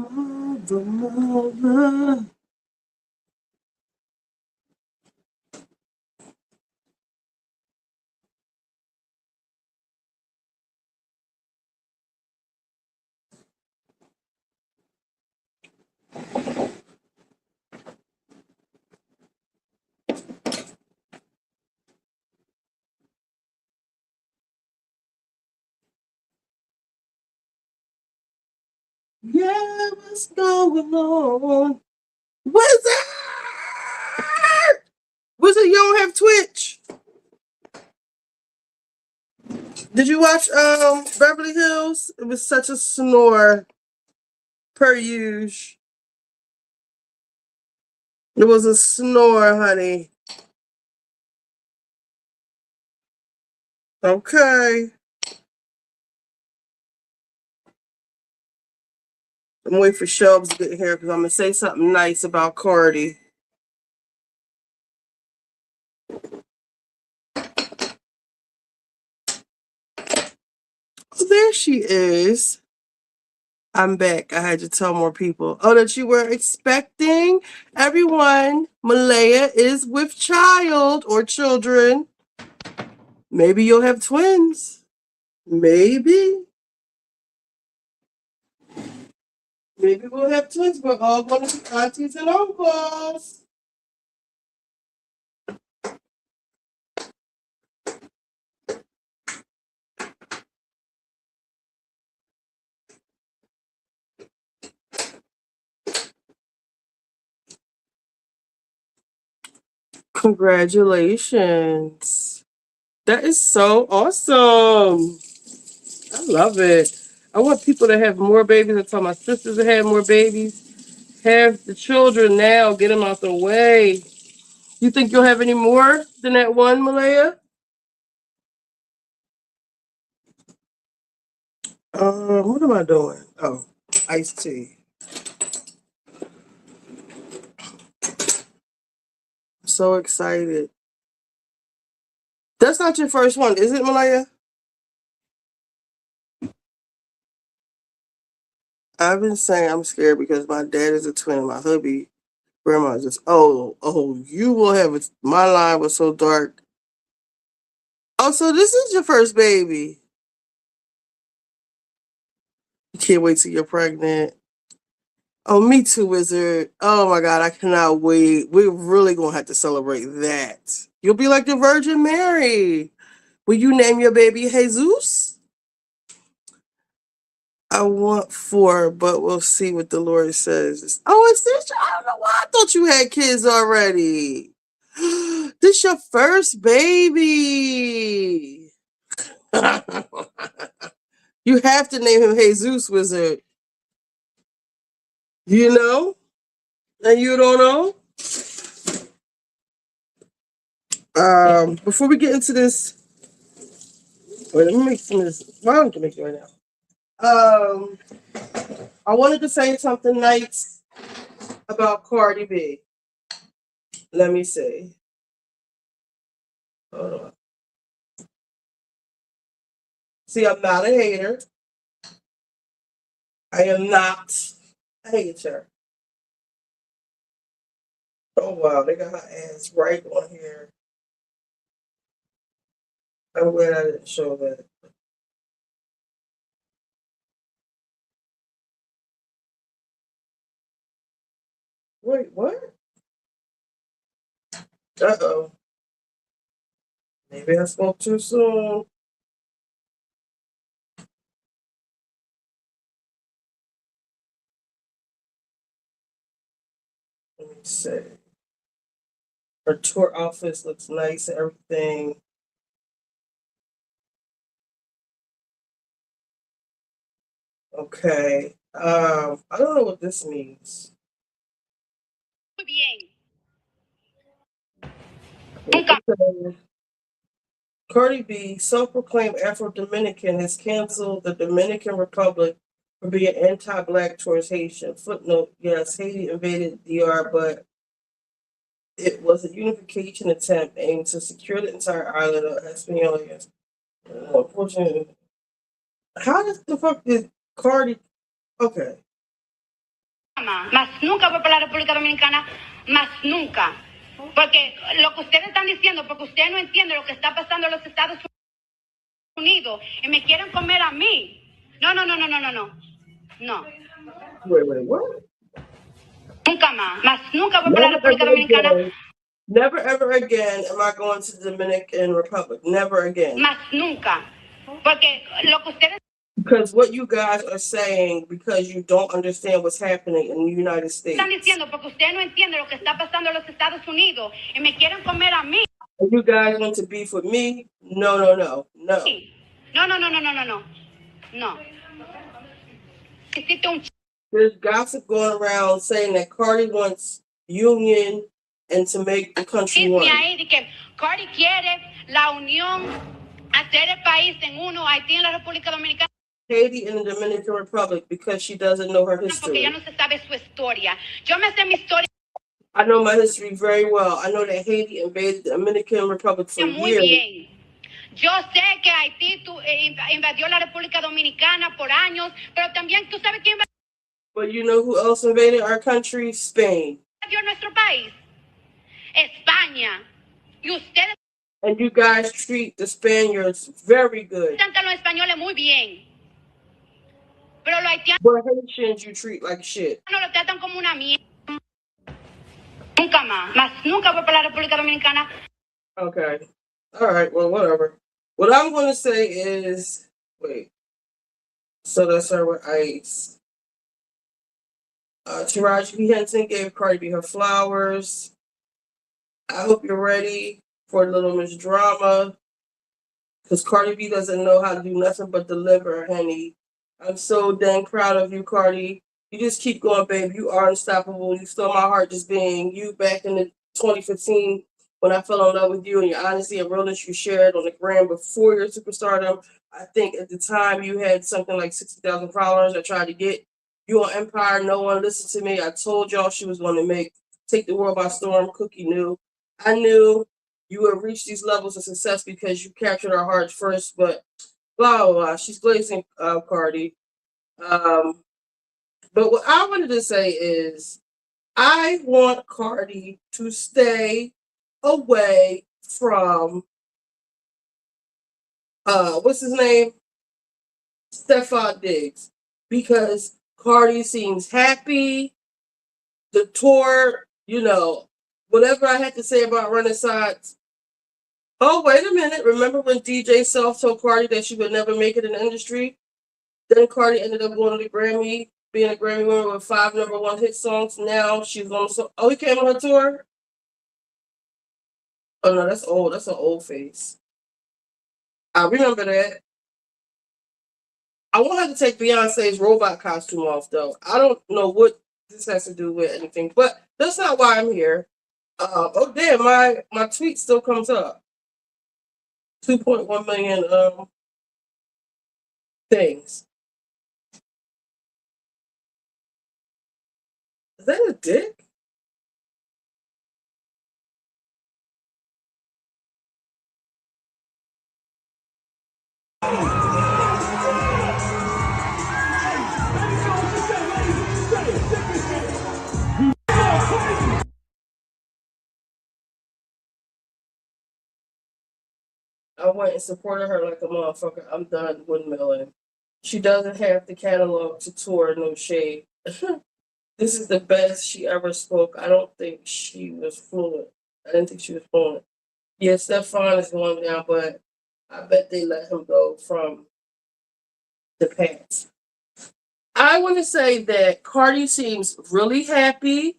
Mother, mother. Yeah, what's going on? Wizard! Wizard, you don't have Twitch. Did you watch Beverly Hills? It was such a snore per usual. It was a snore, honey. Okay. I'm waiting for Shelbs to get here because I'm gonna say something nice about Cardi. Oh, there she is. I'm back. I had to tell more people. Oh, that you were expecting? Everyone, Malaya is with child or children. Maybe you'll have twins. Maybe. Maybe we'll have twins. We're all going to be aunties and uncles. Congratulations. That is so awesome. I love it. I want people to have more babies. I tell my sisters to have more babies. Have the children now. Get them out the way. You think you'll have any more than that one, Malaya? What am I doing? Oh, iced tea. I'm so excited. That's not your first one, is it, Malaya? I've been saying I'm scared because my dad is a twin and my hubby, grandma is just, you will have it. My line was so dark. Oh, so this is your first baby. You can't wait till you're pregnant. Oh, me too, Wizard. Oh my God, I cannot wait. We're really gonna have to celebrate that. You'll be like the Virgin Mary. Will you name your baby Jesus? I want four, but we'll see what the Lord says. Oh, it's this? I don't know why. I thought you had kids already. This your first baby. You have to name him Jesus, Wizard. You know? And you don't know? Before we get into this, wait, let me make some of this. Well, I can make it right now. I wanted to say something nice about Cardi B. Let me see. Hold on. See, I'm not a hater. I am not a hater. Oh wow, they got her ass right on here. I'm glad I didn't show that. Wait, what? Uh-oh. Maybe I spoke too soon. Let me see. Her tour outfit looks nice and everything. Okay. I don't know what this means. Okay. Cardi B, self-proclaimed Afro-Dominican, has canceled the Dominican Republic for being anti-black towards Haitian. Footnote: yes, Haiti invaded DR, but it was a unification attempt aimed to secure the entire island of Hispaniola. Unfortunately, how the fuck did Cardi? Okay, Más nunca voy para la República Dominicana, más nunca. Porque lo que ustedes están diciendo, porque ustedes no entienden lo que está pasando en los Estados Unidos y me quieren comer a mí. No. No. Wait, what? Nunca más nunca voy para la República Dominicana. Never ever again am I going to the Dominican Republic. Never again. Más nunca. Porque lo que ustedes... Because what you guys are saying, because you don't understand what's happening in the United States. Están diciendo porque ustedes no entienden lo que está pasando en los Estados Unidos y me quieren comer a mí. And you guys want to beef with me? No. No. There's gossip going around saying that Cardi wants union and to make the country one. Ahí de que Cardi quiere la unión, hacer el país en uno, Haití en la República Dominicana. Haiti and the Dominican Republic because she doesn't know her history. Porque ella no se sabe su historia. Yo me sé mi historia. I know my history very well. I know that Haiti invaded the Dominican Republic for Muy years. Bien. Yo sé que Haití invadió la República Dominicana por años, pero también tú sabes quién invadió. But you know who else invaded our country? Spain. Invadió nuestro país. España. Y ustedes. And you guys treat the Spaniards very good. Tratan los españoles muy bien. Pero los haitianos. But Haitians you treat like shit. No lo tratan como una mierda. Nunca más nunca voy para la República Dominicana. Okay. All right. Well, whatever. What I'm going to say is, wait. So let's start with Ice. Taraji P. Henson gave Cardi B her flowers. I hope you're ready for Little Miss Drama. Because Cardi B doesn't know how to do nothing but deliver, honey. I'm so dang proud of you, Cardi. You just keep going, babe. You are unstoppable. You stole my heart just being you back in the 2015 when I fell in love with you and your honesty and realness you shared on the gram before your superstardom. I think at the time you had something like 60,000 followers. I tried to get you on Empire. No one listened to me. I told y'all she was going to take the world by storm. Cookie knew. I knew you would reach these levels of success because you captured our hearts first, but blah, blah, blah. She's blazing, Cardi. But what I wanted to say is I want Cardi to stay away from what's his name? Stephon Diggs. Because Cardi seems happy. The tour, whatever I had to say about Renaissance. Oh, wait a minute. Remember when DJ Self told Cardi that she would never make it in the industry? Then Cardi ended up going to the Grammy, being a Grammy winner with 5 #1 hit songs. Now she's on he came on her tour? Oh no, that's old. That's an old face. I remember that. I want her to take Beyonce's robot costume off though. I don't know what this has to do with anything, but that's not why I'm here. Oh damn, my tweet still comes up. 2.1 million things. Is that a dick? I went and supported her like a motherfucker. I'm done windmilling. She doesn't have the catalog to tour, no shade. This is the best she ever spoke. I don't think she was fluent. I didn't think she was fluent. Yeah, Stephon is going down, but I bet they let him go from the past. I want to say that Cardi seems really happy,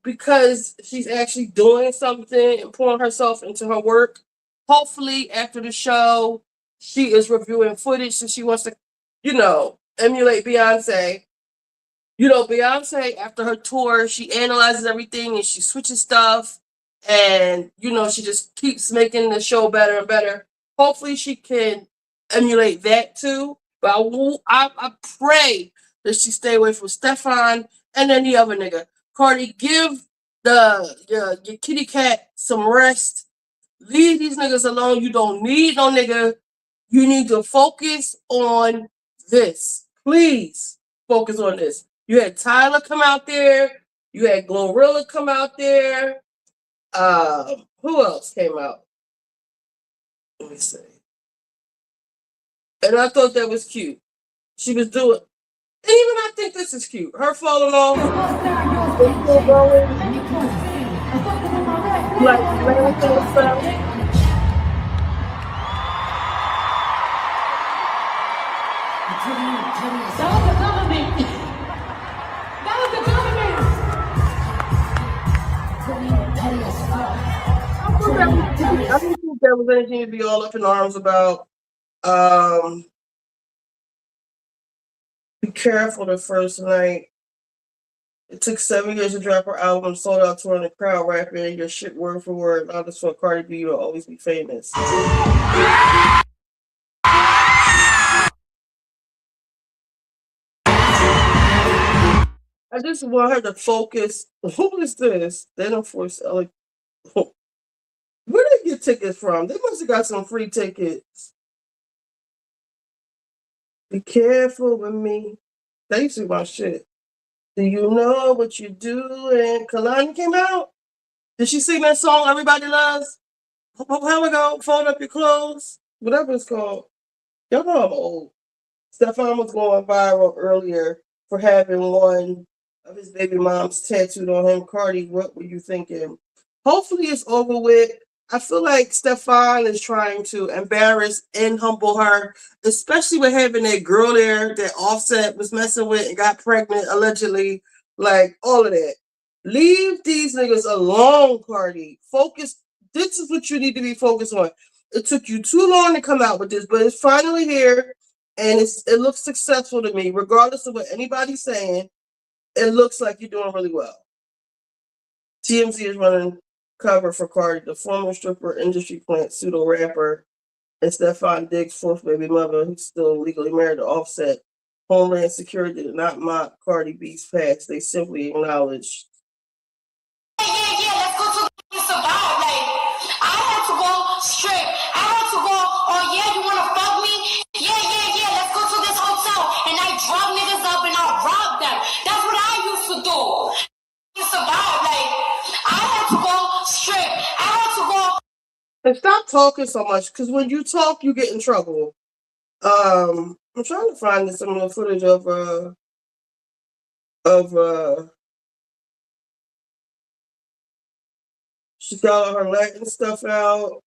because she's actually doing something and pouring herself into her work. Hopefully, after the show, she is reviewing footage and she wants to, emulate Beyonce. Beyonce, after her tour, she analyzes everything and she switches stuff. And, she just keeps making the show better and better. Hopefully, she can emulate that too. But I pray that she stay away from Stephon and any other nigga. Cardi, give your kitty cat some rest. Leave these niggas alone. You don't need no nigga. You need to focus on this. Please focus on this. You had Tyler come out there. You had Glorilla come out there. Who else came out? Let me see. And I thought that was cute. She was doing, and even I think this is cute. Her falling off, and still going, like laughing and stuff. I didn't think there was anything to be all up in arms about. Be careful the first night. It took 7 years to drop her album, sold out touring the crowd, rapping your shit word for word. Now this for Cardi B, you'll always be famous. I just want her to focus. Who is this? They don't force like where they get tickets from? They must have got some free tickets. Be careful with me. They used to my shit. Do you know what you do? And Kalani came out. Did she sing that song everybody loves? How we go? Fold up your clothes. Whatever it's called. Y'all know I'm old. Stefan was going viral earlier for having one of his baby moms tattooed on him. Cardi, what were you thinking? Hopefully it's over with. I feel like Stefan is trying to embarrass and humble her, especially with having that girl there that Offset was messing with and got pregnant, allegedly. Like, all of that. Leave these niggas alone, Cardi. Focus. This is what you need to be focused on. It took you too long to come out with this, but it's finally here. And it looks successful to me, regardless of what anybody's saying. It looks like you're doing really well. TMZ is running cover for Cardi, the former stripper, industry plant, pseudo rapper, and Stefan Diggs' fourth baby mother, who's still legally married to Offset. Homeland Security did not mock Cardi B's past. They simply acknowledged. Yeah, let's go to the survive. Like, I had to go straight. I had to go, oh yeah, you wanna fuck me? Yeah, let's go to this hotel. And I drop niggas up and I'll rob them. That's what I used to do. Survive. Like, I had to go straight. I had to go. And stop talking so much, because when you talk, you get in trouble. I'm trying to find some of the footage of she's got all her Latin stuff out.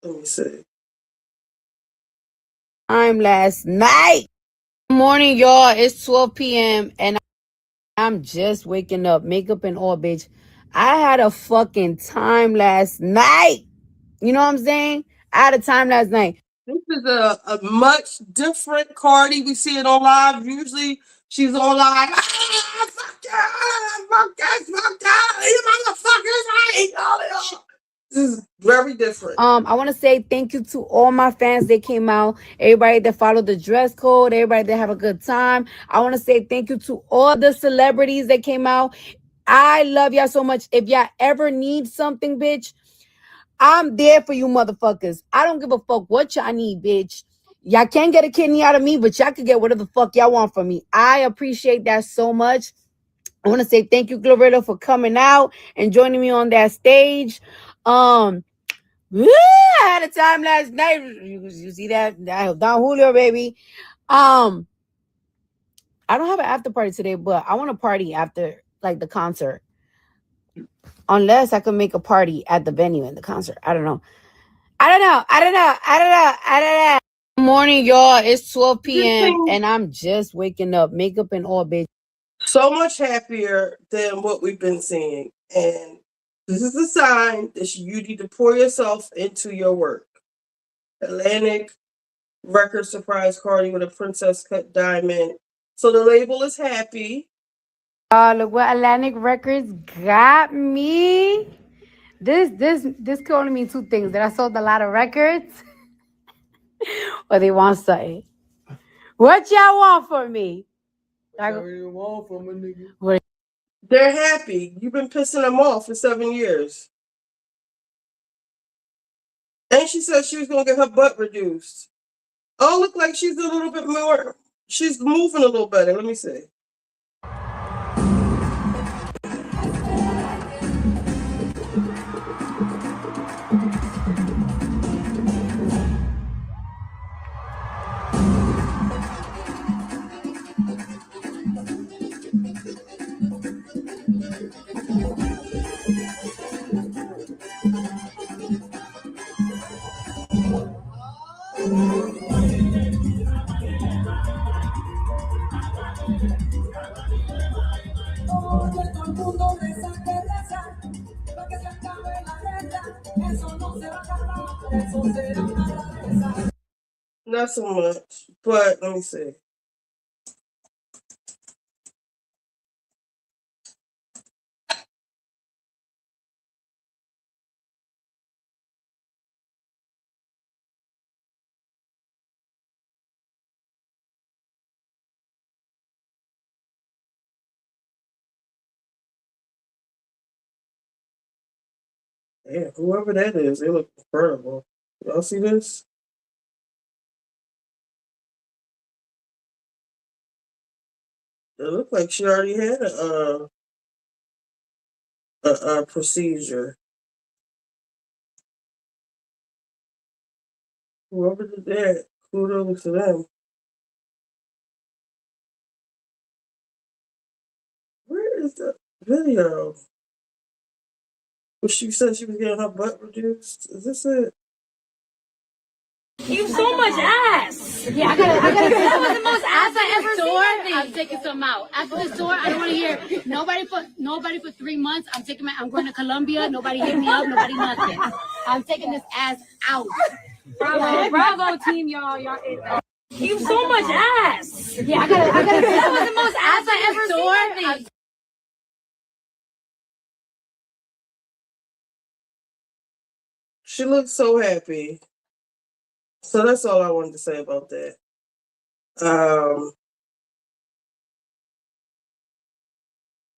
Let me see. Time last night. Good morning, y'all. It's 12 p.m. and I'm just waking up. Makeup and all, bitch. I had a fucking time last night. You know what I'm saying? I had a time last night. This is a much different Cardi. We see it on live. Usually she's on live. Fuck yeah, fuck yeah, you motherfuckers, I hate all of y'all. This is very different. I want to say thank you to all my fans that came out, everybody that followed the dress code, everybody that have a good time. I want to say thank you to all the celebrities that came out. I love y'all so much. If y'all ever need something, bitch, I'm there for you motherfuckers. I don't give a fuck what y'all need, bitch. Y'all can't get a kidney out of me, but y'all can get whatever the fuck y'all want from me. I appreciate that so much. I want to say thank you, Glorilla, for coming out and joining me on that stage. I had a time last night. You see that? Don Julio, baby. I don't have an after party today, but I want to party after like the concert. Unless I can make a party at the venue in the concert. I don't know. Good morning, y'all. It's 12 p.m. and I'm just waking up. Makeup and all, bitch. So much happier than what we've been seeing. And this is a sign that you need to pour yourself into your work. Atlantic Records surprised Cardi with a princess cut diamond. So the label is happy. Look what Atlantic Records got me. This could only mean two things: that I sold a lot of records, or they want something. What y'all want from me? They're happy. You've been pissing them off for 7 years. And she said she was going to get her butt reduced. Oh, look like she's a little bit more. She's moving a little better. Let me see. Not so much, but let me see. Yeah, whoever that is, they look incredible. Y'all see this? It looked like she already had a procedure. Whoever did that, kudos to them. Where is the video? Where she said she was getting her butt reduced? Is this it? You so much ass. Yeah, I gotta. That was the most ass I ever seen. I'm taking some out. After this tour, I don't want to hear nobody for 3 months. I'm going to Colombia. Nobody hit me up. Nobody nothing. I'm taking this ass out. Bravo team, y'all. You so much ass. Yeah, I gotta. That was the most ass I ever seen. She looks so happy. So that's all I wanted to say about that.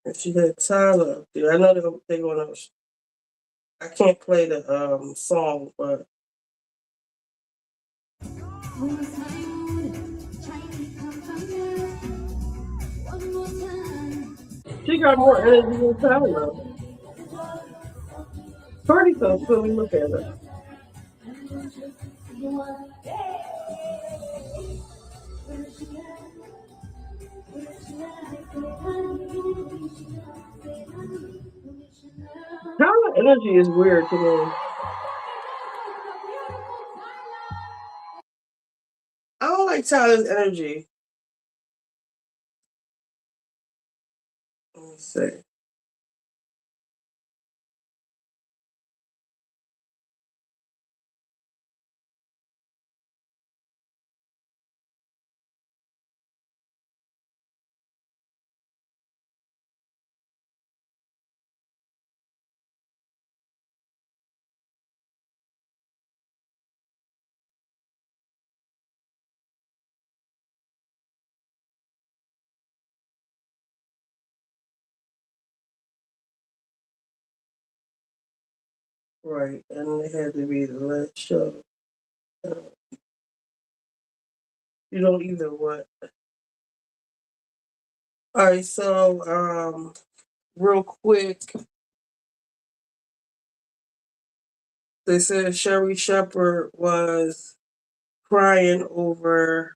And she had Tyler up there. I know they're gonna. I can't play the song, but she got more energy than Tyler. Pretty so silly. Look at her. Tyler energy is weird to me. I don't like Tyler's energy. Let me see. Right, and it had to be the last show. You don't either what? All right, so real quick, they said Sherry Shepherd was crying over.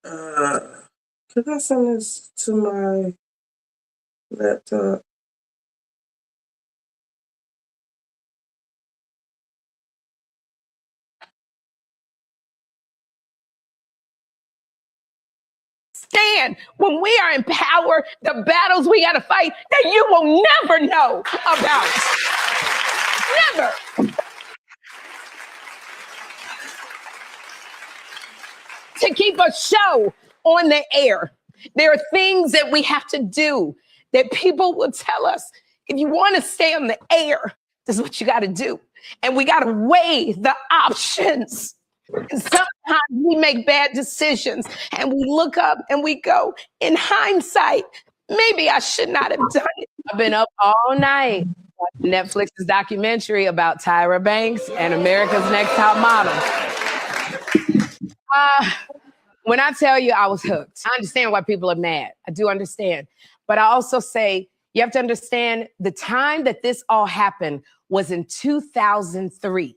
Can I send this to my laptop? Stand when we are in power, the battles we got to fight that you will never know about. Never. To keep a show on the air, there are things that we have to do that people will tell us, if you want to stay on the air, this is what you got to do. And we got to weigh the options. And sometimes we make bad decisions and we look up and we go, in hindsight, maybe I should not have done it. I've been up all night watching Netflix's documentary about Tyra Banks and America's Next Top Model. When I tell you I was hooked, I understand why people are mad. I do understand. But I also say you have to understand the time that this all happened was in 2003.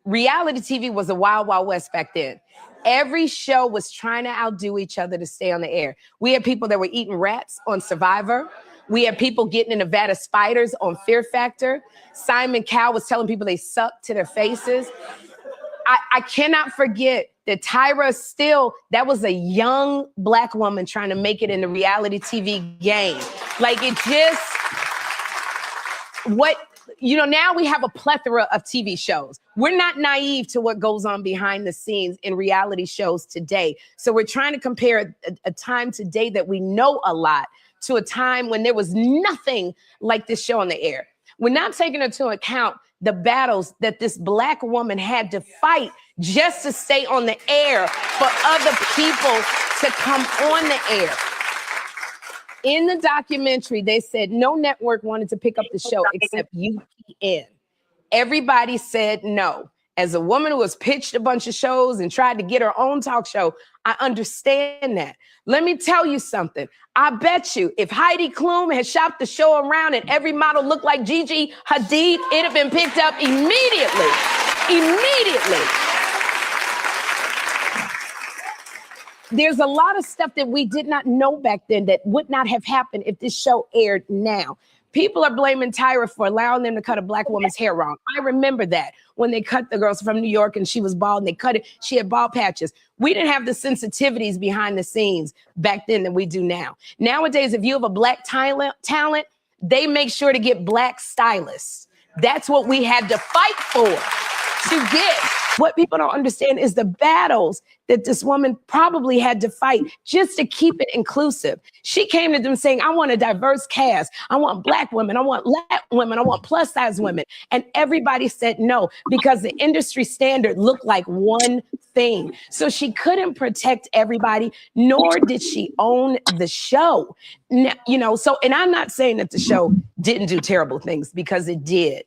Reality TV was a wild, wild west back then. Every show was trying to outdo each other to stay on the air. We had people that were eating rats on Survivor. We had people getting in Nevada spiders on Fear Factor. Simon Cowell was telling people they sucked to their faces. I cannot forget that Tyra Still, that was a young Black woman trying to make it in the reality TV game. Like it just, now we have a plethora of TV shows. We're not naive to what goes on behind the scenes in reality shows today. So we're trying to compare a time today that we know a lot to a time when there was nothing like this show on the air. We're not taking into account the battles that this Black woman had to fight just to stay on the air for other people to come on the air. In the documentary, they said no network wanted to pick up the show except UPN. Everybody said no. As a woman who has pitched a bunch of shows and tried to get her own talk show, I understand that. Let me tell you something. I bet you if Heidi Klum had shopped the show around and every model looked like Gigi Hadid, it'd have been picked up immediately. Immediately. There's a lot of stuff that we did not know back then that would not have happened if this show aired now. People are blaming Tyra for allowing them to cut a Black woman's hair wrong. I remember that when they cut the girls from New York and she was bald and they cut it. She had bald patches. We didn't have the sensitivities behind the scenes back then that we do now. Nowadays, if you have a Black talent, they make sure to get Black stylists. That's what we had to fight for to get. What people don't understand is the battles that this woman probably had to fight just to keep it inclusive. She came to them saying, I want a diverse cast. I want Black women. I want Latin women. I want plus size women. And everybody said no, because the industry standard looked like one thing. So she couldn't protect everybody, nor did she own the show. And I'm not saying that the show didn't do terrible things, because it did.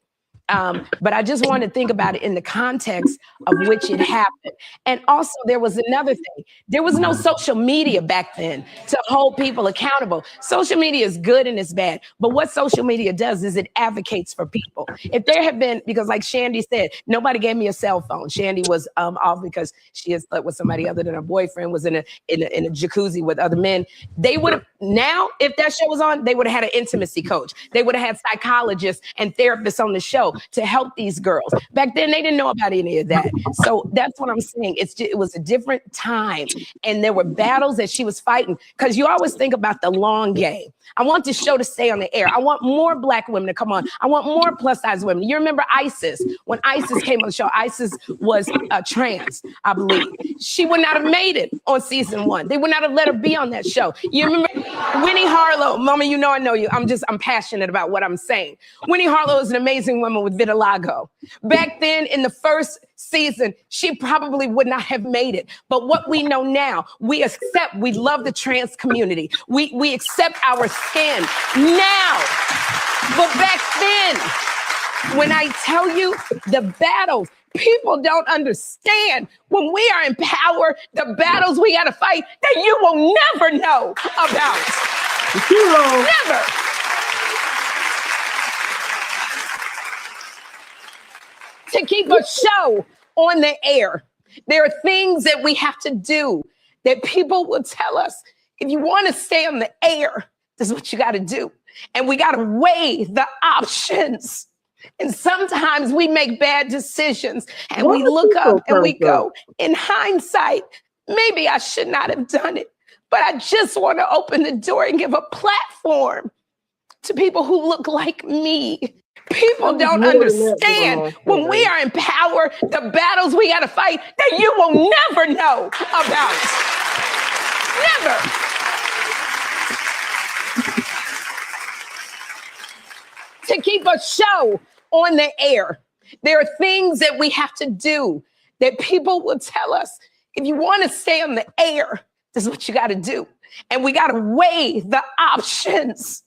But I just want to think about it in the context of which it happened. And also there was another thing. There was no social media back then to hold people accountable. Social media is good and it's bad. But what social media does is it advocates for people. If there had been, because like Shandy said, nobody gave me a cell phone. Shandy was off because she had slept with somebody other than her boyfriend, was in a jacuzzi with other men. They would have, now if that show was on, they would have had an intimacy coach. They would have had psychologists and therapists on the show to help these girls. Back then, they didn't know about any of that. So that's what I'm saying. It was a different time. And there were battles that she was fighting, because you always think about the long game. I want this show to stay on the air. I want more Black women to come on. I want more plus size women. You remember Isis? When Isis came on the show, Isis was trans, I believe. She would not have made it on season 1. They would not have let her be on that show. You remember Winnie Harlow? Mama, you know I know you. I'm passionate about what I'm saying. Winnie Harlow is an amazing woman with vitiligo. Back then, in the first season, she probably would not have made it. But what we know now, we love the trans community. We accept our skin now. But back then, when I tell you the battles, people don't understand. When we are in power, the battles we got to fight that you will never know about. Never. To keep a show on the air, there are things that we have to do that people will tell us, if you want to stay on the air, this is what you got to do. And we got to weigh the options. And sometimes we make bad decisions and we look up and we go, in hindsight, maybe I should not have done it. But I just want to open the door and give a platform to people who look like me. People don't understand when we are in power, the battles we got to fight that you will never know about. Never. To keep a show on the air, there are things that we have to do that people will tell us, if you want to stay on the air, this is what you got to do. And we got to weigh the options.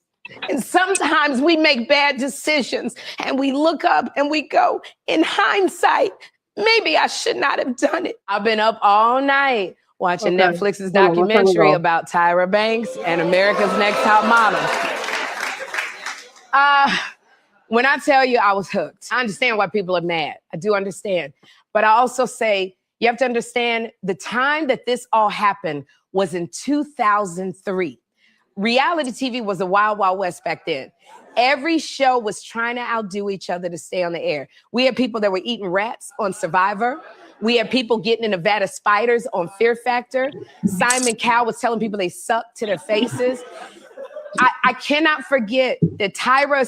And sometimes we make bad decisions and we look up and we go, in hindsight, maybe I should not have done it. I've been up all night watching Okay. Netflix's Hold on, what time we documentary go? about Tyra Banks and America's Next Top Model. When I tell you I was hooked, I understand why people are mad. I do understand. But I also say, you have to understand the time that this all happened was in 2003. Reality TV was the wild, wild west back then. Every show was trying to outdo each other to stay on the air. We had people that were eating rats on Survivor. We had people getting in Nevada spiders on Fear Factor. Simon Cowell was telling people they sucked to their faces. I cannot forget that Tyra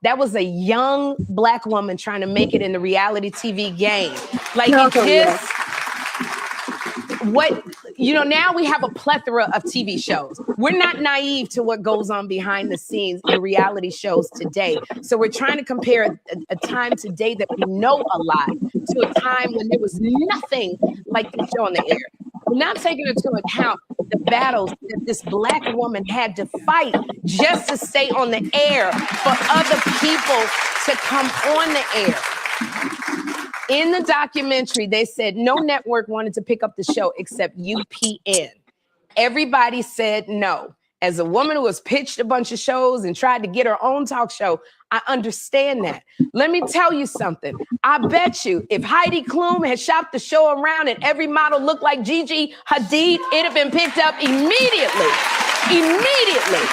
that was a young Black woman trying to make it in the reality TV game. Like now we have a plethora of TV shows. We're not naive to what goes on behind the scenes in reality shows today. So we're trying to compare a time today that we know a lot to a time when there was nothing like this show on the air. We're not taking into account the battles that this Black woman had to fight just to stay on the air for other people to come on the air. In the documentary, they said no network wanted to pick up the show except UPN. Everybody said no. As a woman who has pitched a bunch of shows and tried to get her own talk show, I understand that. Let me tell you something. I bet you if Heidi Klum had shopped the show around and every model looked like Gigi Hadid, it'd have been picked up immediately. Immediately.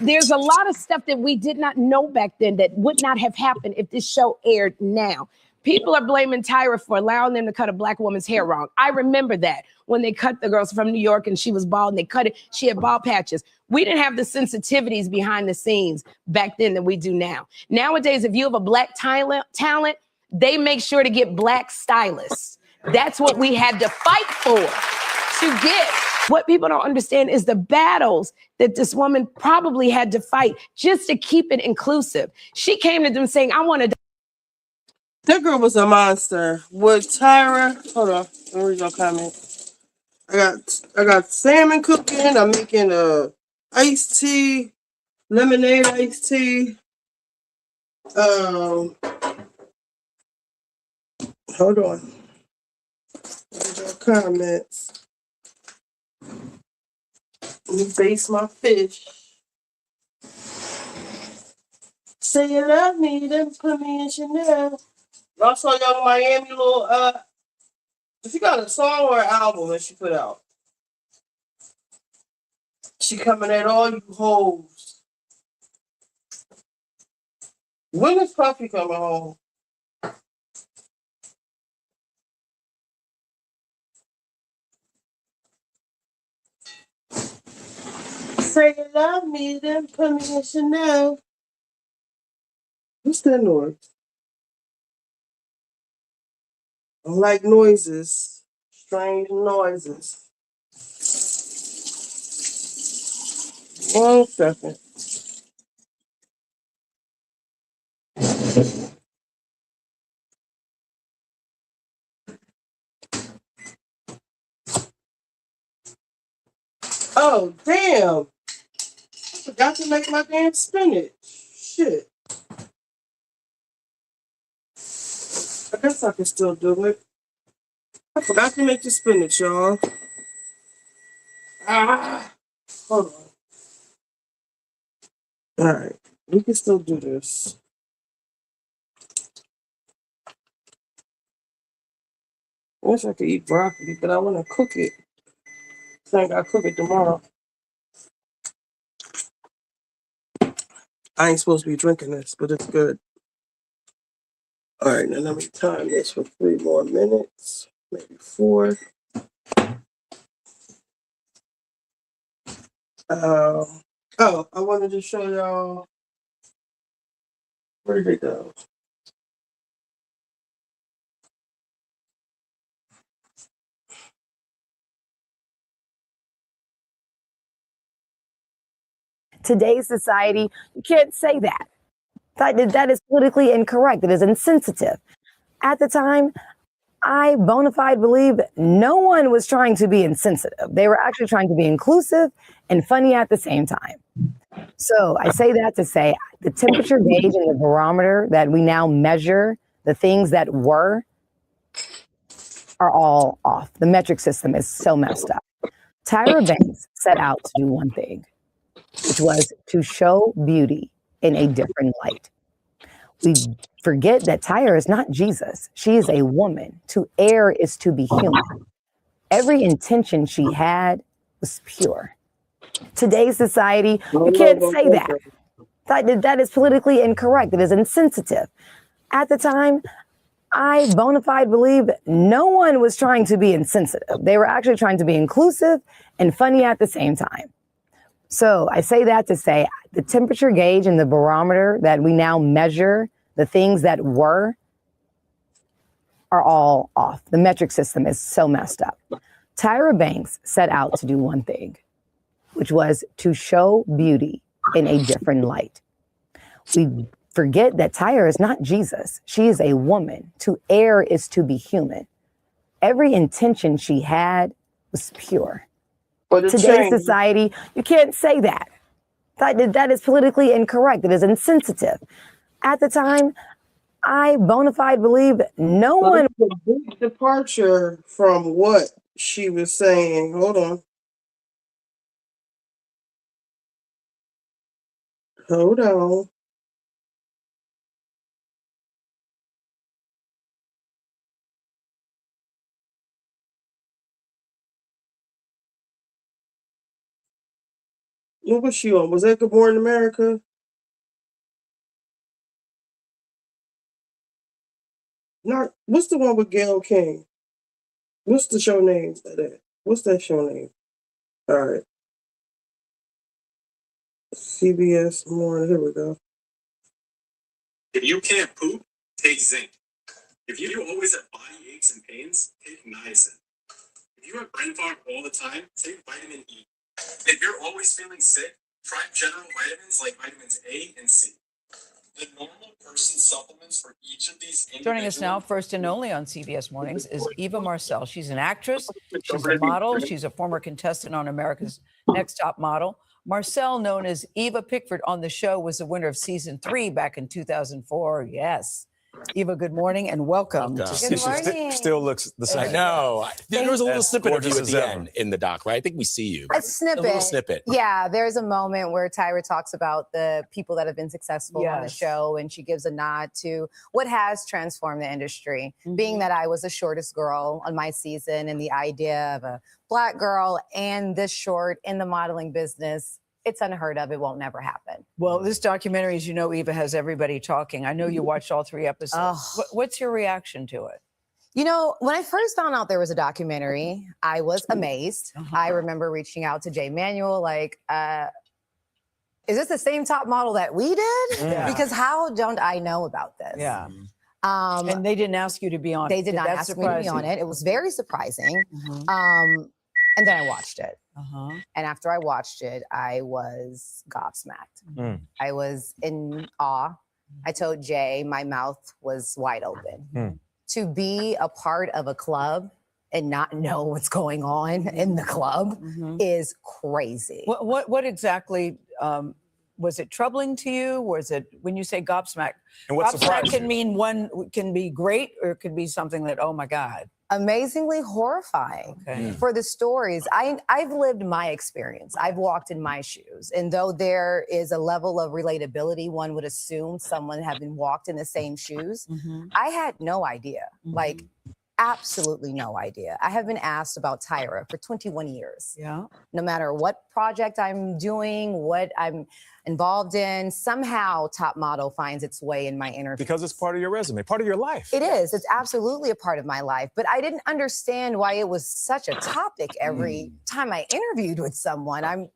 There's a lot of stuff that we did not know back then that would not have happened if this show aired now. People are blaming Tyra for allowing them to cut a Black woman's hair wrong. I remember that when they cut the girls from New York and she was bald and they cut it, she had bald patches. We didn't have the sensitivities behind the scenes back then that we do now. Nowadays, if you have a Black talent, they make sure to get Black stylists. That's what we had to fight for to get. What people don't understand is the battles that this woman probably had to fight just to keep it inclusive. She came to them saying, I want to. That girl was a monster. With Tyra, hold on, let me read your comment. I got salmon cooking. I'm making iced tea, lemonade iced tea. Hold on. Read your comments. Let me baste my fish. Say you love me, then put me in Chanel. Y'all saw Young Miami little she got a song or an album that she put out. She coming at all you hoes. When is Puffy coming home? Say you love me, then put me in Chanel. What's that noise? I like noises. Strange noises. 1 second. Oh, damn. I forgot to make my damn spinach. Shit. I guess I can still do it. I forgot to make the spinach, y'all. Hold on. Alright. We can still do this. I wish I could eat broccoli, but I want to cook it. So I gotta cook it tomorrow. I ain't supposed to be drinking this, but it's good. Alright, now let me time this for 3 more minutes. Maybe 4. I wanted to show y'all. Where did it go? Today's society, you can't say that. That is politically incorrect. It is insensitive. At the time, I bona fide believe no one was trying to be insensitive. They were actually trying to be inclusive and funny at the same time. So I say that to say the temperature gauge and the barometer that we now measure the things that were are all off. The metric system is so messed up. Tyra Banks set out to do one thing, which was to show beauty in a different light. We forget that Tyra is not Jesus. She is a woman. To err is to be human. Every intention she had was pure. Today's society, you can't say that. That is politically incorrect. It is insensitive. At the time, I bona fide believe no one was trying to be insensitive. They were actually trying to be inclusive and funny at the same time. So I say that to say the temperature gauge and the barometer that we now measure the things that were are all off. The metric system is so messed up. Tyra Banks set out to do one thing, which was to show beauty in a different light. We forget that Tyra is not Jesus. She is a woman. To err is to be human. Every intention she had was pure. Today's society, you can't say that. That is politically incorrect. It is insensitive. At the time, I bona fide believe no one. It's a big departure from what she was saying. Hold on. Hold on. What was she on? Was that Good Morning America? Not. What's the one with Gayle King? What's the show name of that? What's that show name? All right. CBS Morning. Here we go. If you can't poop, take zinc. If you always have body aches and pains, take niacin. If you have brain fog all the time, take vitamin E. If you're always feeling sick, try general vitamins like vitamins A and C. The normal person supplements for each of these individual. Joining us now, first and only on CBS Mornings, is Eva Marcel. She's an actress, she's a model, she's a former contestant on America's Next Top Model. Marcel, known as Eva Pickford on the show, was the winner of season 3 back in 2004. Yes. Eva, good morning and welcome. Good morning. Still looks the same. No, there was a little snippet of you at the ever. end in the doc, right? I think we see you. A snippet. A little snippet. Yeah, there's a moment where Tyra talks about the people that have been successful on the show, and she gives a nod to what has transformed the industry. Being that I was the shortest girl on my season, and the idea of a Black girl and this short in the modeling business, it's unheard of. It won't never happen. Well, this documentary, as you know, Eva, has everybody talking. I know you watched all 3 episodes. What's your reaction to it? You know, when I first found out there was a documentary, I was amazed. I remember reaching out to Jay Manuel, like, is this the same top model that we did? Yeah. Because how don't I know about this? Yeah. And they didn't ask you to be on it. They did not ask me to be on it. It was very surprising. And then I watched it. And after I watched it, I was gobsmacked. I was in awe. I told Jay my mouth was wide open. To be a part of a club and not know what's going on in the club is crazy. What exactly was it troubling to you? Was it, when you say gobsmacked? And what gobsmacked surprised can you? mean one can be great, or it could be something that, oh my God. Amazingly horrifying for the stories. I've lived my experience. I've walked in my shoes. And though there is a level of relatability, one would assume someone having walked in the same shoes. I had no idea, like absolutely no idea. I have been asked about Tyra for 21 years. Yeah. No matter what project I'm doing, what I'm involved in, somehow Top Model finds its way in my interview. Because it's part of your resume, part of your life. It is. It's absolutely a part of my life. But I didn't understand why it was such a topic every time I interviewed with someone. I'm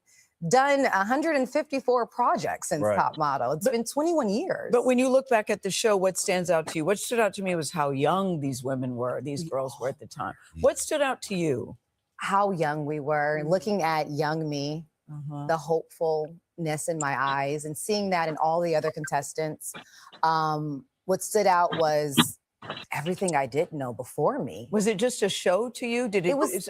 done 154 projects since Top Model. It's been 21 years. But when you look back at the show, what stands out to you? What stood out to me was how young these women were, these girls were at the time. What stood out to you? How young we were, looking at young me, the hopefulness in my eyes, and seeing that in all the other contestants. What stood out was everything I didn't know before me. Was it just a show to you? Did it?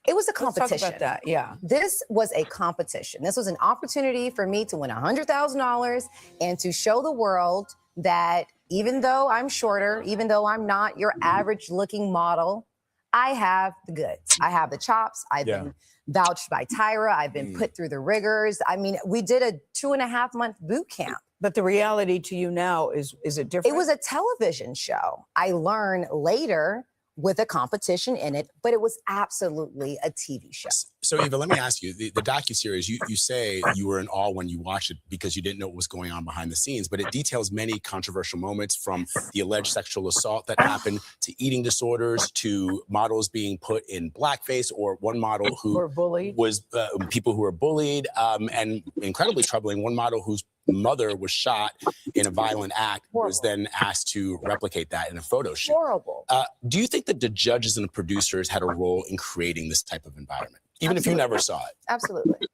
It was a Let's talk competition. about that. Yeah. This was a competition. This was an opportunity for me to win $100,000 and to show the world that even though I'm shorter, even though I'm not your average looking model, I have the goods. I have the chops. I've been vouched by Tyra. I've been put through the rigors. I mean, we did a 2.5-month boot camp. But the reality to you now is it different? It was a television show. I learned later with a competition in it, but it was absolutely a TV show. So Eva, let me ask you, the docuseries, you say you were in awe when you watched it because you didn't know what was going on behind the scenes, but it details many controversial moments, from the alleged sexual assault that happened to eating disorders to models being put in blackface, or one model who was people who were bullied, and incredibly troubling, one model whose mother was shot in a violent act was then asked to replicate that in a photo shoot. Horrible. Do you think that the judges and the producers had a role in creating this type of environment, even if you never saw it? Absolutely.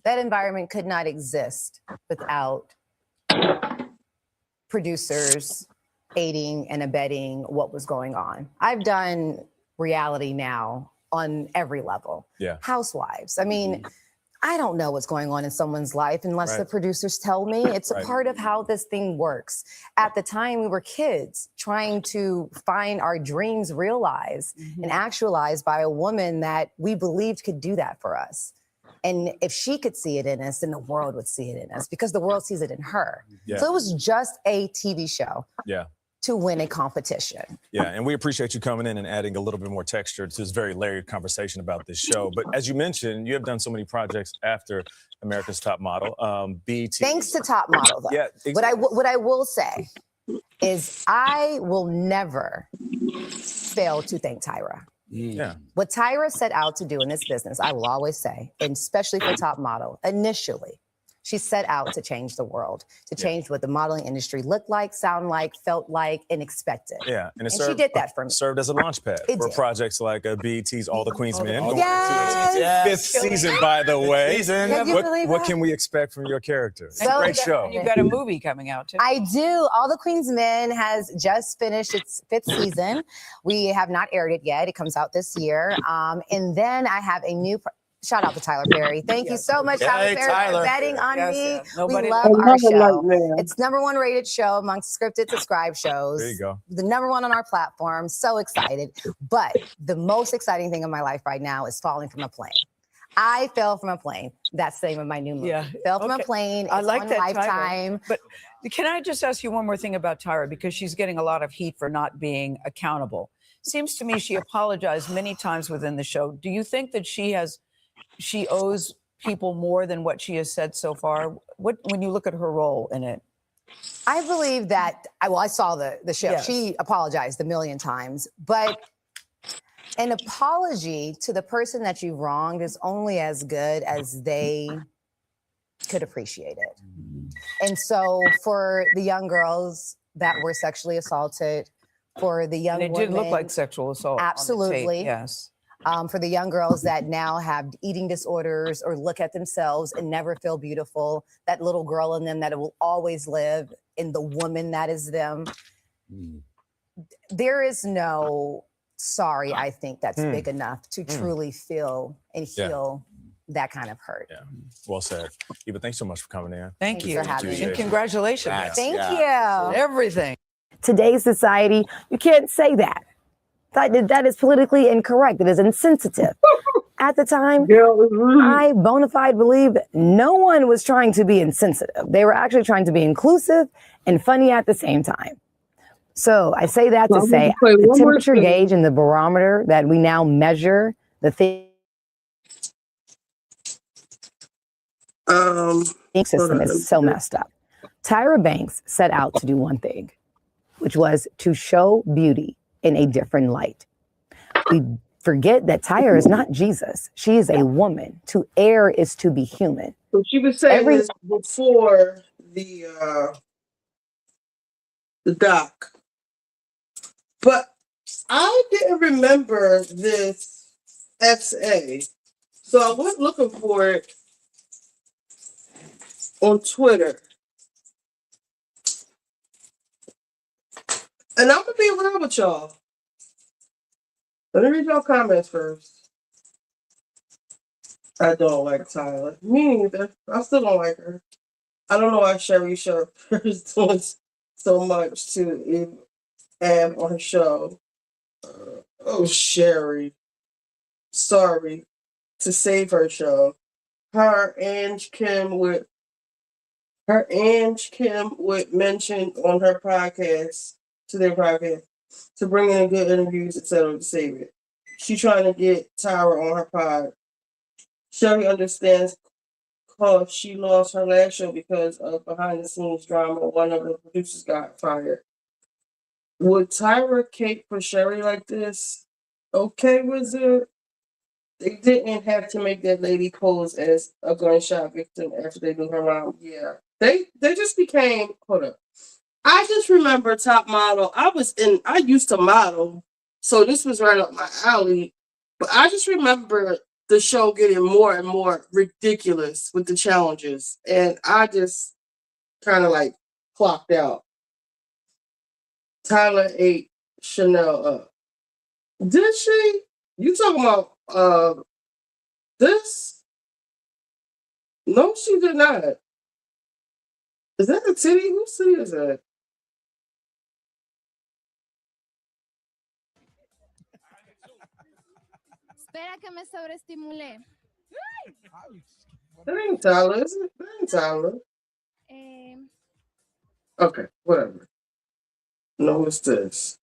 That environment could not exist without producers aiding and abetting what was going on. I've done reality now on every level. Yeah. Housewives. I mean, I don't know what's going on in someone's life unless the producers tell me. It's a part of how this thing works. At the time, we were kids trying to find our dreams realized and actualized by a woman that we believed could do that for us. And if she could see it in us, then the world would see it in us, because the world sees it in her. Yeah. So it was just a TV show. Yeah. To win a competition. Yeah, and we appreciate you coming in and adding a little bit more texture to this very layered conversation about this show. But as you mentioned, you have done so many projects after America's Top Model. BET. Thanks to Top Model, though. Yeah, exactly. What I will say is I will never fail to thank Tyra. Yeah. What Tyra set out to do in this business, I will always say, and especially for Top Model, initially, she set out to change the world, to change what the modeling industry looked like, sound like, felt like, and expected. Yeah, and she did that for me. Served as a launch pad for projects like BET's All the Queen's Men. Yes. 5th season, by the way. Can you believe What that? can we expect from your character? So Great show. You've got a movie coming out too. I do. All the Queen's Men has just finished its 5th season. We have not aired it yet. It comes out this year. And then I have a new. Shout out to Tyler Perry. Thank you so much, Tyler Perry, for betting on me. We love our show. It's #1 rated show amongst scripted subscribed shows. There you go. The #1 on our platform. So excited. But the most exciting thing in my life right now is falling from a plane. I fell from a plane. That's the name of my new movie. Fell from a plane. It's I like on that Lifetime. title. But can I just ask you one more thing about Tyra, because she's getting a lot of heat for not being accountable. Seems to me she apologized many times within the show. Do you think that she owes people more than what she has said so far? When you look at her role in it? I believe that, I saw the show. Yes. She apologized a million times, but an apology to the person that you wronged is only as good as they could appreciate it. And so for the young girls that were sexually assaulted, for the young And it women, did look like sexual assault. absolutely. On the tape, yes. For the young girls that now have eating disorders or look at themselves and never feel beautiful, that little girl in them that will always live in the woman that is them. There is no sorry, I think, that's big enough to truly feel and heal that kind of hurt. Yeah, well said. Eva, thanks so much for coming in. Thank you. for having me. And congratulations. Thank you. Everything. Today's society, you can't say that. That is politically incorrect. It is insensitive. At the time, I bona fide believe no one was trying to be insensitive. They were actually trying to be inclusive and funny at the same time. So I say that to say the temperature gauge and the barometer that we now measure the thing system is so messed up. Tyra Banks set out to do one thing, which was to show beauty in a different light. We forget that Tyra is not Jesus. She is a woman. To err is to be human. So she was saying this before the doc. But I didn't remember this XA. So I went looking for it on Twitter. And I'm gonna be real with y'all. Let me read y'all comments first. I don't like Tyler. Me neither. I still don't like her. I don't know why Sherry Sharp is doing so much to add on her show. Oh, Sherry. Sorry. To save her show. Her and Kim would mention on her podcast, to their podcast, to bring in good interviews, etc. to save it. She trying to get Tyra on her pod. Sherry understands because she lost her last show because of behind the scenes drama. One of the producers got fired. Would Tyra cape for Sherry like this? Okay, Wizard. They didn't have to make that lady pose as a gunshot victim after they knew her mom. Yeah. They just became, hold up. I just remember Top Model. I used to model, so this was right up my alley. But I just remember the show getting more and more ridiculous with the challenges. And I just kind of like clocked out. Tyler ate Chanel up. Did she? You talking about this? No, she did not. Is that a titty? Whose titty is that? Espera que me sobreestimulé. That ain't Tyler, is it? That ain't Tyler. Okay, whatever. No, it's this.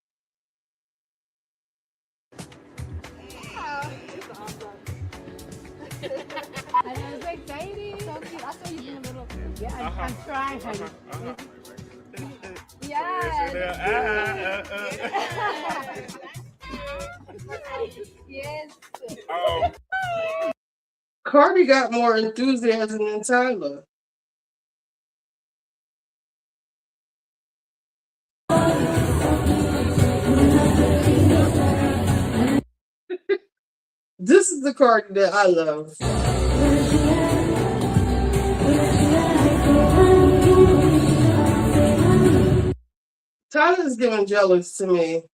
I know, it's exciting. So cute. I saw you doing a little. Yeah, I'm trying, honey. Yes. Yes. Cardi got more enthusiasm than Tyler. This is the Cardi that I love. Tyler is giving jealous to me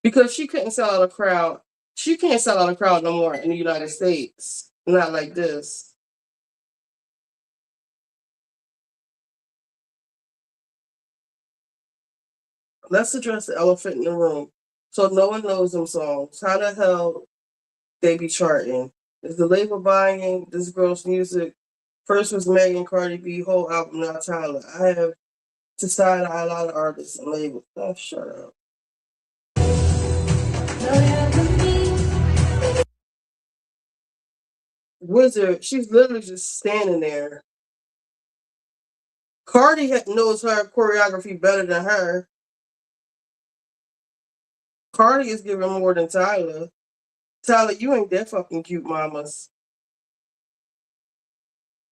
because she couldn't sell out a crowd. She can't sell out a crowd no more in the United States. Not like this. Let's address the elephant in the room. So no one knows them songs. How the hell they be charting? Is the label buying this girl's music? First was Megan, Cardi B, whole album, now Tyler. I have to side eye a lot of artists and labels. Oh, shut up. Wizard, she's literally just standing there. Cardi knows her choreography better than her. Cardi is giving more than Tyler. Tyler, you ain't that fucking cute, mamas.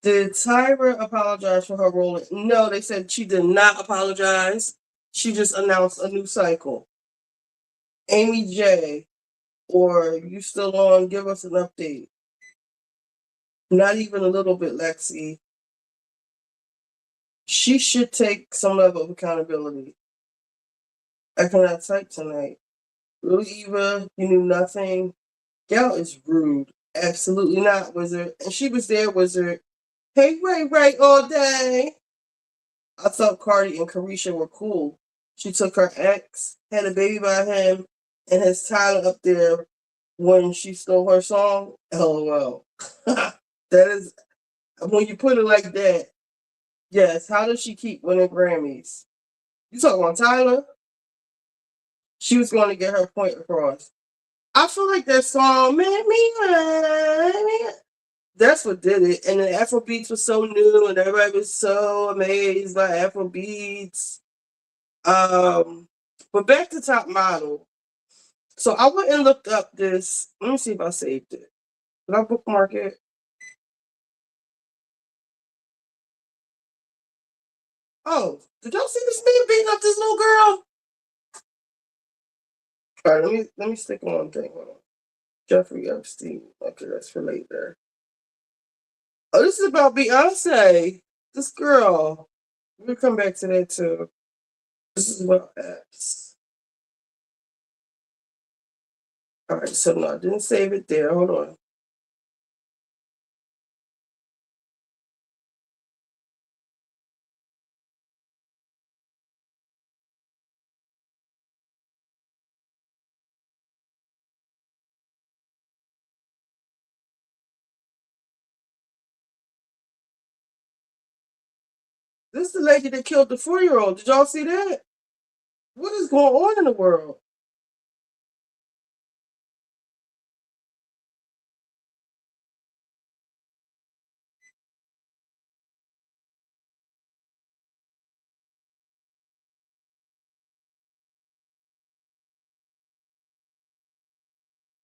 Did Tyra apologize for her role? No, they said she did not apologize. She just announced a new cycle. Amy J, or you still on? Give us an update. Not even a little bit, Lexi. She should take some level of accountability. I cannot type tonight. Really, Eva, you knew nothing. Gal is rude. Absolutely not, Wizard. And she was there, Wizard. Hey, Ray, all day. I thought Cardi and Carisha were cool. She took her ex, had a baby by him, and has Tyler up there when she stole her song. LOL. That is, when you put it like that, yes, how does she keep winning Grammys? You talking about Tyler? She was going to get her point across. I feel like that song, "Make Me Mine," that's what did it. And the Afrobeats was so new, and everybody was so amazed by Afrobeats. But back to Top Model. So I went and looked up this. Let me see if I saved it. Did I bookmark it? Oh, did y'all see this man beating up this little girl? All right, let me stick on one thing. Hold on. Jeffrey Epstein. Okay, that's for later. Oh, this is about Beyonce. This girl. We'll come back to that too. This is about apps. All right, so no, I didn't save it there. Hold on. This is the lady that killed the 4-year-old. Did y'all see that? What is going on in the world?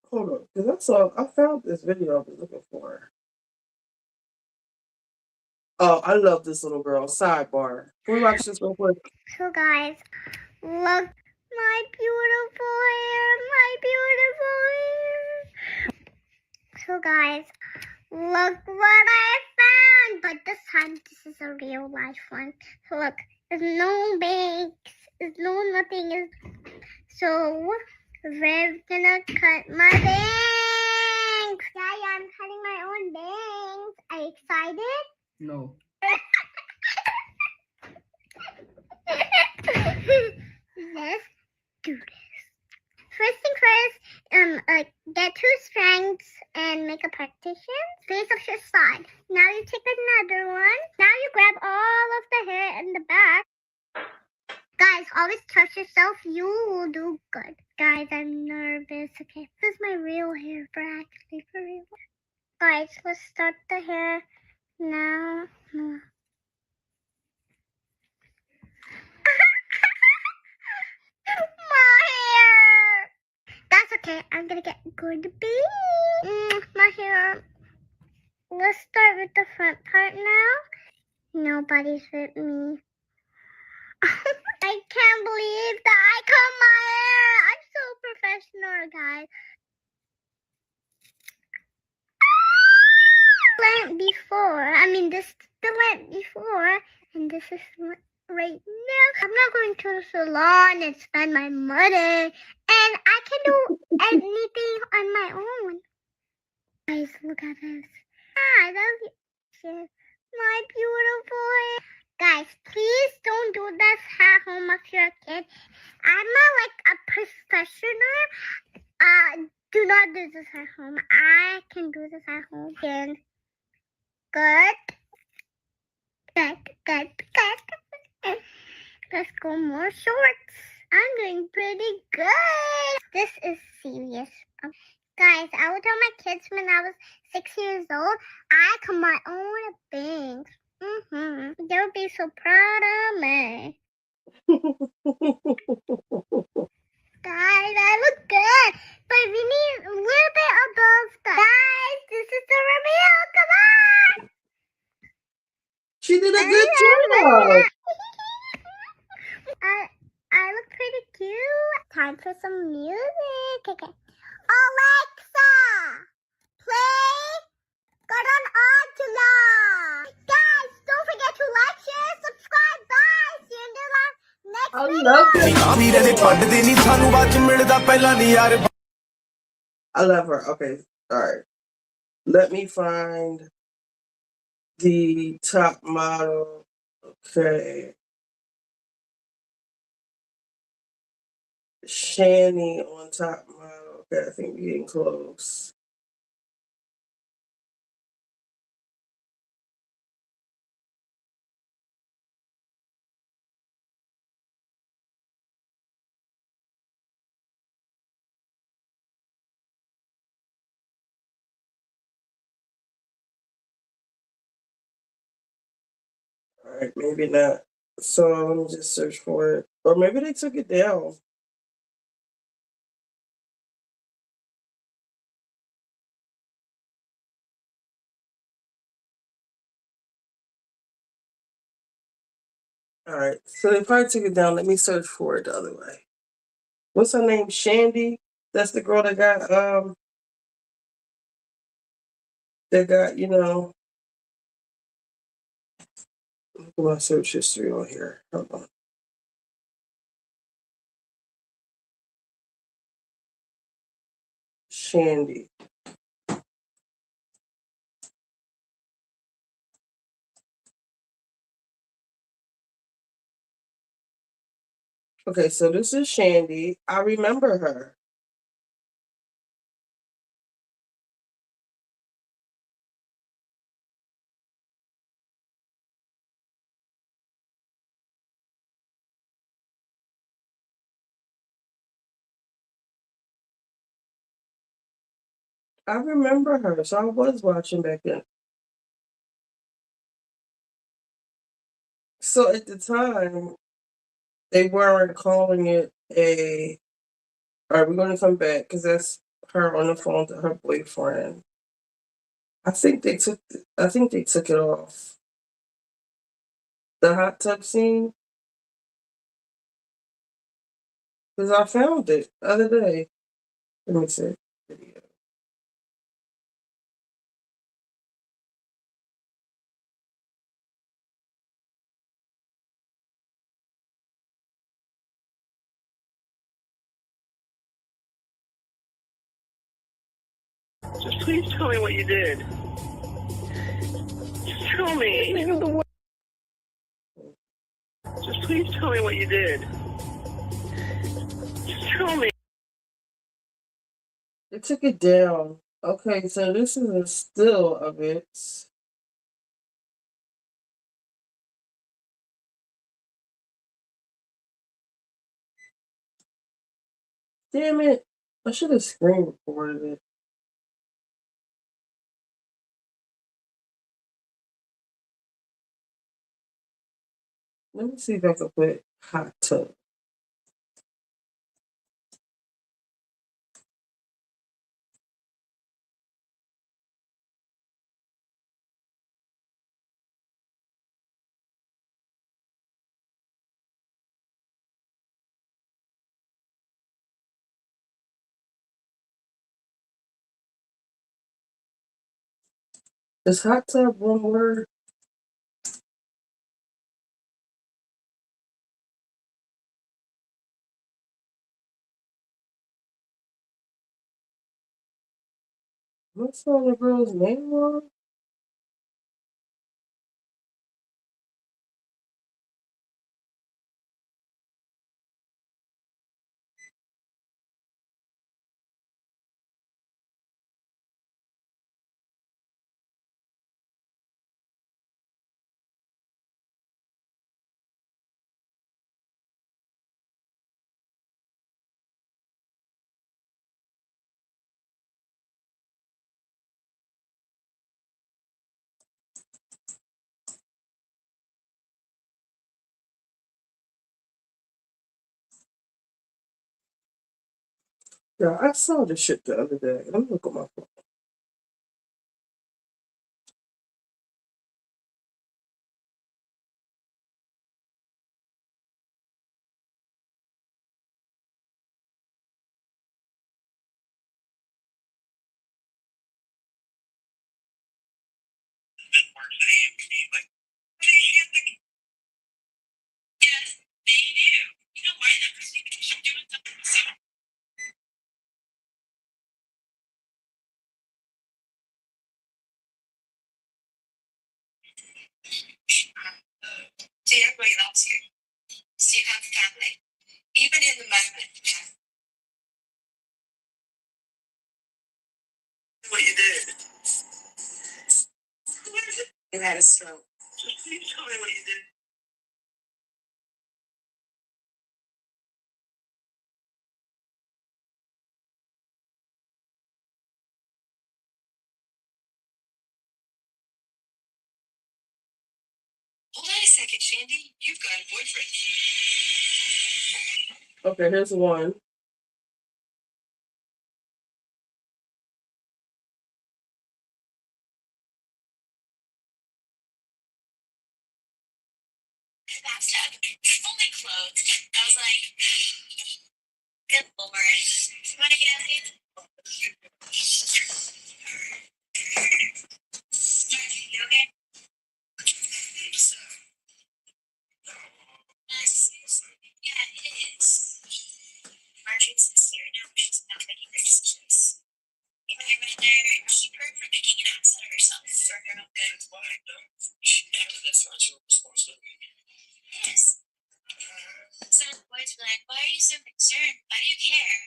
Hold on, because I found this video I was looking for. Oh, I love this little girl. Sidebar. Can we watch this real quick? So guys, look my beautiful hair, my beautiful hair. So guys, look what I found. But this time, this is a real life one. So look, there's no bangs, there's no nothing. So we're gonna cut my bangs. Yeah, I'm cutting my own bangs. Are you excited? No. Let's do this. First thing first, get 2 strands and make a partition. Face up your side. Now you take another one. Now you grab all of the hair in the back. Guys, always trust yourself. You will do good. Guys, I'm nervous. Okay, this is my real hair for real. Guys, let's start the hair now. My hair. That's okay. I'm gonna get good bangs. My hair. Let's start with the front part now. Nobody's with me. I can't believe that I cut my hair. I'm so professional, guys. Went before. I mean, this went before, and this is right now. I'm not going to the salon and spend my money, and I can do anything on my own. Guys, look at this. Ah, I love you. My beautiful hair. Guys, please don't do this at home if you're a kid. I'm not like a professional. Do not do this at home. I can do this at home. Again. Good. Let's go more shorts. I'm doing pretty good. This is serious. Guys, I would tell my kids when I was 6 years old, I cut my own bangs. They'll be so proud of me. Guys, I look good, but we need a little bit above that. Guys, this is the reveal. Come on. She did a good job. I look pretty cute. Time for some music. Okay. Alexa, play Garan Angela. Guys, don't forget to like, share, subscribe. Bye. See you in the next video. I love her. Okay. All right. Let me find the top model. Okay. Shani on top model. Okay, I think we're getting close. All right, maybe not. So let me just search for it. Or maybe they took it down. All right, so they probably took it down. Let me search for it the other way. What's her name? Shandy? That's the girl that got, look at my search history on here. Hold on. Shandy. Okay, so this is Shandy. I remember her. I remember her, so I was watching back then. So at the time, they weren't calling it a. All right, we're going to come back because that's her on the phone to her boyfriend. I think they took. I think they took it off. The hot tub scene, because I found it the other day. Let me see. Video. Just please tell me what you did. Just tell me. Just please tell me what you did. Just tell me. They took it down. Okay, so this is a still of it. Damn it. I should have screen recorded it. Let me see if I can put hot tub. Is hot tub one word? What's on the girl's name wrong? Yeah, I saw this shit the other day. Let me look at my phone. See, everybody loves you. So you have family. Even in the moment, you have What you did. you had a stroke. Just please tell me what you did. Hold on a second, Shandy. You've got a boyfriend. Okay, here's one. Bathtub, fully clothed. I was like, good lord. Want to get out here? You okay? Yeah, it is. Marjorie's sincere now. She's not making great decisions. You know, I'd rather keep her from making an ass out of herself for her own good. That's not your responsibility. Yes. Some boys were like, why are you so concerned? Why do you care?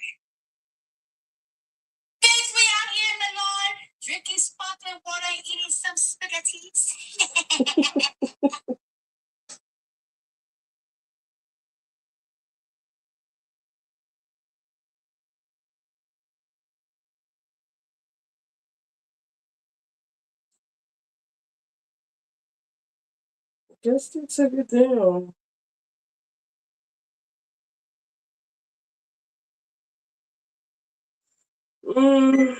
Bitch, we out here in the lawn, drinking sparkling water and eating some spaghettis. Guess they took it down. Mm.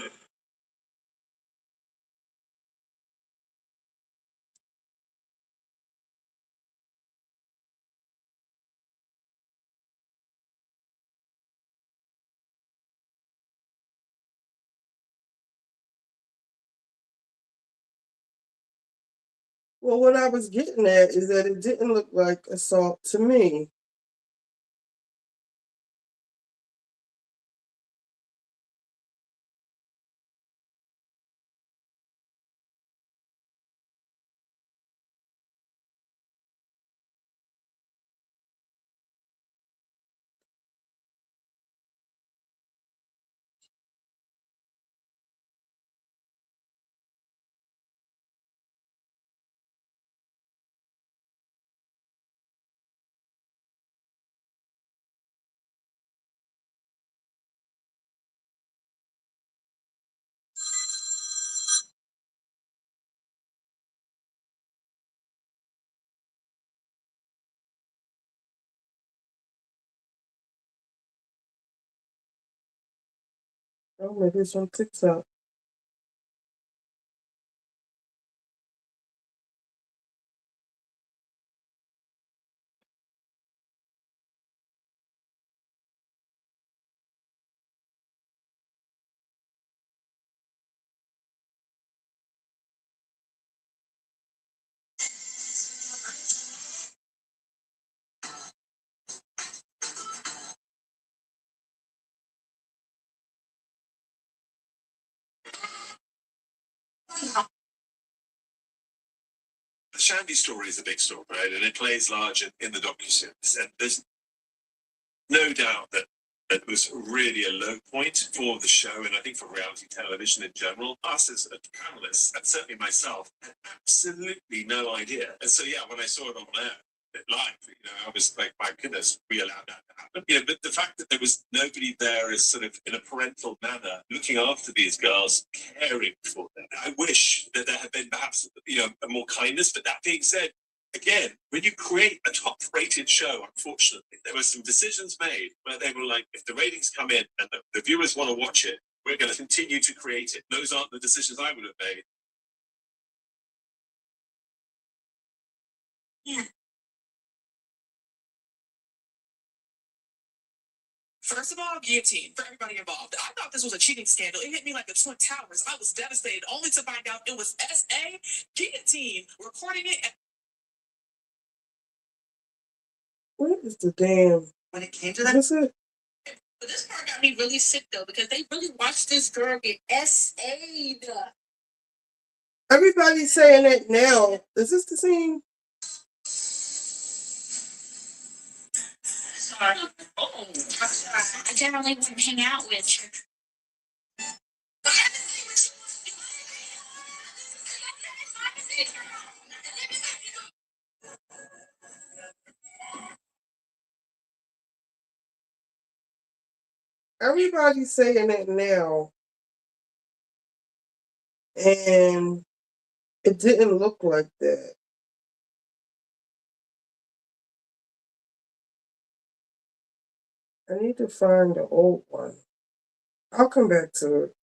Well, what I was getting at is that it didn't look like assault to me. Oh, maybe it's on TikTok. The Shandy story is a big story, right? And it plays large in the docuseries. And there's no doubt that it was really a low point for the show, and I think for reality television in general. Us as panelists, and certainly myself, had absolutely no idea. And so, yeah, when I saw it on there, live, I was like, my goodness, we allowed that to happen. But the fact that there was nobody there as sort of in a parental manner looking after these girls, caring for them. I wish that there had been perhaps, a more kindness. But that being said, again, when you create a top-rated show, unfortunately, there were some decisions made where they were like, if the ratings come in and the viewers want to watch it, we're going to continue to create it. Those aren't the decisions I would have made. First of all, guillotine for everybody involved. I thought this was a cheating scandal. It hit me like the Twin Towers. I was devastated, only to find out it was SA guillotine recording it. What is the damn? When it came to that, What's it? but this part got me really sick though because they really watched this girl get SA'd. Everybody's saying it now. Is this the scene? Sorry. Oh, I generally wouldn't hang out with you. Everybody's saying it now. And it didn't look like that. I need to find the old one. I'll come back to it.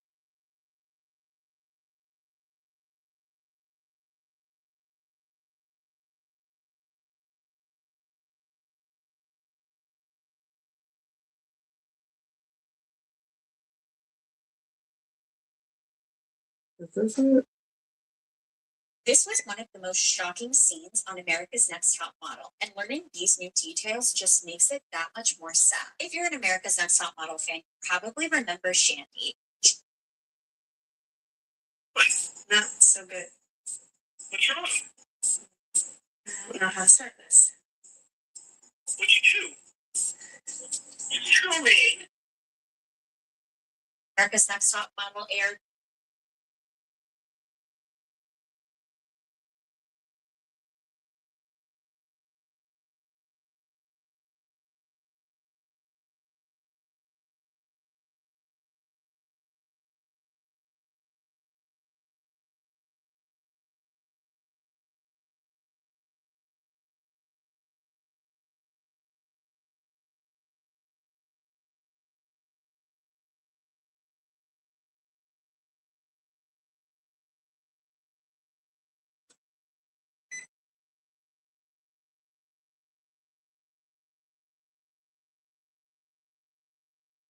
Is this it? This was one of the most shocking scenes on America's Next Top Model, and learning these new details just makes it that much more sad. If you're an America's Next Top Model fan, you probably remember Shandy. Not so good. What's wrong? I don't know how to start this. What'd you do? Tell me. America's Next Top Model aired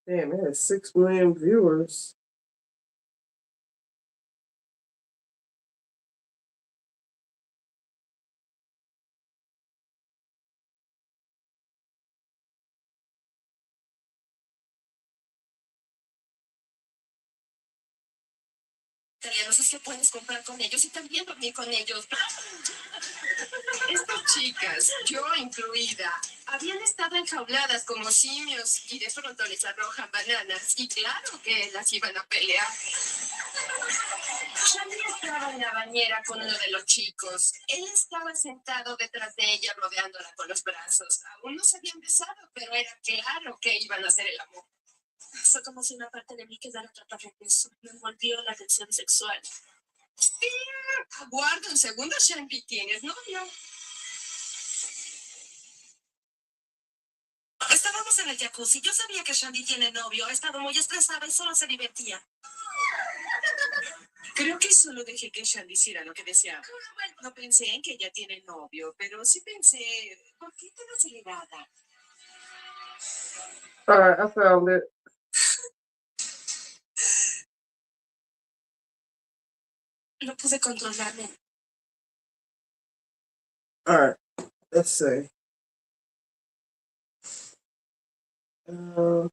Damn, it has 6 million viewers. Italianos es que puedes comprar con ellos y también dormir con ellos. Estas chicas, yo incluida, habían estado enjauladas como simios y de pronto les arrojan bananas y claro que las iban a pelear. Shani estaba en la bañera con uno de los chicos. Él estaba sentado detrás de ella rodeándola con los brazos. Aún no se habían besado, pero era claro que iban a hacer el amor. Fue como si una parte de mí quedara atrapada en eso. Me envolvió la tensión sexual. Sí, aguarda un segundo, Shanti, ¿tienes novio? Estábamos en el jacuzzi. Yo sabía que Shanti tiene novio. Ha estado muy estresada y solo se divertía. Creo que solo dejé que Shanti hiciera lo que deseaba. No pensé en que ella tiene novio, pero sí pensé, ¿por qué tan acelerada? All right, I found it. No pude controlarme. All right, let's see. Uh,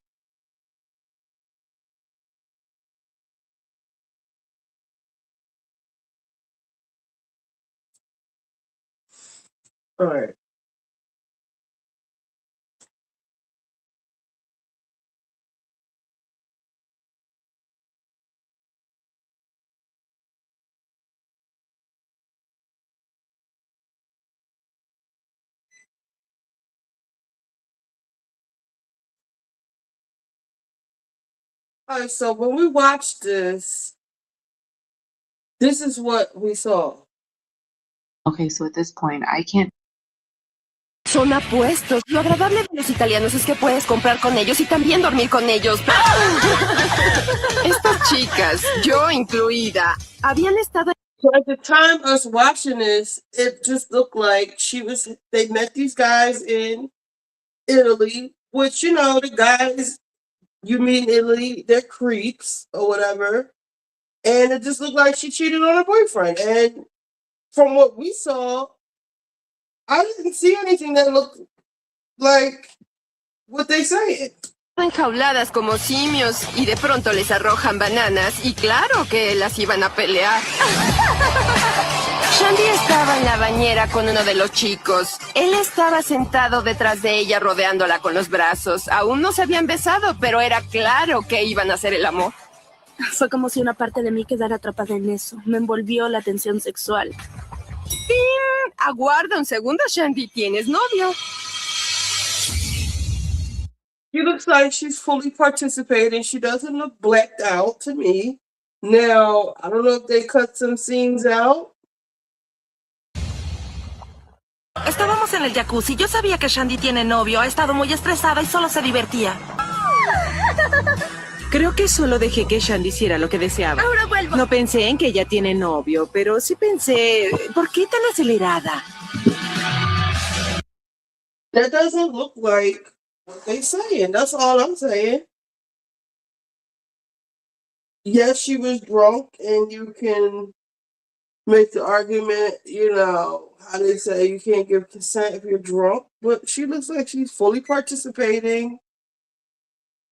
all right. All right, so when we watched this is what we saw. Okay, so at this point, I can't. Son apuestos. Lo agradable de los italianos es que puedes comprar con ellos y también dormir con ellos. Estas chicas, yo incluida, habían estado. So at the time us watching this, it just looked like they met these guys in Italy, which, you know, the guys you meet in Italy, they're creeps or whatever. And it just looked like she cheated on her boyfriend. And from what we saw, I didn't see anything that looked like what they say. Enjauladas como simios y de pronto les arrojan bananas y claro que las iban a pelear. Shandy estaba en la bañera con uno de los chicos. Él estaba sentado detrás de ella rodeándola con los brazos. Aún no se habían besado, pero era claro que iban a hacer el amor. Fue como si una parte de mí quedara atrapada en eso. Me envolvió la tensión sexual. ¡Pim! Aguarda un segundo, Shandy, ¿tienes novio? She looks like she's fully participating. She doesn't look blacked out to me. Now, I don't know if they cut some scenes out. Estábamos en el jacuzzi. Yo sabía que Shandy tiene novio. Ha estado muy estresada y solo se divertía. Creo que solo dejé que Shandy hiciera lo que deseaba. Ahora vuelvo. No pensé en que ella tiene novio, pero sí pensé, ¿por qué tan acelerada? That doesn't look like what they saying. That's all I'm saying. Yes, she was drunk, and you can make the argument, you know, how they say you can't give consent if you're drunk, but she looks like she's fully participating.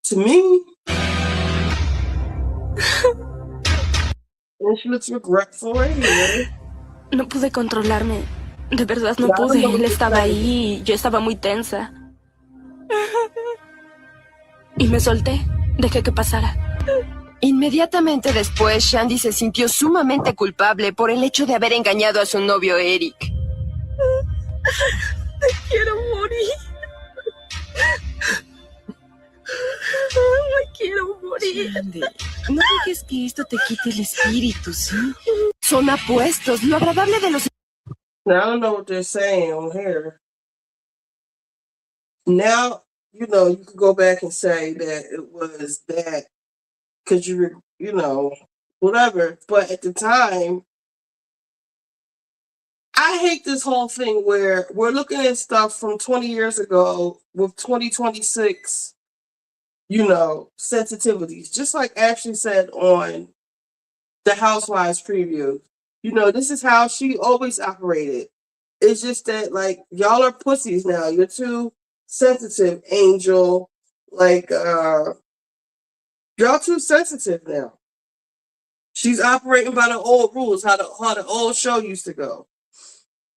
To me. And she looks regretful anyway. No pude controlarme. De verdad no pude. Él estaba ahí y yo estaba muy tensa. Y me solté. Dejé que pasara. Inmediatamente después, Shandy se sintió sumamente culpable por el hecho de haber engañado a su novio Eric. Te quiero morir. Me quiero morir. Shandy, no dejes que esto te quite el espíritu, ¿sí? Son apuestos. Lo agradable de los... Now, I don't know what they're saying on here. Now, you know, you could go back and say that it was that because you know, whatever. But at the time, I hate this whole thing where we're looking at stuff from 20 years ago with 2026 sensitivities. Just like Ashley said on the Housewives preview. This is how she always operated. It's just that, like, y'all are pussies now. You're too sensitive, Angel. Like, y'all too sensitive now. She's operating by the old rules, how the old show used to go.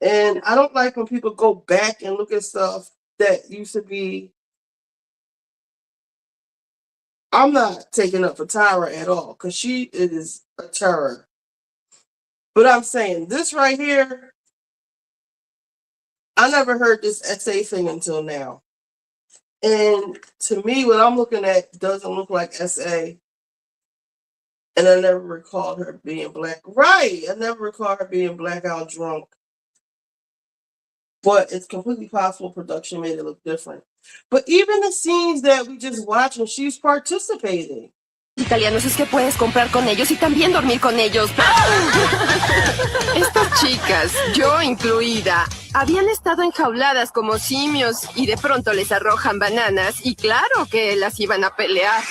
And I don't like when people go back and look at stuff that used to be. I'm not taking up for Tyra at all, because she is a terror. But I'm saying this right here, I never heard this SA thing until now. And to me, what I'm looking at doesn't look like SA. And I never recalled her being black. Right. I never recalled her being blackout drunk. But it's completely possible production made it look different. But even the scenes that we just watched, and she's participating. Italianos es que puedes comprar con ellos y también dormir con ellos. Estas chicas, yo incluida, habían estado enjauladas como simios y de pronto les arrojan bananas y claro que las iban a pelear.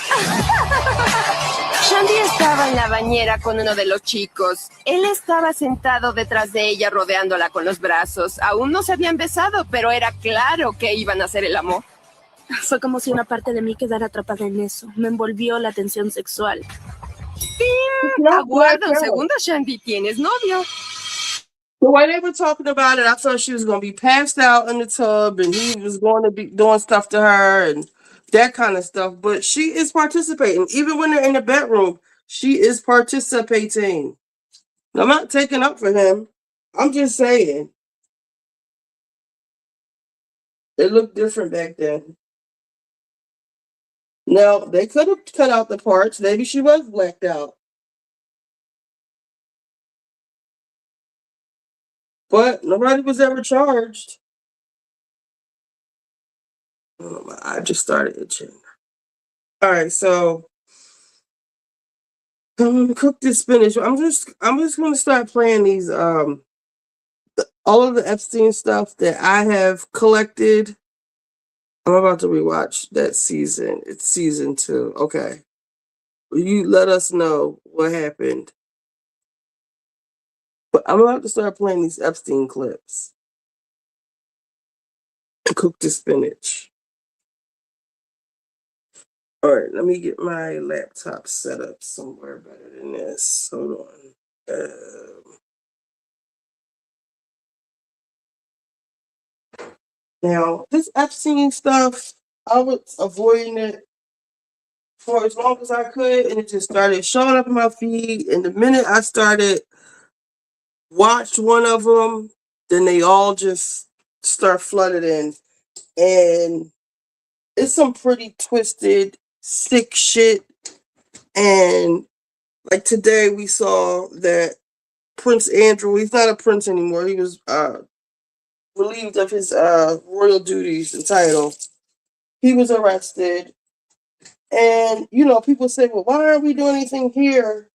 Shandy estaba en la bañera con uno de los chicos. Él estaba sentado detrás de ella rodeándola con los brazos. Aún no se habían besado, pero era claro que iban a hacer el amor. Fue como si una parte de mí quedara atrapada en eso. Me envolvió la tensión sexual. Aguarda un segundo, Shandy. ¿Tienes novio? The way they were talking about it, I thought she was going to be passed out in the tub and he was going to be doing stuff to her and that kind of stuff. But she is participating. Even when they're in the bedroom, she is participating. I'm not taking up for him. I'm just saying. It looked different back then. Now, they could have cut out the parts. Maybe she was blacked out. But nobody was ever charged. Oh, my eye just started itching. All right, so I'm gonna cook this spinach. I'm just gonna start playing these all of the Epstein stuff that I have collected. I'm about to rewatch that season. It's season 2. Okay. You let us know what happened. But I'm about to start playing these Epstein clips. Cook the spinach. All right, let me get my laptop set up somewhere better than this. Hold on. Now, this Epstein stuff, I was avoiding it for as long as I could, and it just started showing up in my feed. And the minute I watched one of them, then they all just start flooded in. And it's some pretty twisted, sick shit. And like today, we saw that Prince Andrew, he's not a prince anymore. He was relieved of his royal duties and title. He was arrested. And, people say, well, why aren't we doing anything here?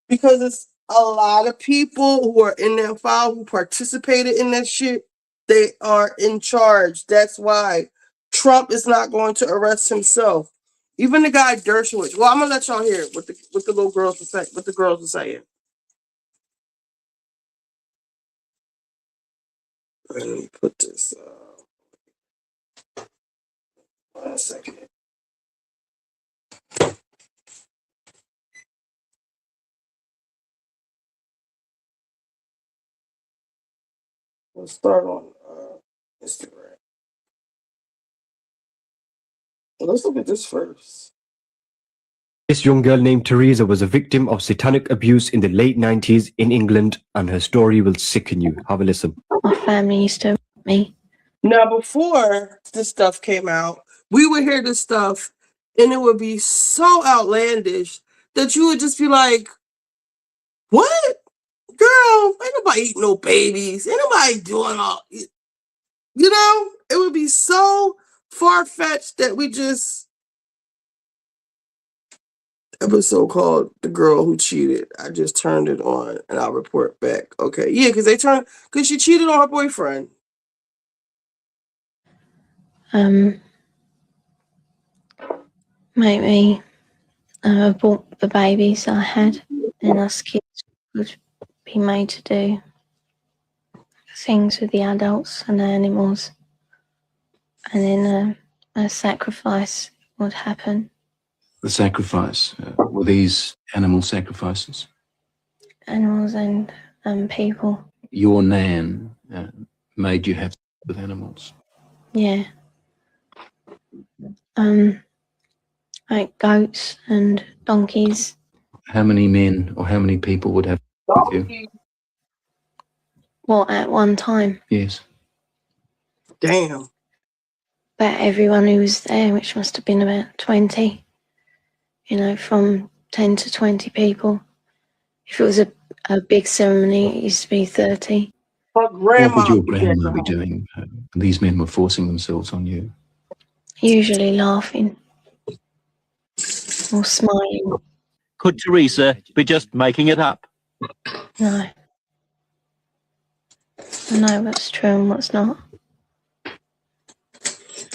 Because it's a lot of people who are in that file who participated in that shit. They are in charge. That's why Trump is not going to arrest himself. Even the guy Dershowitz. Well, I'm gonna let y'all hear what the little girls were saying. What the girls were saying. Let me put this. 1 second. We'll start on Instagram. Let's look at this first. This young girl named Teresa was a victim of satanic abuse in the late 90s in England, and her story will sicken you. Have a listen. My family used to me. Now, before this stuff came out, we would hear this stuff and it would be so outlandish that you would just be like, what? Girl, ain't nobody eating no babies. Ain't nobody doing all... It would be so far-fetched that we just... Episode called The Girl Who Cheated. I just turned it on and I'll report back. Okay, yeah, because she cheated on her boyfriend. maybe abort the babies I had, and us kids would be made to do things with the adults and the animals, and then a sacrifice would happen. The sacrifice, were these animal sacrifices? Animals and people. Your nan made you have sex with animals. Yeah. Like goats and donkeys. How many men or how many people would have sex with you? What, at one time? Yes. Damn. But everyone who was there, which must have been about 20, you know, from 10 to 20 people. If it was a big ceremony, it used to be 30. What would your grandma be doing? These men were forcing themselves on you. Usually laughing or smiling. Could Teresa be just making it up? No. I know what's true and what's not.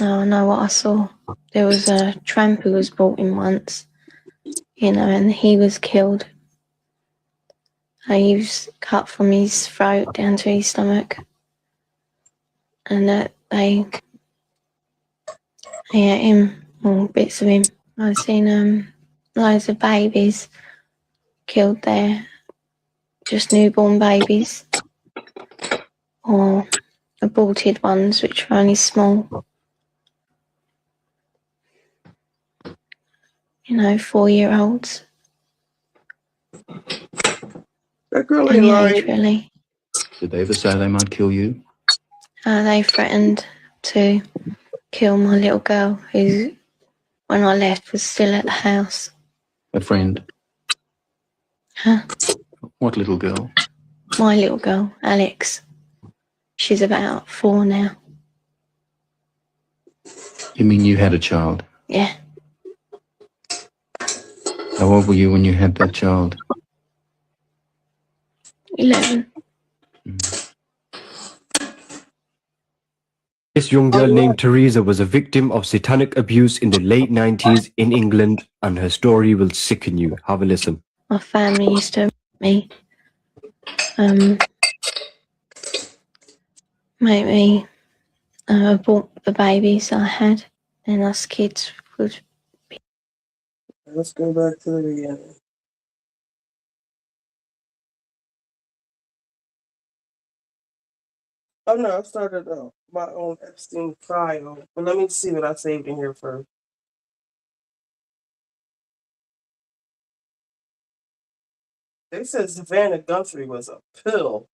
No, I know what I saw. There was a tramp who was brought in once, you know, and he was killed. He was cut from his throat down to his stomach. And that they ate him, or bits of him. I've seen loads of babies killed there, just newborn babies, or aborted ones, which were only small. You know, 4-year-olds. That girl ain't lying. Really. Did they ever say they might kill you? They threatened to kill my little girl, who, when I left, was still at the house. A friend? Huh? What little girl? My little girl, Alex. She's about 4 now. You mean you had a child? Yeah. How old were you when you had that child? 11. This young girl named Teresa was a victim of satanic abuse in the late 90s in England, and her story will sicken you. Have a listen. My family used to me. Make me abort the babies I had, and us kids would be. Let's go back to the beginning. Oh no, I started my own Epstein file. But let me see what I saved in here first. They said Savannah Guthrie was a pill.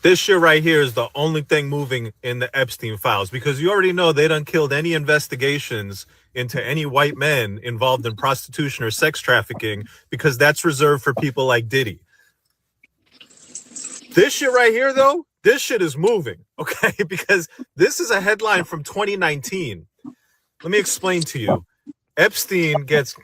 This shit right here is the only thing moving in the Epstein Files, because you already know they done killed any investigations into any white men involved in prostitution or sex trafficking, because that's reserved for people like Diddy. This shit right here, though, this shit is moving, okay? Because this is a headline from 2019. Let me explain to you. Epstein gets,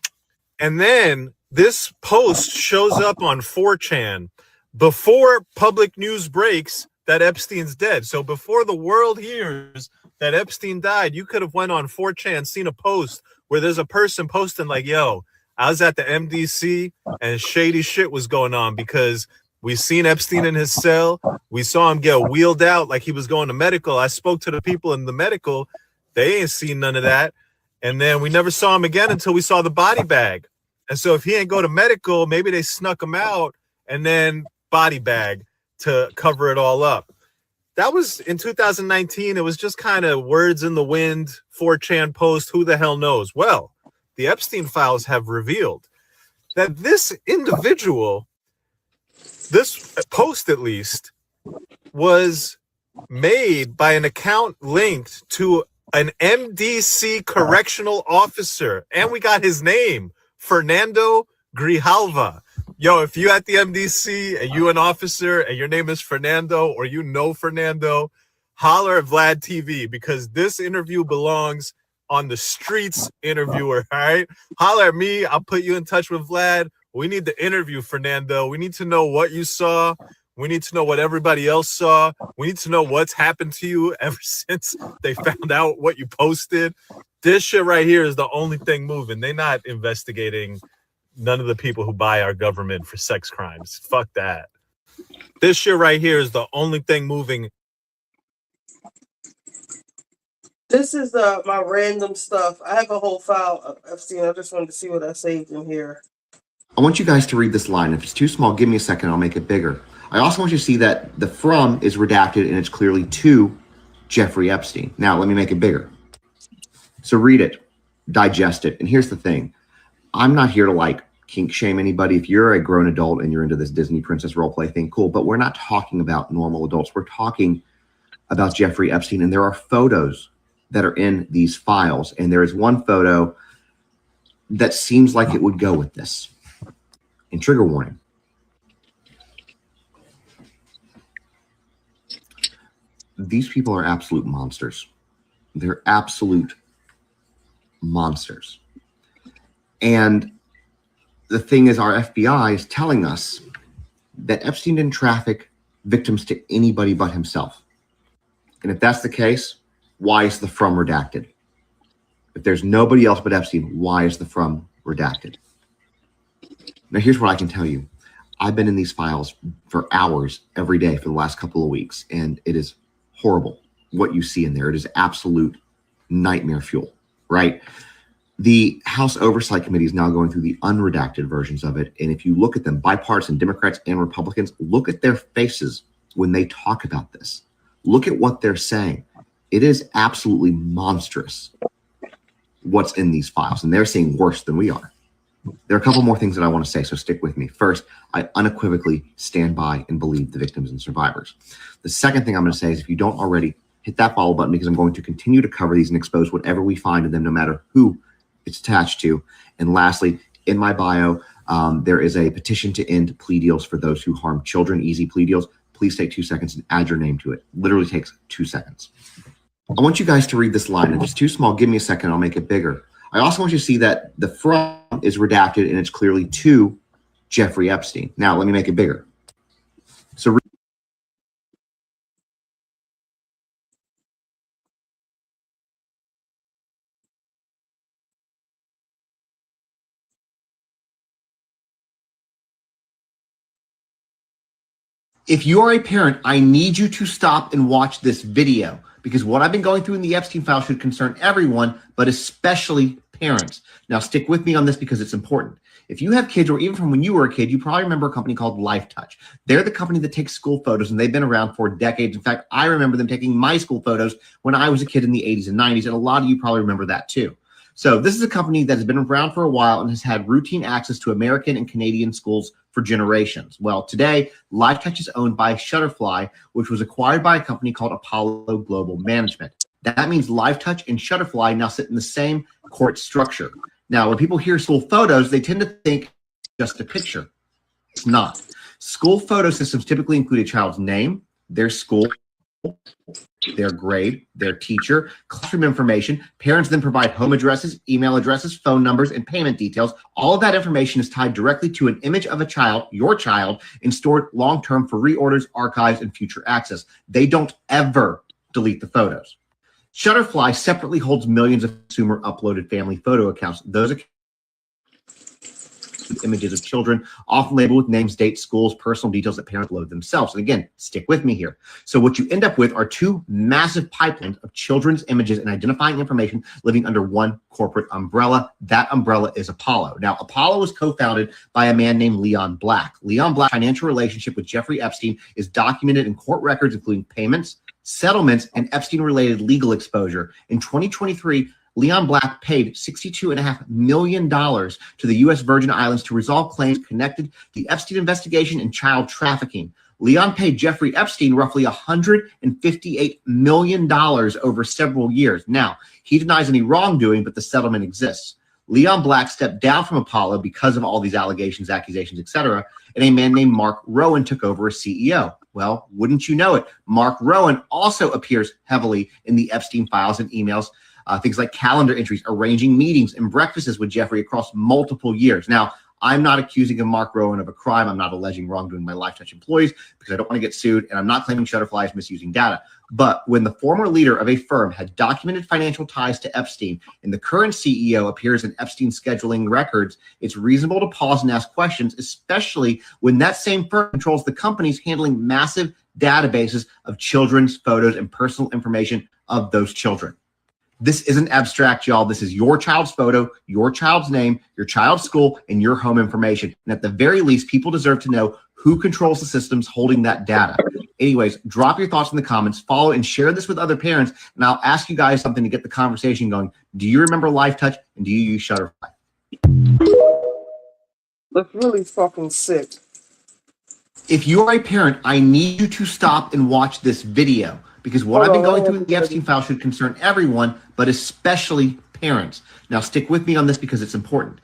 and then this post shows up on 4chan before public news breaks that Epstein's dead. So before the world hears that Epstein died, you could have went on 4chan, seen a post where there's a person posting like, yo, I was at the MDC and shady shit was going on because we seen Epstein in his cell. We saw him get wheeled out like he was going to medical. I spoke to the people in the medical. They ain't seen none of that. And then we never saw him again until we saw the body bag. And so if he ain't go to medical, maybe they snuck him out and then body bag to cover it all up. That was in 2019. It was just kind of words in the wind, 4chan post, who the hell knows? Well, the Epstein Files have revealed that this individual, this post at least, was made by an account linked to an MDC correctional officer. And we got his name, Fernando Grijalva. Yo, if you at the MDC and you an officer and your name is Fernando or you know Fernando, holler at Vlad TV because this interview belongs on the streets interviewer, all right? Holler at me. I'll put you in touch with Vlad. We need the interview, Fernando. We need to know what you saw. We need to know what everybody else saw. We need to know what's happened to you ever since they found out what you posted. This shit right here is the only thing moving. They're not investigating none of the people who buy our government for sex crimes. Fuck that. This shit right here is the only thing moving. This is my random stuff. I have a whole file of Epstein. I just wanted to see what I saved in here. I want you guys to read this line. If it's too small, give me a second. I'll make it bigger. I also want you to see that the from is redacted and it's clearly to Jeffrey Epstein. Now, let me make it bigger. So read it, digest it. And here's the thing. I'm not here to like kink shame anybody. If you're a grown adult and you're into this Disney princess role play thing, cool. But we're not talking about normal adults. We're talking about Jeffrey Epstein. And there are photos that are in these files. And there is one photo that seems like it would go with this. And trigger warning. These people are absolute monsters. They're absolute monsters. And the thing is, our FBI is telling us that Epstein didn't traffic victims to anybody but himself. And if that's the case, why is the from redacted? If there's nobody else but Epstein, why is the from redacted? Now, here's what I can tell you. I've been in these files for hours every day for the last couple of weeks, and it is horrible what you see in there. It is absolute nightmare fuel, right? The House Oversight Committee is now going through the unredacted versions of it. And if you look at them, bipartisan Democrats and Republicans, look at their faces when they talk about this. Look at what they're saying. It is absolutely monstrous what's in these files. And they're saying worse than we are. There are a couple more things that I want to say, so stick with me. First, I unequivocally stand by and believe the victims and survivors. The second thing I'm going to say is if you don't already, hit that follow button because I'm going to continue to cover these and expose whatever we find in them, no matter who it's attached to. And lastly, in my bio, there is a petition to end plea deals for those who harm children, easy plea deals. Please take 2 seconds and add your name to it. Literally takes 2 seconds. I want you guys to read this line. If it's too small, give me a second. I'll make it bigger. I also want you to see that the from is redacted and it's clearly to Jeffrey Epstein. Now, let me make it bigger. So if you are a parent, I need you to stop and watch this video because what I've been going through in the Epstein file should concern everyone, but especially parents. Now, stick with me on this because it's important. If you have kids, or even from when you were a kid, you probably remember a company called LifeTouch. They're the company that takes school photos, and they've been around for decades. In fact, I remember them taking my school photos when I was a kid in the 80s and 90s, and a lot of you probably remember that too. So this is a company that has been around for a while and has had routine access to American and Canadian schools for generations. Well, today, LifeTouch is owned by Shutterfly, which was acquired by a company called Apollo Global Management. That means LifeTouch and Shutterfly now sit in the same court structure. Now, when people hear school photos, they tend to think just a picture. It's not. School photo systems typically include a child's name, their school, their grade, their teacher, classroom information. Parents then provide home addresses, email addresses, phone numbers, and payment details. All of that information is tied directly to an image of a child, your child, and stored long-term for reorders, archives, and future access. They don't ever delete the photos. Shutterfly separately holds millions of consumer uploaded family photo accounts. Those accounts with images of children, often labeled with names, dates, schools, personal details that parents load themselves. And again, stick with me here. So what you end up with are two massive pipelines of children's images and identifying information living under one corporate umbrella. That umbrella is Apollo. Now, Apollo was co-founded by a man named Leon Black. Leon Black's financial relationship with Jeffrey Epstein is documented in court records, including payments, settlements, and Epstein-related legal exposure. In 2023, Leon Black paid $62.5 million to the U.S. Virgin Islands to resolve claims connected to the Epstein investigation and child trafficking. Leon paid Jeffrey Epstein roughly $158 million over several years. Now, he denies any wrongdoing, but the settlement exists. Leon Black stepped down from Apollo because of all these allegations, accusations, etc., and a man named Mark Rowan took over as CEO. Well, wouldn't you know it, Mark Rowan also appears heavily in the Epstein Files and emails, things like calendar entries, arranging meetings and breakfasts with Jeffrey across multiple years. Now, I'm not accusing Mark Rowan of a crime. I'm not alleging wrongdoing by LifeTouch employees because I don't want to get sued, and I'm not claiming Shutterfly is misusing data. But when the former leader of a firm had documented financial ties to Epstein and the current CEO appears in Epstein scheduling records, it's reasonable to pause and ask questions, especially when that same firm controls the companies handling massive databases of children's photos and personal information of those children. This isn't abstract, y'all. This is your child's photo, your child's name, your child's school, and your home information. And at the very least, people deserve to know who controls the systems holding that data. Anyways, drop your thoughts in the comments, follow and share this with other parents, and I'll ask you guys something to get the conversation going. Do you remember LifeTouch, and do you use Shutterfly? That's really fucking sick. If you are a parent, I need you to stop and watch this video, because what I've been going through with the Epstein Files should concern everyone, but especially parents. Now, stick with me on this because it's important.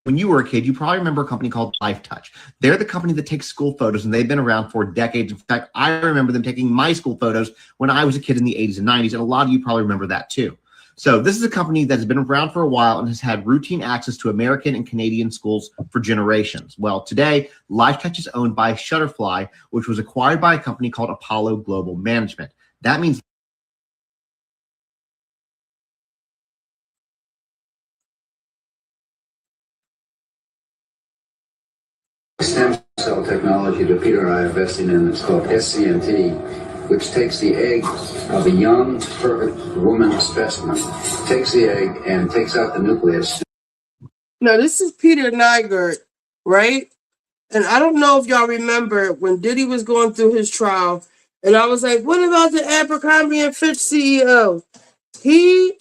When you were a kid, you probably remember a company called LifeTouch. They're the company that takes school photos, and they've been around for decades. In fact, I remember them taking my school photos when I was a kid in the 80s and 90s, and a lot of you probably remember that too. So this is a company that has been around for a while and has had routine access to American and Canadian schools for generations. Well, today, LifeTouch is owned by Shutterfly, which was acquired by a company called Apollo Global Management. That means stem cell technology that Peter and I are investing in. It's called SCNT, which takes the egg of a young, perfect woman specimen, takes the egg and takes out the nucleus. Now, this is Peter Nygert, right? And I don't know if y'all remember when Diddy was going through his trial, and I was like, what about the Abercrombie and Fitch CEO? He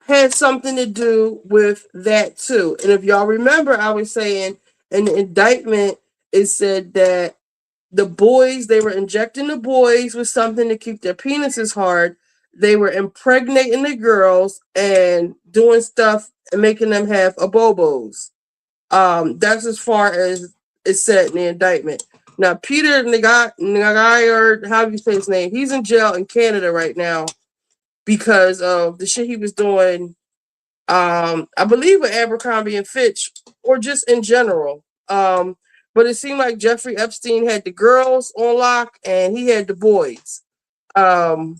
had something to do with that too. And if y'all remember, I was saying in the indictment, it said that the boys, they were injecting the boys with something to keep their penises hard. They were impregnating the girls and doing stuff and making them have abobos. That's as far as it's said in the indictment. Now, Peter Nagai, or how do you say his name? He's in jail in Canada right now because of the shit he was doing, I believe with Abercrombie and Fitch, or just in general. But it seemed like Jeffrey Epstein had the girls on lock and he had the boys. So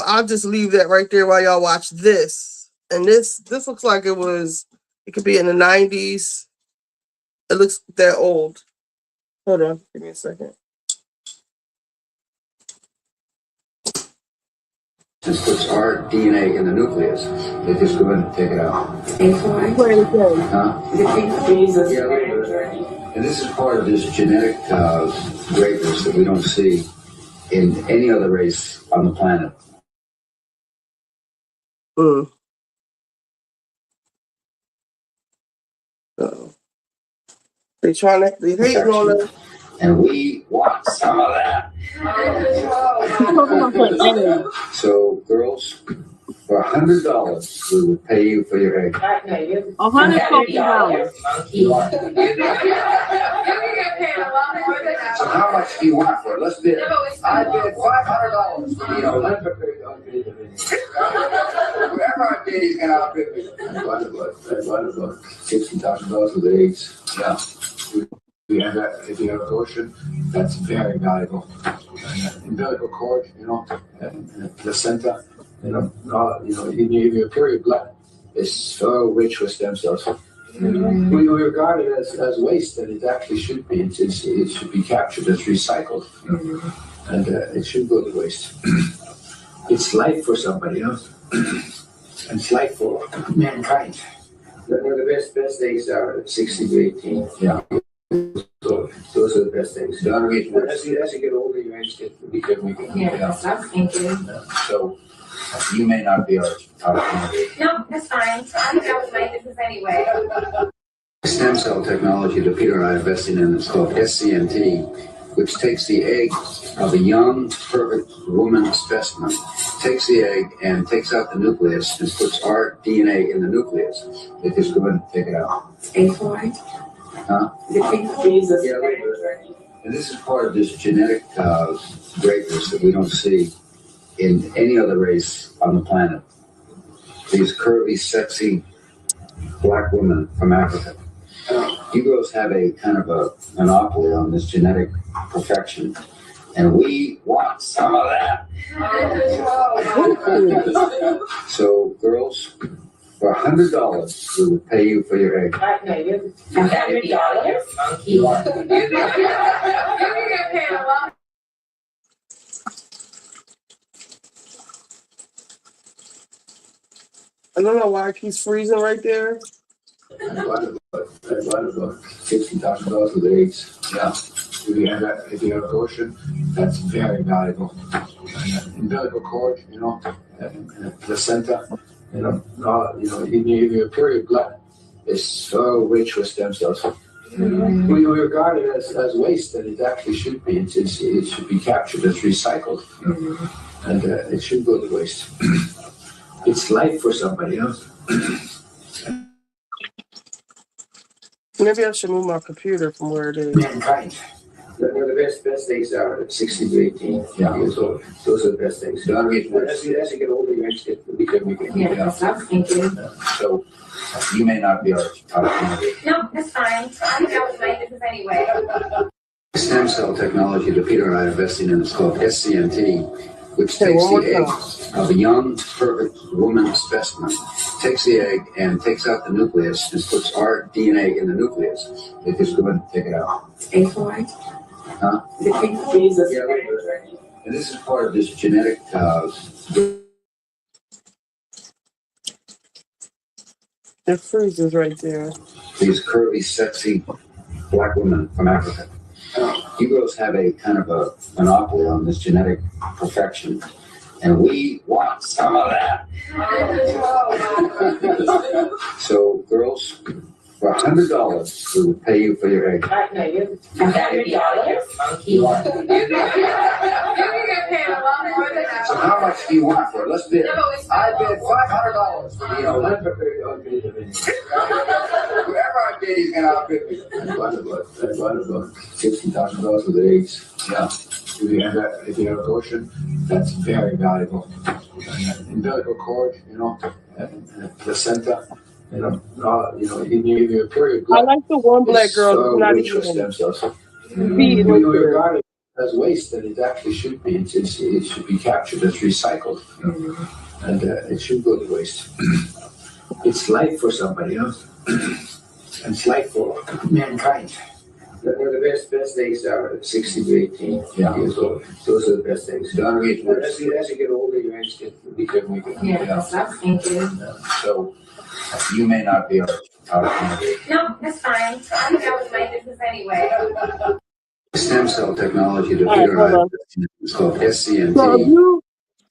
I'll just leave that right there while y'all watch this. And this looks like it could be in the 90s. It looks that old. Hold on, give me a second. This puts our DNA in the nucleus. They just go in and take it out. Huh? Yeah, and this is part of this genetic greatness that we don't see in any other race on the planet. They hating on us. And we want some of that. So, girls, for $100, we would pay you for your egg. $150. So how much do you want for it? Let's bid. I bid $500. Whoever I bid, he's gonna outbid me. $60,000 with eggs. Yeah. If you have an ocean, that's very valuable. Umbilical cord, and placenta, even your period blood is so rich with stem cells. When you regard it as waste, and it actually should be. It should be captured as recycled, and it should go to waste. It's life for somebody else, and it's life for mankind. The best eggs are 60 to 18. Yeah. So those are the best things. As you get older, your eggs get weaker. So you may not be our candidate. No, that's fine. I think that was my business anyway. Stem cell technology that Peter and I are investing in is called SCNT, which takes the egg of a young, perfect woman specimen, takes the egg and takes out the nucleus and puts our DNA in the nucleus. It just go ahead and take it out. A4? Huh? Jesus. Yeah, and this is part of this genetic greatness that we don't see in any other race on the planet. These curvy, sexy black women from Africa. You girls have a kind of a monopoly on this genetic perfection, and we want some of that. So, girls, for $100, we would pay you for your egg. $100? I don't know why he's freezing right there. I bought about $60,000 with eggs. Yeah. If you have abortion, that's very valuable. Umbilical cord, and placenta, in your period blood is so rich with stem cells. We regard it as waste, and it actually should be. It should be captured as recycled, and it should go to waste. It's life for somebody else. Maybe I should move my computer from where it is. Mankind. Where the best days are at 16 to 18 years old. Those are the best days. As you get older, you actually get weaker. Yeah, thank you. So you may not be our candidate. No, that's fine. I'm down with my business anyway. Stem cell technology that Peter and I are investing in is called SCNT, which takes the egg of a young, perfect woman specimen, takes the egg and takes out the nucleus and puts our DNA in the nucleus. It just go ahead and take it out. A4? Huh? Jesus. Yeah, and this is part of this genetic. It freezes right there. These curvy, sexy black women from Africa. You girls have a kind of a monopoly on this genetic perfection, and we want some of that. So, girls, for $100, we would pay you for your egg. $100? So how much do you want for it? Let's bid. I bid $500 for the Olympic. Whoever I bid, he's gonna outbid me. I bought about $60,000 with eggs. Yeah. If you have abortion, that's very valuable. Umbilical cord, and placenta. In your period. I like the one black girl who's not rich with even stem cells. feeding We with regard it as waste, and it actually should be. It should be captured as recycled, and it should go to waste. It's life for somebody else, and it's life for mankind. Where the best days are at 16 to 18 years old. Those are the best days. As you get older, you actually get weaker. Yeah, thank you. So you may not be our candidate. No, that's fine. I'm down with my business anyway. Stem cell technology that Peter and I is called SCNT. So if you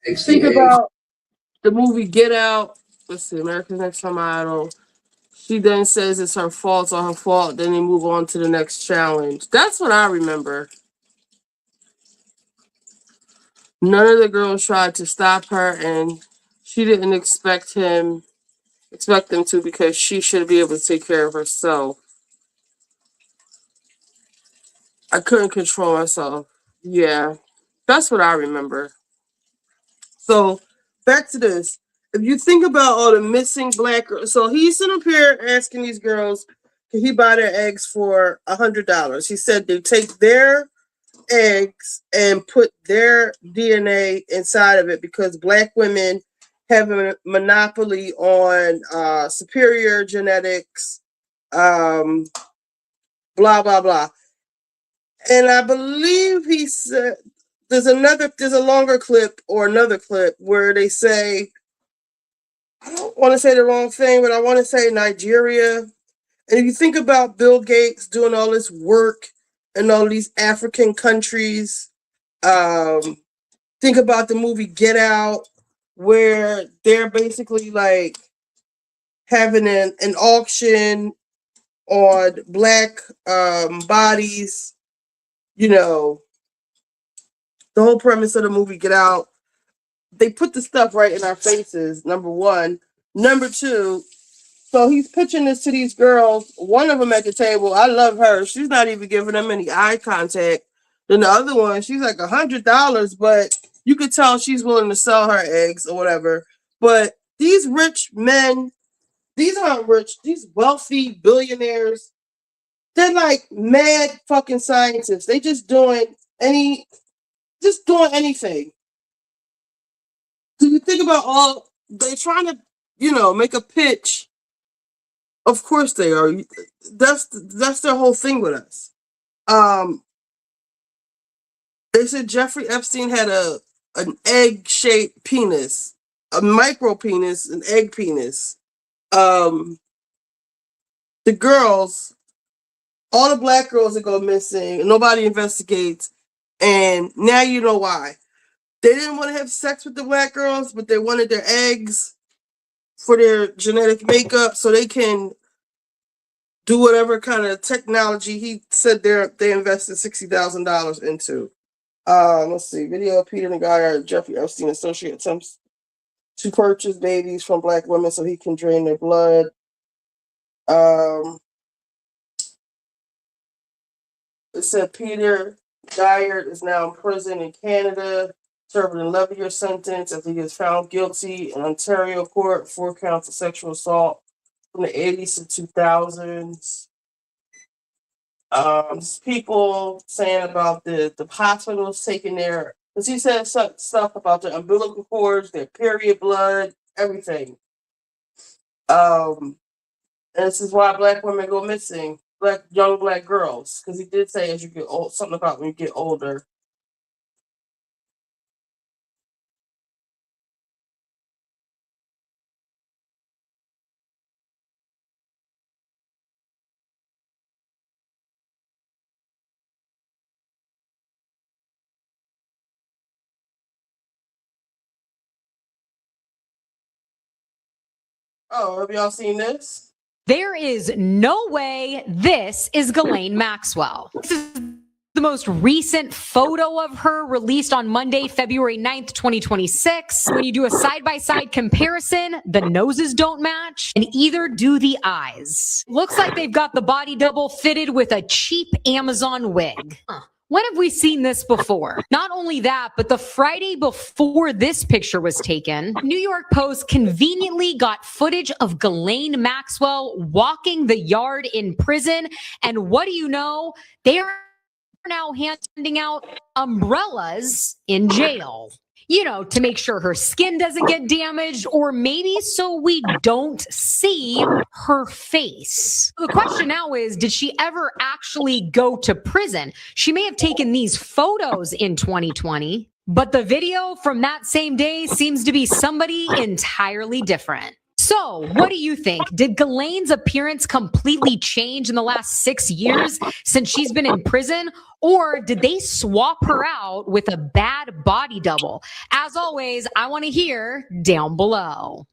Takes think the egg. about the movie Get Out, let's see, America's Next Top Model. She then says it's her fault or her fault. Then they move on to the next challenge. That's what I remember. None of the girls tried to stop her, and she didn't expect them to because she should be able to take care of herself. I couldn't control myself. Yeah, that's what I remember. So back to this. If you think about all the missing black girls, so he's sitting up here asking these girls, can he buy their eggs for $100? He said they take their eggs and put their DNA inside of it because black women have a monopoly on superior genetics, blah, blah, blah. And I believe he said, there's a longer clip or another clip where they say, I don't want to say the wrong thing, but I want to say Nigeria. And if you think about Bill Gates doing all this work in all these African countries, think about the movie Get Out, where they're basically like having an auction on black bodies. you know, the whole premise of the movie Get Out, they put the stuff right in our faces, number one. Number two, so he's pitching this to these girls. One of them at the table, I love her. She's not even giving them any eye contact. Then the other one, she's like $100, but you could tell she's willing to sell her eggs or whatever. But these rich men, these aren't rich, these wealthy billionaires, they're like mad fucking scientists. They just doing anything. So you think about all they're trying to, make a pitch. Of course they are. That's their whole thing with us. They said Jeffrey Epstein had an egg-shaped penis, a micro penis, an egg penis. The girls, all the black girls that go missing, and nobody investigates, and now you know why. They didn't want to have sex with the black girls, but they wanted their eggs for their genetic makeup so they can do whatever kind of technology he said they invested $60,000 into. Let's see. Video of Peter Nagaya, Jeffrey Epstein associate attempts to purchase babies from black women so he can drain their blood. It said Peter Dyer is now in prison in Canada, serving an 11-year sentence after he was found guilty in Ontario court, 4 counts of sexual assault from the 80s to 2000s. People saying about the hospitals taking their, because he said stuff about their umbilical cords, their period blood, everything. And this is why black women go missing, young black girls, because he did say as you get old, something about when you get older. Oh, have y'all seen this? There is no way this is Ghislaine Maxwell. This is the most recent photo of her released on Monday, February 9th, 2026. When you do a side-by-side comparison, the noses don't match, and either do the eyes. Looks like they've got the body double fitted with a cheap Amazon wig. When have we seen this before? Not only that, but the Friday before this picture was taken, New York Post conveniently got footage of Ghislaine Maxwell walking the yard in prison. And what do you know? They are now handing out umbrellas in jail. To make sure her skin doesn't get damaged, or maybe so we don't see her face. The question now is, did she ever actually go to prison? She may have taken these photos in 2020, but the video from that same day seems to be somebody entirely different. So, what do you think? Did Ghislaine's appearance completely change in the last 6 years since she's been in prison? Or did they swap her out with a bad body double? As always, I want to hear down below.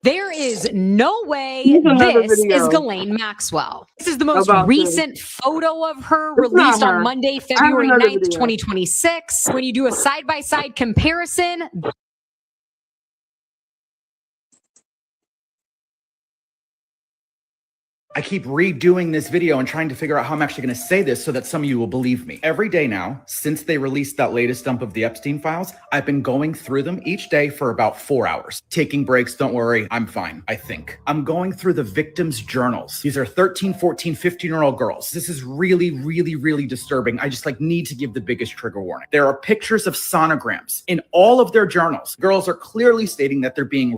There is no way this is Ghislaine Maxwell. This is the most recent photo of her released on Monday, February 9th, 2026. When you do a side-by-side comparison, I keep redoing this video and trying to figure out how I'm actually going to say this so that some of you will believe me. Every day now, since they released that latest dump of the Epstein Files, I've been going through them each day for about 4 hours. Taking breaks, don't worry, I'm fine, I think. I'm going through the victims' journals. These are 13, 14, 15-year-old girls. This is really, really, really disturbing. I just need to give the biggest trigger warning. There are pictures of sonograms in all of their journals. Girls are clearly stating that they're being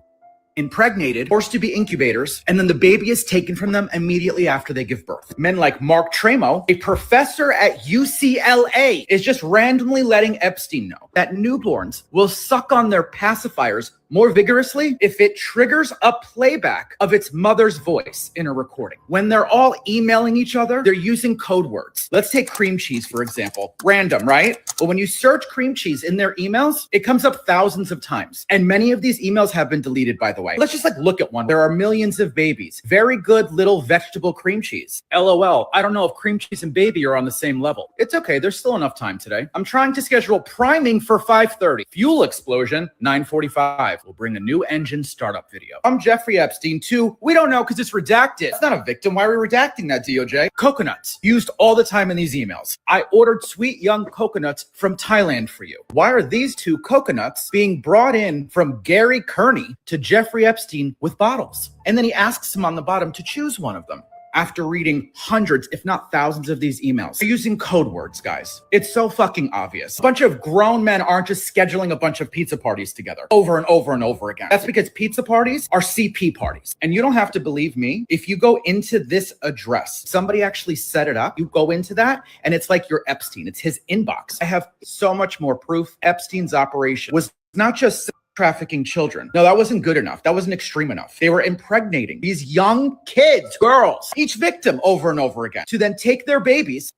impregnated, forced to be incubators, and then the baby is taken from them immediately after they give birth. Men like Mark Tremo, a professor at UCLA, is just randomly letting Epstein know that newborns will suck on their pacifiers more vigorously if it triggers a playback of its mother's voice in a recording. When they're all emailing each other, they're using code words. Let's take cream cheese, for example. Random, right? But when you search cream cheese in their emails, it comes up thousands of times. And many of these emails have been deleted, by the way. Let's just look at one. There are millions of babies. Very good little vegetable cream cheese. LOL. I don't know if cream cheese and baby are on the same level. It's okay. There's still enough time today. I'm trying to schedule priming for 5:30. Fuel explosion, 9:45. We'll bring a new engine startup video. I'm Jeffrey Epstein, too. We don't know because it's redacted. It's not a victim. Why are we redacting that, DOJ? Coconuts. Used all the time in these emails. I ordered sweet young coconuts from Thailand for you. Why are these two coconuts being brought in from Gary Kearney to Jeffrey Epstein with bottles? And then he asks him on the bottom to choose one of them. After reading hundreds, if not thousands of these emails. They're using code words, guys. It's so fucking obvious. A bunch of grown men aren't just scheduling a bunch of pizza parties together over and over and over again. That's because pizza parties are CP parties. And you don't have to believe me. If you go into this address, somebody actually set it up. You go into that and it's like you're Epstein. It's his inbox. I have so much more proof. Epstein's operation was not just trafficking children. No, that wasn't good enough. That wasn't extreme enough. They were impregnating these young kids, girls, each victim over and over again to then take their babies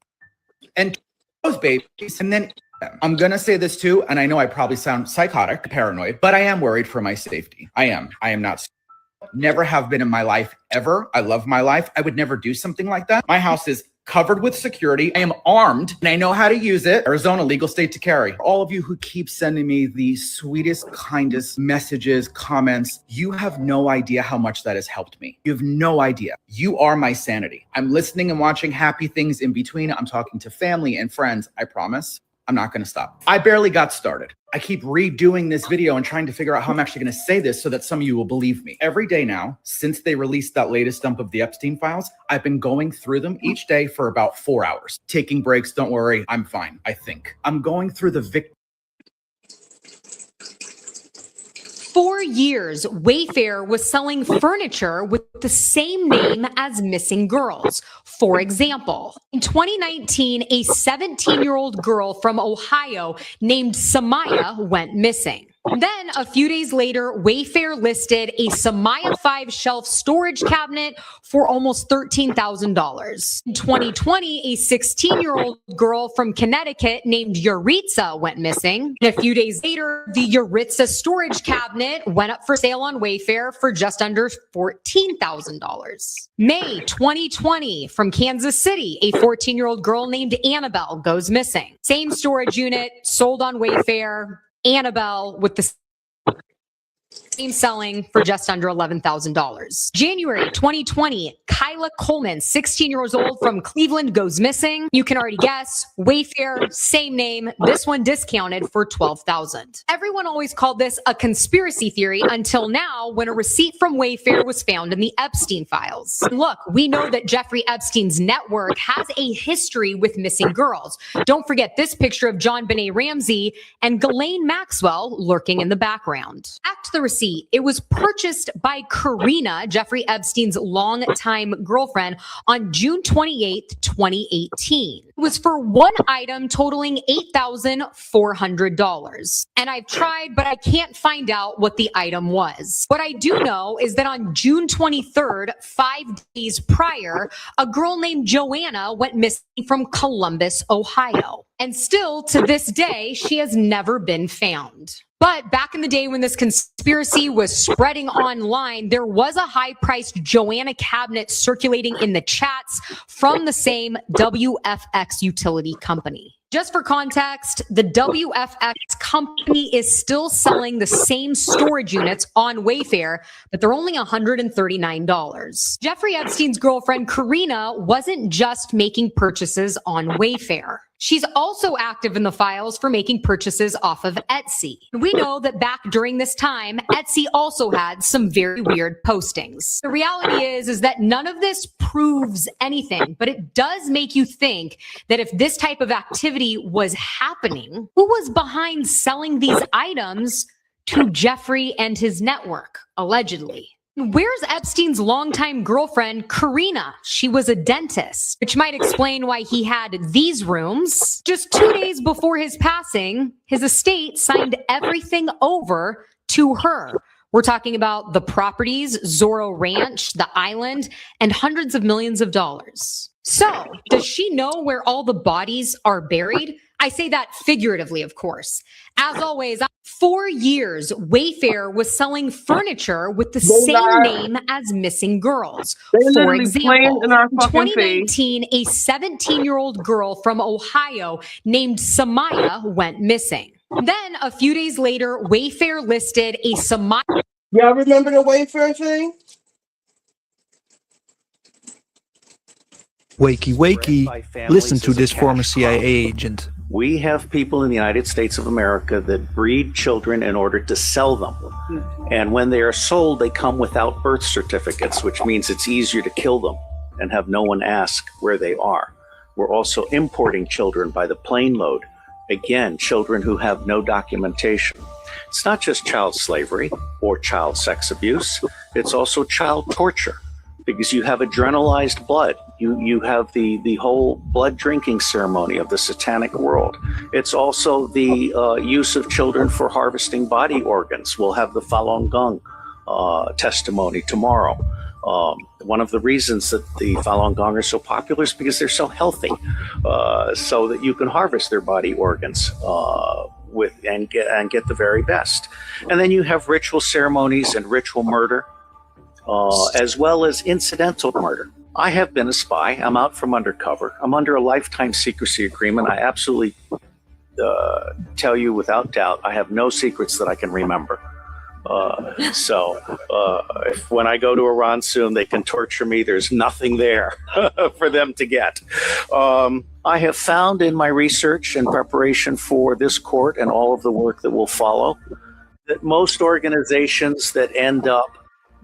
and those babies and then eat them. I'm going to say this too, and I know I probably sound psychotic, paranoid, but I am worried for my safety. I am not. Never have been in my life ever. I love my life. I would never do something like that. My house is covered with security. I am armed and I know how to use it. Arizona, legal state to carry. All of you who keep sending me the sweetest, kindest messages, comments, you have no idea how much that has helped me. You have no idea. You are my sanity. I'm listening and watching happy things in between. I'm talking to family and friends. I promise. I'm not going to stop. I barely got started. I keep redoing this video and trying to figure out how I'm actually going to say this so that some of you will believe me. Every day now, since they released that latest dump of the Epstein Files, I've been going through them each day for about 4 hours. Taking breaks, don't worry, I'm fine, I think. I'm going through the For years, Wayfair was selling furniture with the same name as missing girls. For example, in 2019, a 17-year-old girl from Ohio named Samaya went missing. Then, a few days later, Wayfair listed a Samaya 5 shelf storage cabinet for almost $13,000. In 2020, a 16-year-old girl from Connecticut named Yuritsa went missing. And a few days later, the Yuritsa storage cabinet went up for sale on Wayfair for just under $14,000. May 2020, from Kansas City, a 14-year-old girl named Annabelle goes missing. Same storage unit, sold on Wayfair. Annabelle with the same selling for just under $11,000. January 2020, Kyla Coleman, 16 years old from Cleveland, goes missing. You can already guess. Wayfair, same name. This one discounted for $12,000. Everyone always called this a conspiracy theory until now, when a receipt from Wayfair was found in the Epstein Files. Look, we know that Jeffrey Epstein's network has a history with missing girls. Don't forget this picture of John Benet Ramsey and Ghislaine Maxwell lurking in the background. Back to the receipt. It was purchased by Karina, Jeffrey Epstein's longtime girlfriend, on June 28th, 2018. It was for one item totaling $8,400. And I've tried, but I can't find out what the item was. What I do know is that on June 23rd, 5 days prior, a girl named Joanna went missing from Columbus, Ohio. And still, to this day, she has never been found. But back in the day when this conspiracy was spreading online, there was a high-priced Joanna cabinet circulating in the chats from the same WFX utility company. Just for context, the WFX company is still selling the same storage units on Wayfair, but they're only $139. Jeffrey Epstein's girlfriend, Karina, wasn't just making purchases on Wayfair. She's also active in the files for making purchases off of Etsy. We know that back during this time, Etsy also had some very weird postings. The reality is that none of this proves anything, but it does make you think that if this type of activity was happening, who was behind selling these items to Jeffrey and his network, allegedly? Where's Epstein's longtime girlfriend, Karina? She was a dentist, which might explain why he had these rooms. Just 2 days before his passing, his estate signed everything over to her. We're talking about the properties, Zorro Ranch, the island, and hundreds of millions of dollars. So, does she know where all the bodies are buried? I say that figuratively, of course. As always, for years, Wayfair was selling furniture with the same name as missing girls. For example, in 2019, a 17-year-old girl from Ohio named Samaya went missing. Then, a few days later, Wayfair listed a Samaya. Y'all remember the Wayfair thing? Wakey, wakey. Listen to this former CIA agent. We have people in the United States of America that breed children in order to sell them. And when they are sold, they come without birth certificates, which means it's easier to kill them and have no one ask where they are. We're also importing children by the plane load. Again, children who have no documentation. It's not just child slavery or child sex abuse, it's also child torture, because you have adrenalized blood. You have the whole blood drinking ceremony of the satanic world. It's also the use of children for harvesting body organs. We'll have the Falun Gong testimony tomorrow. One of the reasons that the Falun Gong are so popular is because they're so healthy, so that you can harvest their body organs and get the very best. And then you have ritual ceremonies and ritual murder, as well as incidental murder. I have been a spy. I'm out from undercover. I'm under a lifetime secrecy agreement. I absolutely tell you without doubt, I have no secrets that I can remember. If when I go to Iran soon, they can torture me. There's nothing there for them to get. I have found in my research and preparation for this court and all of the work that will follow that most organizations that end up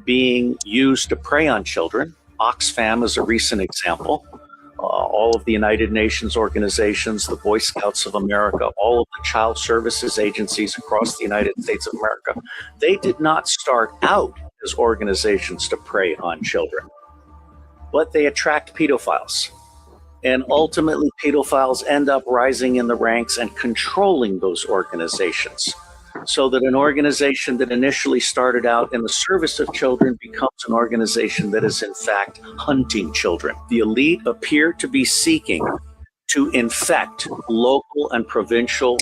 being used to prey on children, Oxfam is a recent example, all of the United Nations organizations, the Boy Scouts of America, all of the child services agencies across the United States of America, they did not start out as organizations to prey on children, but they attract pedophiles. And ultimately, pedophiles end up rising in the ranks and controlling those organizations, so that an organization that initially started out in the service of children becomes an organization that is in fact hunting children. The elite appear to be seeking to infect local and provincial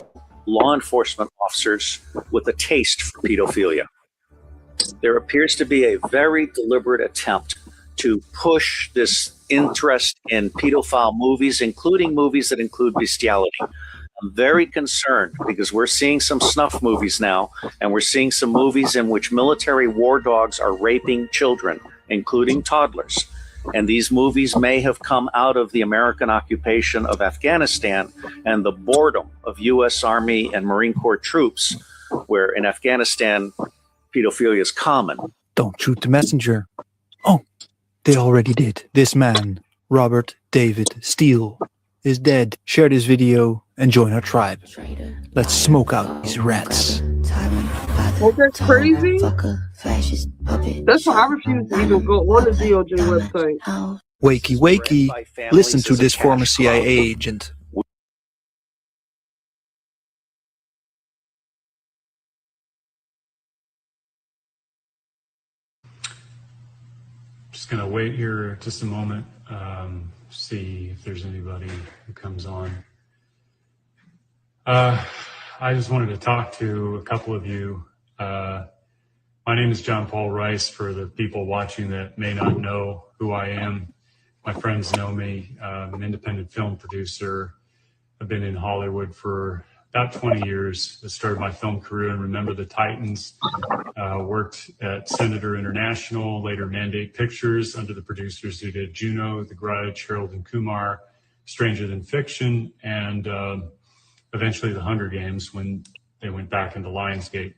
law enforcement officers with a taste for pedophilia. There appears to be a very deliberate attempt to push this interest in pedophile movies, including movies that include bestiality. I'm very concerned because we're seeing some snuff movies now, and we're seeing some movies in which military war dogs are raping children, including toddlers. And these movies may have come out of the American occupation of Afghanistan and the boredom of U.S. Army and Marine Corps troops, where in Afghanistan, pedophilia is common. Don't shoot the messenger. Oh, they already did. This man, Robert David Steele, is dead. Share this video and join our tribe. Let's smoke out these rats. Well, that's crazy. That's why I refuse to even go on the DOJ website. Wakey, wakey. Listen to this former CIA agent. Just going to wait here just a moment, see if there's anybody who comes on. I just wanted to talk to a couple of you. My name is John Paul Rice, for the people watching that may not know who I am. My friends know me. I'm an independent film producer. I've been in Hollywood for about 20 years. I started my film career in Remember the Titans, worked at Senator International, later Mandate Pictures under the producers who did Juno, The Grudge, Harold and Kumar, Stranger Than Fiction, and eventually The Hunger Games when they went back into Lionsgate.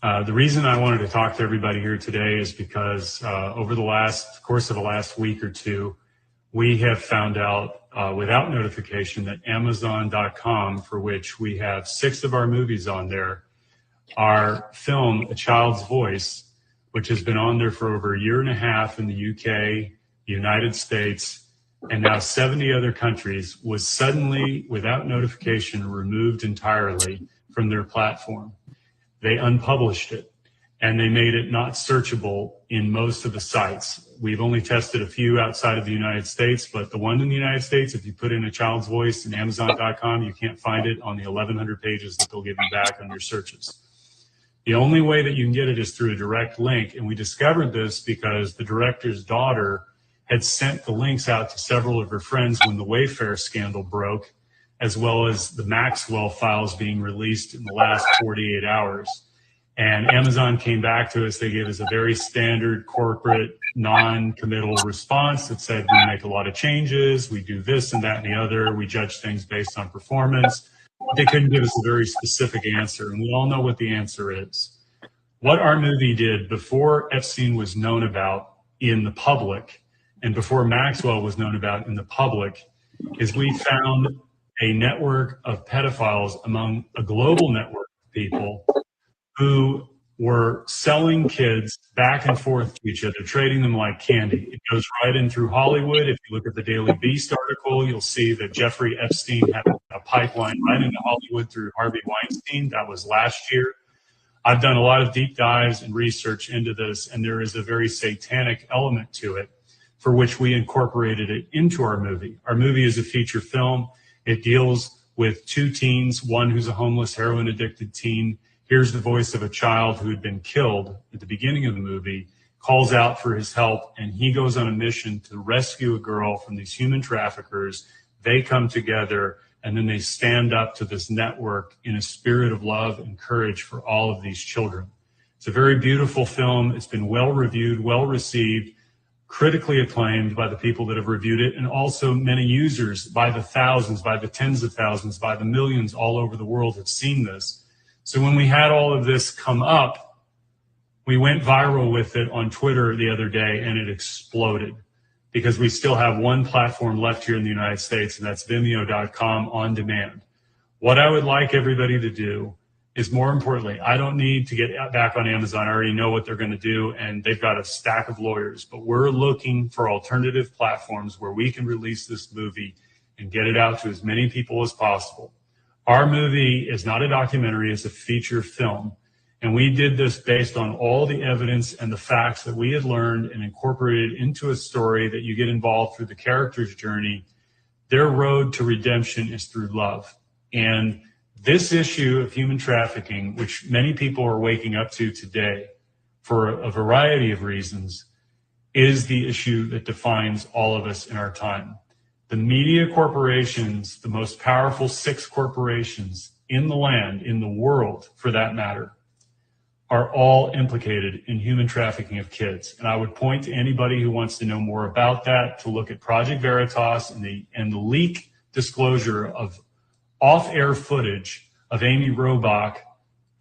The reason I wanted to talk to everybody here today is because over the course of the last week or two, we have found out without notification that Amazon.com, for which we have 6 of our movies on there, our film, A Child's Voice, which has been on there for over a year and a half in the UK, the United States, and now 70 other countries, was suddenly, without notification, removed entirely from their platform. They unpublished it. and they made it not searchable in most of the sites. We've only tested a few outside of the United States, but the one in the United States, if you put in a child's voice in Amazon.com, you can't find it on the 1,100 pages that they'll give you back on your searches. The only way that you can get it is through a direct link, and we discovered this because the director's daughter had sent the links out to several of her friends when the Wayfair scandal broke, as well as the Maxwell files being released in the last 48 hours. And Amazon came back to us. They gave us a very standard corporate non-committal response that said, we make a lot of changes, we do this and that and the other, we judge things based on performance. They couldn't give us a very specific answer, and we all know what the answer is. What our movie did before Epstein was known about in the public, and before Maxwell was known about in the public, is we found a network of pedophiles among a global network of people who were selling kids back and forth to each other, trading them like candy. It goes right in through Hollywood. If you look at the Daily Beast article, you'll see that Jeffrey Epstein had a pipeline right into Hollywood through Harvey Weinstein. That was last year. I've done a lot of deep dives and research into this, and there is a very satanic element to it, for which we incorporated it into our movie. Our movie is a feature film. It deals with two teens, one who's a homeless, heroin-addicted teen. Here's the voice of a child who had been killed at the beginning of the movie, calls out for his help, and he goes on a mission to rescue a girl from these human traffickers. They come together, and then they stand up to this network in a spirit of love and courage for all of these children. It's a very beautiful film. It's been well reviewed, well received, critically acclaimed by the people that have reviewed it, and also many users by the thousands, by the tens of thousands, by the millions all over the world have seen this. So when we had all of this come up, we went viral with it on Twitter the other day, and it exploded because we still have one platform left here in the United States, and that's Vimeo.com on demand. What I would like everybody to do is, more importantly, I don't need to get back on Amazon. I already know what they're going to do, and they've got a stack of lawyers, but we're looking for alternative platforms where we can release this movie and get it out to as many people as possible. Our movie is not a documentary, it's a feature film. And we did this based on all the evidence and the facts that we had learned and incorporated into a story that you get involved through the character's journey. Their road to redemption is through love. And this issue of human trafficking, which many people are waking up to today for a variety of reasons, is the issue that defines all of us in our time. The media corporations, the most powerful 6 corporations in the land, in the world for that matter, are all implicated in human trafficking of kids. And I would point to anybody who wants to know more about that to look at Project Veritas and the leak disclosure of off-air footage of Amy Robach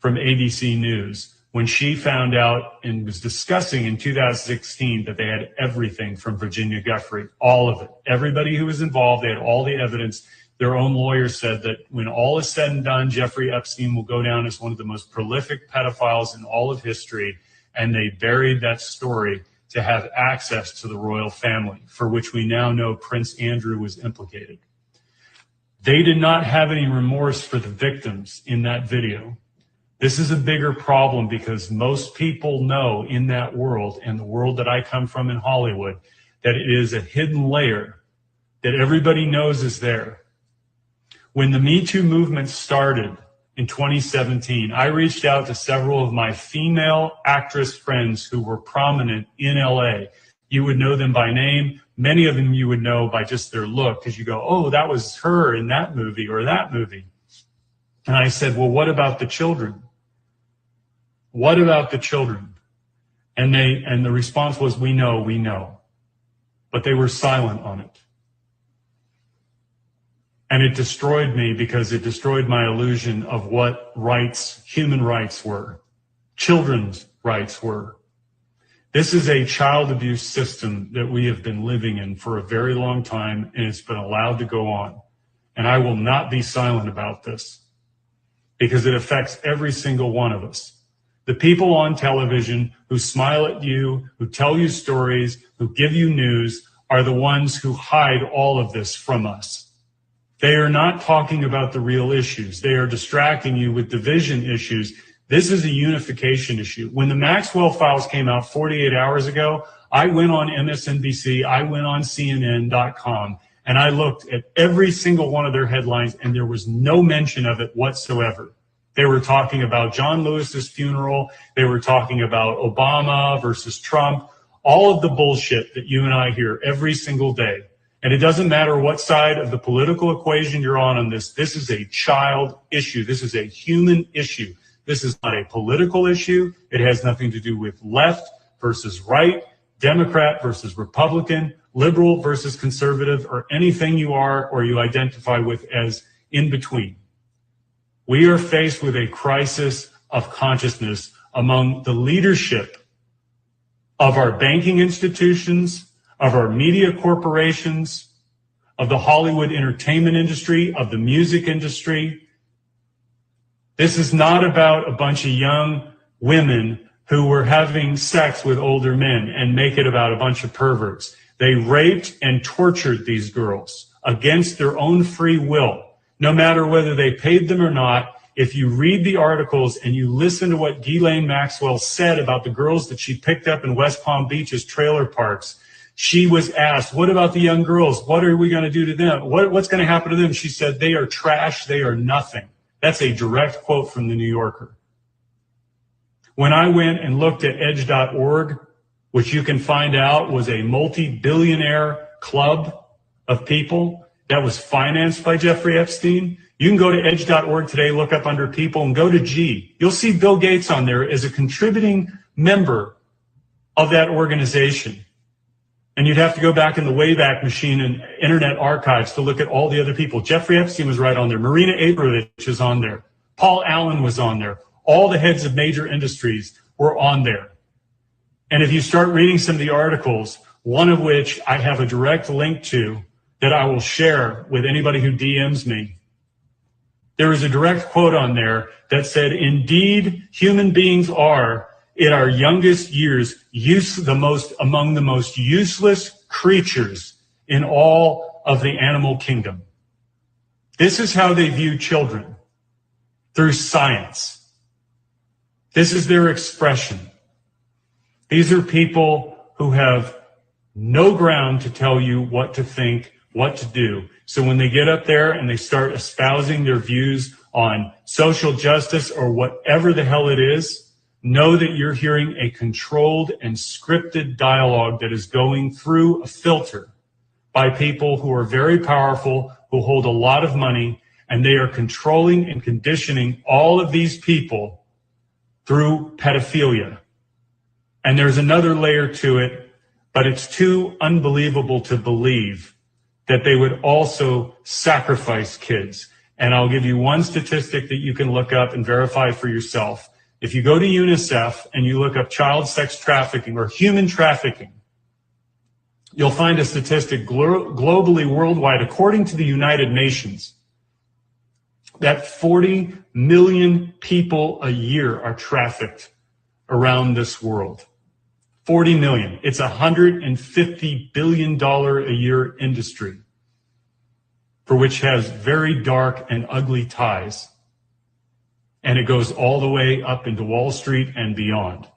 from ABC News when she found out and was discussing in 2016 that they had everything from Virginia Giuffre, all of it. Everybody who was involved, they had all the evidence. Their own lawyers said that when all is said and done, Jeffrey Epstein will go down as one of the most prolific pedophiles in all of history, and they buried that story to have access to the royal family, for which we now know Prince Andrew was implicated. They did not have any remorse for the victims in that video. This is a bigger problem because most people know in that world, and the world that I come from in Hollywood, that it is a hidden layer that everybody knows is there. When the Me Too movement started in 2017, I reached out to several of my female actress friends who were prominent in LA. You would know them by name. Many of them you would know by just their look, because you go, oh, that was her in that movie or that movie. And I said, well, what about the children? What about the children? And the response was, we know. But they were silent on it. And it destroyed me because it destroyed my illusion of what rights, human rights were, children's rights were. This is a child abuse system that we have been living in for a very long time, and it's been allowed to go on. And I will not be silent about this because it affects every single one of us. The people on television who smile at you, who tell you stories, who give you news, are the ones who hide all of this from us. They are not talking about the real issues. They are distracting you with division issues This is a unification issue. When the Maxwell files came out 48 hours ago, I went on MSNBC, I went on CNN.com, and I looked at every single one of their headlines, and there was no mention of it whatsoever. They were talking about John Lewis's funeral. They were talking about Obama versus Trump, all of the bullshit that you and I hear every single day. And it doesn't matter what side of the political equation you're on this. This is a child issue. This is a human issue. This is not a political issue. It has nothing to do with left versus right, Democrat versus Republican, liberal versus conservative, or anything you are or you identify with as in between. We are faced with a crisis of consciousness among the leadership of our banking institutions, of our media corporations, of the Hollywood entertainment industry, of the music industry. This is not about a bunch of young women who were having sex with older men and make it about a bunch of perverts. They raped and tortured these girls against their own free will, no matter whether they paid them or not. If you read the articles and you listen to what Ghislaine Maxwell said about the girls that she picked up in West Palm Beach's trailer parks, she was asked, what about the young girls? What are we going to do to them? What's going to happen to them? She said, they are trash. They are nothing. That's a direct quote from the New Yorker. When I went and looked at edge.org, which you can find out was a multi-billionaire club of people that was financed by Jeffrey Epstein, you can go to edge.org today, look up under people, and go to G. You'll see Bill Gates on there as a contributing member of that organization. And you'd have to go back in the Wayback Machine and Internet Archives to look at all the other people. Jeffrey Epstein was right on there. Marina Abramovich is on there. Paul Allen was on there. All the heads of major industries were on there. And if you start reading some of the articles, one of which I have a direct link to that I will share with anybody who DMs me, there is a direct quote on there that said, indeed, human beings are, in our youngest years, among the most useless creatures in all of the animal kingdom. This is how they view children, through science. This is their expression. These are people who have no ground to tell you what to think, what to do. So when they get up there and they start espousing their views on social justice or whatever the hell it is, know that you're hearing a controlled and scripted dialogue that is going through a filter by people who are very powerful, who hold a lot of money, and they are controlling and conditioning all of these people through pedophilia. And there's another layer to it, but it's too unbelievable to believe that they would also sacrifice kids. And I'll give you one statistic that you can look up and verify for yourself. If you go to UNICEF and you look up child sex trafficking or human trafficking, you'll find a statistic globally, worldwide, according to the United Nations, that 40 million people a year are trafficked around this world. 40 million. It's a $150 billion a year industry for which has very dark and ugly ties. And it goes all the way up into Wall Street and beyond.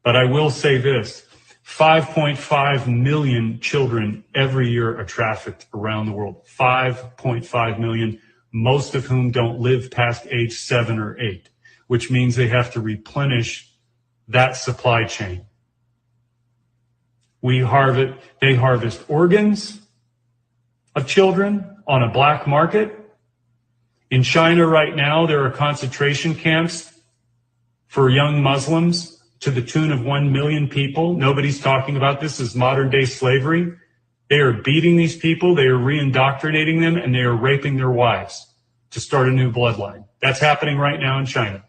But I will say this, 5.5 million children every year are trafficked around the world. 5.5 million, most of whom don't live past age 7 or 8, which means they have to replenish that supply chain. They harvest organs of children on a black market. In China right now, there are concentration camps for young Muslims to the tune of 1 million people. Nobody's talking about this as modern day slavery. They are beating these people, they are re-indoctrinating them, and they are raping their wives to start a new bloodline. That's happening right now in China.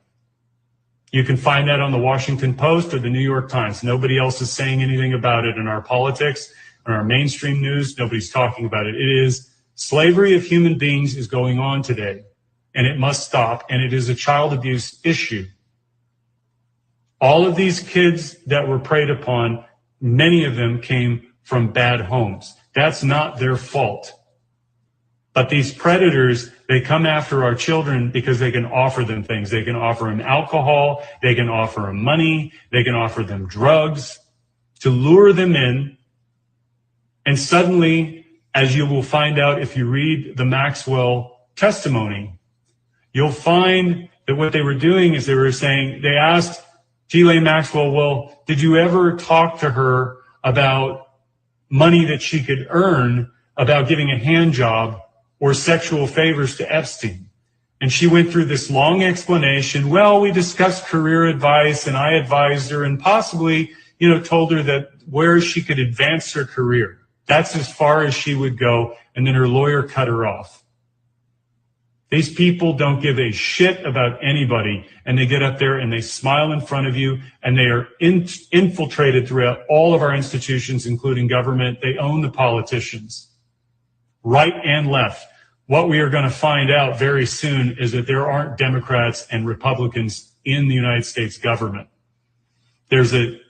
You can find that on the Washington Post or the New York Times. Nobody else is saying anything about it in our politics, in our mainstream news. Nobody's talking about it. It is slavery of human beings is going on today, and it must stop, and it is a child abuse issue. All of these kids that were preyed upon, many of them came from bad homes. That's not their fault. But these predators, they come after our children because they can offer them things. They can offer them alcohol, they can offer them money, they can offer them drugs to lure them in. And suddenly, as you will find out if you read the Maxwell testimony, you'll find that what they were doing is they asked Ghislaine Maxwell, well, did you ever talk to her about money that she could earn about giving a hand job or sexual favors to Epstein? And she went through this long explanation. Well, we discussed career advice and I advised her and possibly, told her that where she could advance her career. That's as far as she would go. And then her lawyer cut her off. These people don't give a shit about anybody, and they get up there and they smile in front of you, and they are infiltrated throughout all of our institutions, including government. They own the politicians, right and left. What we are going to find out very soon is that there aren't Democrats and Republicans in the United States government. There's a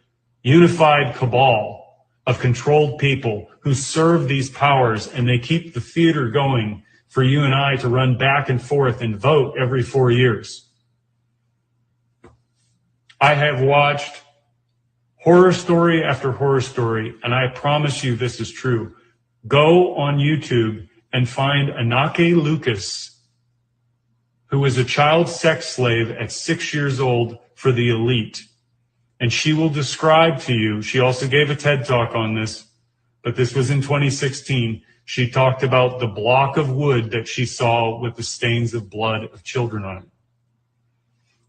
unified cabal of controlled people who serve these powers, and they keep the theater going for you and I to run back and forth and vote every 4 years. I have watched horror story after horror story, and I promise you this is true. Go on YouTube and find Anake Lucas, who was a child sex slave at 6 years old for the elite. And she will describe to you, she also gave a TED Talk on this, but this was in 2016. She talked about the block of wood that she saw with the stains of blood of children on it.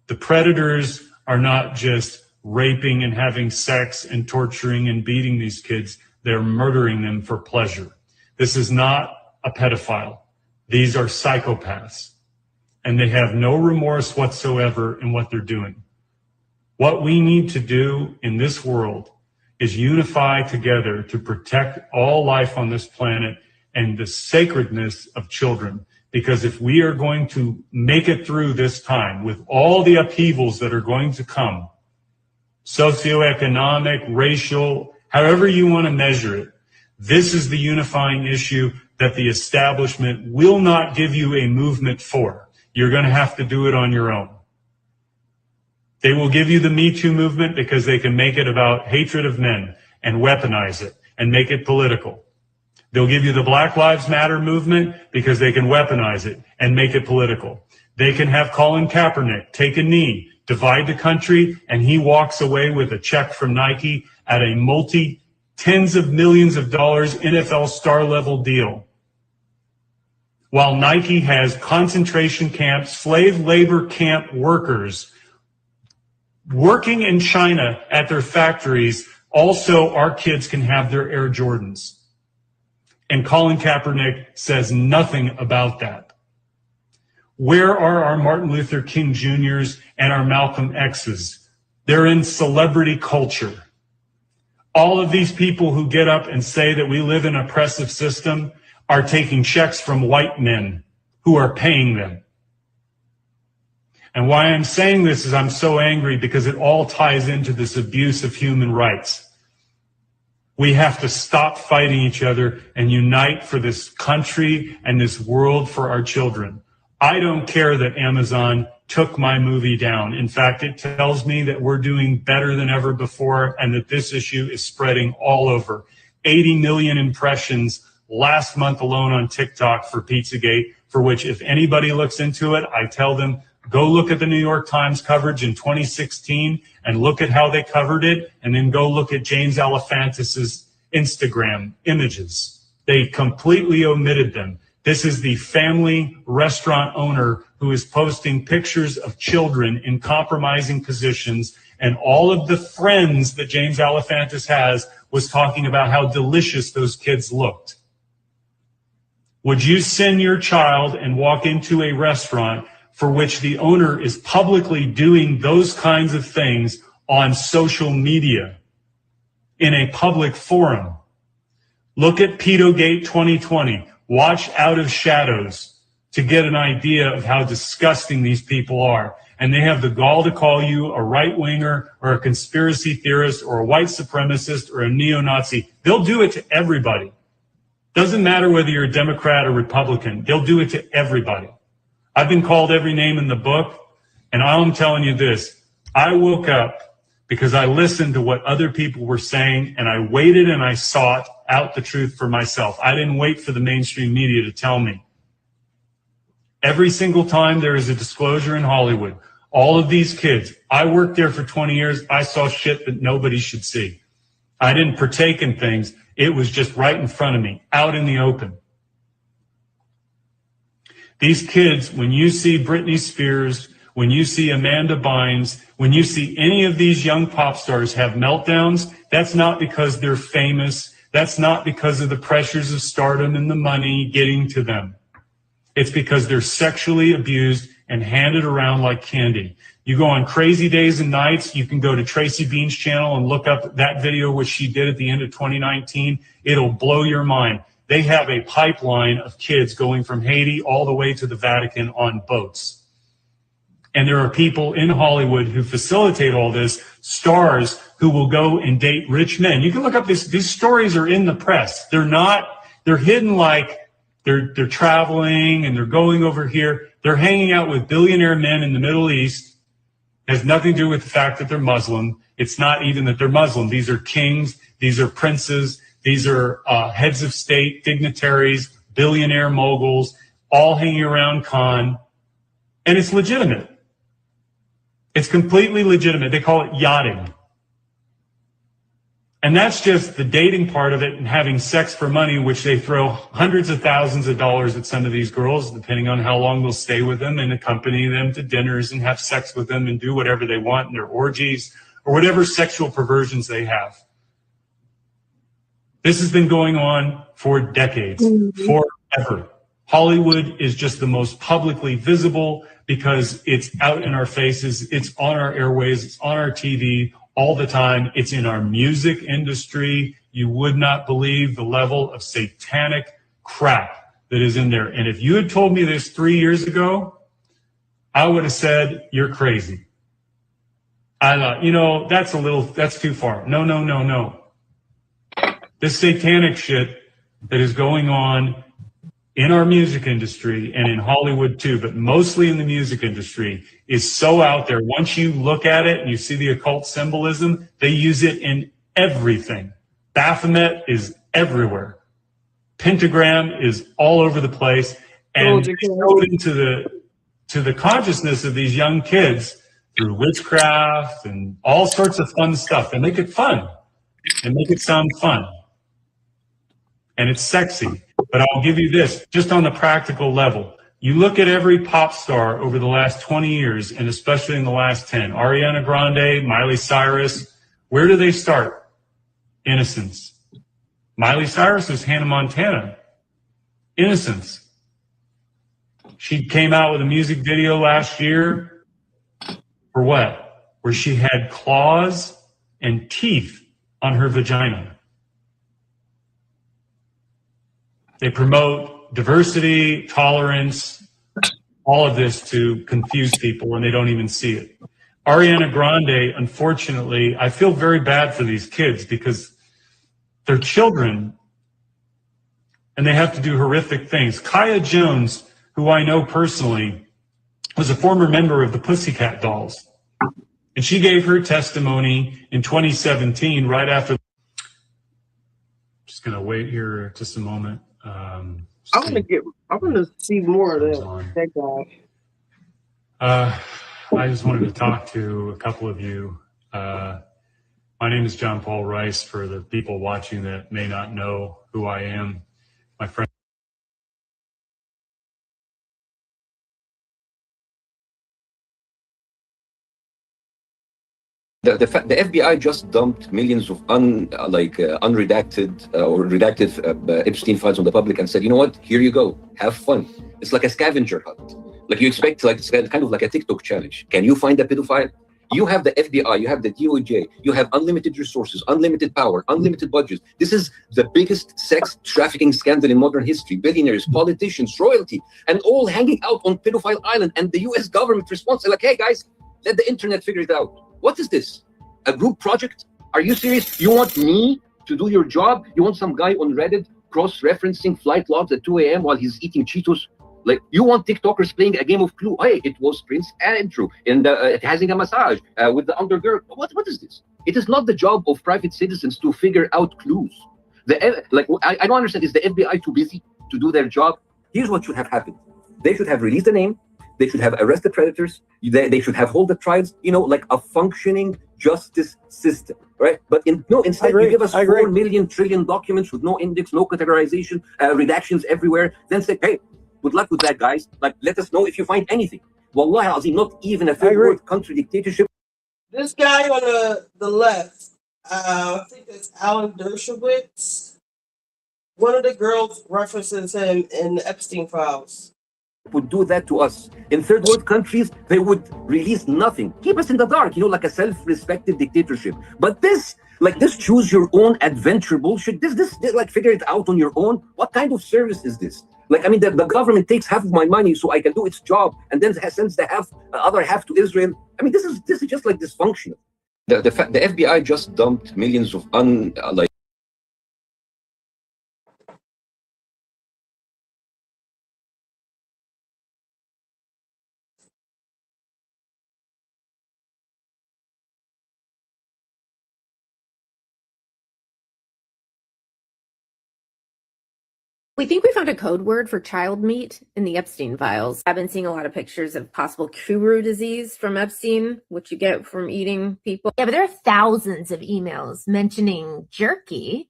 The predators are not just raping and having sex and torturing and beating these kids. They're murdering them for pleasure. This is not a pedophile. These are psychopaths. And they have no remorse whatsoever in what they're doing. What we need to do in this world is unify together to protect all life on this planet and the sacredness of children. Because if we are going to make it through this time with all the upheavals that are going to come, socioeconomic, racial, however you want to measure it, this is the unifying issue that the establishment will not give you a movement for. You're going to have to do it on your own. They will give you the Me Too movement because they can make it about hatred of men and weaponize it and make it political. They'll give you the Black Lives Matter movement because they can weaponize it and make it political. They can have Colin Kaepernick take a knee, divide the country, and he walks away with a check from Nike at a tens of millions of dollars NFL star level deal. While Nike has concentration camp, slave labor camp workers working in China at their factories, also our kids can have their Air Jordans. And Colin Kaepernick says nothing about that. Where are our Martin Luther King Jr.'s and our Malcolm X's? They're in celebrity culture. All of these people who get up and say that we live in an oppressive system are taking checks from white men who are paying them. And why I'm saying this is I'm so angry because it all ties into this abuse of human rights. We have to stop fighting each other and unite for this country and this world for our children. I don't care that Amazon took my movie down. In fact, it tells me that we're doing better than ever before and that this issue is spreading all over. 80 million impressions last month alone on TikTok for Pizzagate, for which if anybody looks into it, I tell them, go look at the New York Times coverage in 2016 and look at how they covered it, and then go look at James Alefantis' Instagram images. They completely omitted them. This is the family restaurant owner who is posting pictures of children in compromising positions, and all of the friends that James Alefantis has was talking about how delicious those kids looked. Would you send your child and walk into a restaurant for which the owner is publicly doing those kinds of things on social media in a public forum? Look at Pedogate 2020. Watch Out of Shadows to get an idea of how disgusting these people are. And they have the gall to call you a right-winger or a conspiracy theorist or a white supremacist or a neo-Nazi. They'll do it to everybody. Doesn't matter whether you're a Democrat or Republican. They'll do it to everybody. I've been called every name in the book, and all I'm telling you this, I woke up because I listened to what other people were saying, and I waited and I sought out the truth for myself. I didn't wait for the mainstream media to tell me. Every single time there is a disclosure in Hollywood, all of these kids, I worked there for 20 years, I saw shit that nobody should see. I didn't partake in things. It was just right in front of me, out in the open. These kids, when you see Britney Spears, when you see Amanda Bynes, when you see any of these young pop stars have meltdowns, that's not because they're famous. That's not because of the pressures of stardom and the money getting to them. It's because they're sexually abused and handed around like candy. You go on Crazy Days and Nights, you can go to Tracy Bean's channel and look up that video which she did at the end of 2019. It'll blow your mind. They have a pipeline of kids going from Haiti all the way to the Vatican on boats. And there are people in Hollywood who facilitate all this, stars who will go and date rich men. You can look up this, these stories are in the press. They're hidden like they're traveling and they're going over here. They're hanging out with billionaire men in the Middle East. It has nothing to do with the fact that they're Muslim. It's not even that they're Muslim. These are kings. These are princes. These are heads of state, dignitaries, billionaire moguls, all hanging around Khan. And it's legitimate. It's completely legitimate. They call it yachting. And that's just the dating part of it and having sex for money, which they throw hundreds of thousands of dollars at some of these girls, depending on how long they'll stay with them and accompany them to dinners and have sex with them and do whatever they want in their orgies or whatever sexual perversions they have. This has been going on for decades, forever. Hollywood is just the most publicly visible because it's out in our faces, it's on our airways, it's on our TV all the time. It's in our music industry. You would not believe the level of satanic crap that is in there. And if you had told me this 3 years ago, I would have said, you're crazy. I thought, that's too far. No. This satanic shit that is going on in our music industry and in Hollywood too, but mostly in the music industry, is so out there. Once you look at it and you see the occult symbolism, they use it in everything. Baphomet is everywhere. Pentagram is all over the place. And it's showed into the consciousness of these young kids through witchcraft and all sorts of fun stuff. They make it fun and make it sound fun. And it's sexy. But I'll give you this, just on the practical level. You look at every pop star over the last 20 years, and especially in the last 10, Ariana Grande, Miley Cyrus, where do they start? Innocence. Miley Cyrus was Hannah Montana. Innocence. She came out with a music video last year for what? Where she had claws and teeth on her vagina. They promote diversity, tolerance, all of this to confuse people when they don't even see it. Ariana Grande, unfortunately, I feel very bad for these kids because they're children and they have to do horrific things. Kaya Jones, who I know personally, was a former member of the Pussycat Dolls. And she gave her testimony in 2017, right after. Just going to wait here just a moment. I want to see more of that guy. I just wanted to talk to a couple of you. My name is John Paul Rice, for the people watching that may not know who I am. My friend. The FBI just dumped millions of unredacted or redacted Epstein files on the public and said, you know what, here you go, have fun. It's like a scavenger hunt. Like you expect, like it's kind of like a TikTok challenge. Can you find a pedophile? You have the FBI, you have the DOJ, you have unlimited resources, unlimited power, unlimited budgets. This is the biggest sex trafficking scandal in modern history. Billionaires, politicians, royalty, and all hanging out on Pedophile Island. And the US government response is like, hey guys, let the internet figure it out. What is this? A group project? Are you serious? You want me to do your job? You want some guy on Reddit cross-referencing flight logs at 2 a.m. while he's eating Cheetos. Like, you want TikTokers playing a game of Clue? Hey, it was Prince Andrew and having a massage with the undergirl. What is this? It is not the job of private citizens to figure out clues. I don't understand. Is the FBI too busy to do their job? Here's what should have happened. They should have released the name. They should have arrested predators. They should have held the trials, like a functioning justice system, right? But instead you give us 4 million trillion documents with no index, no categorization, redactions everywhere. Then say, hey, good luck with that, guys. Like, let us know if you find anything. Wallahi azim, not even a third world country dictatorship. This guy on the left, I think it's Alan Dershowitz. One of the girls references him in the Epstein Files. Would do that to us. In third world countries, they would release nothing. Keep us in the dark, like a self-respected dictatorship. But this choose your own adventure bullshit, this figure it out on your own. What kind of service is this? The government takes half of my money so I can do its job and then sends the other half to Israel. This is just like dysfunctional. The FBI just dumped millions of We think we found a code word for child meat in the Epstein files. I've been seeing a lot of pictures of possible Kuru disease from Epstein, which you get from eating people. Yeah, but there are thousands of emails mentioning jerky.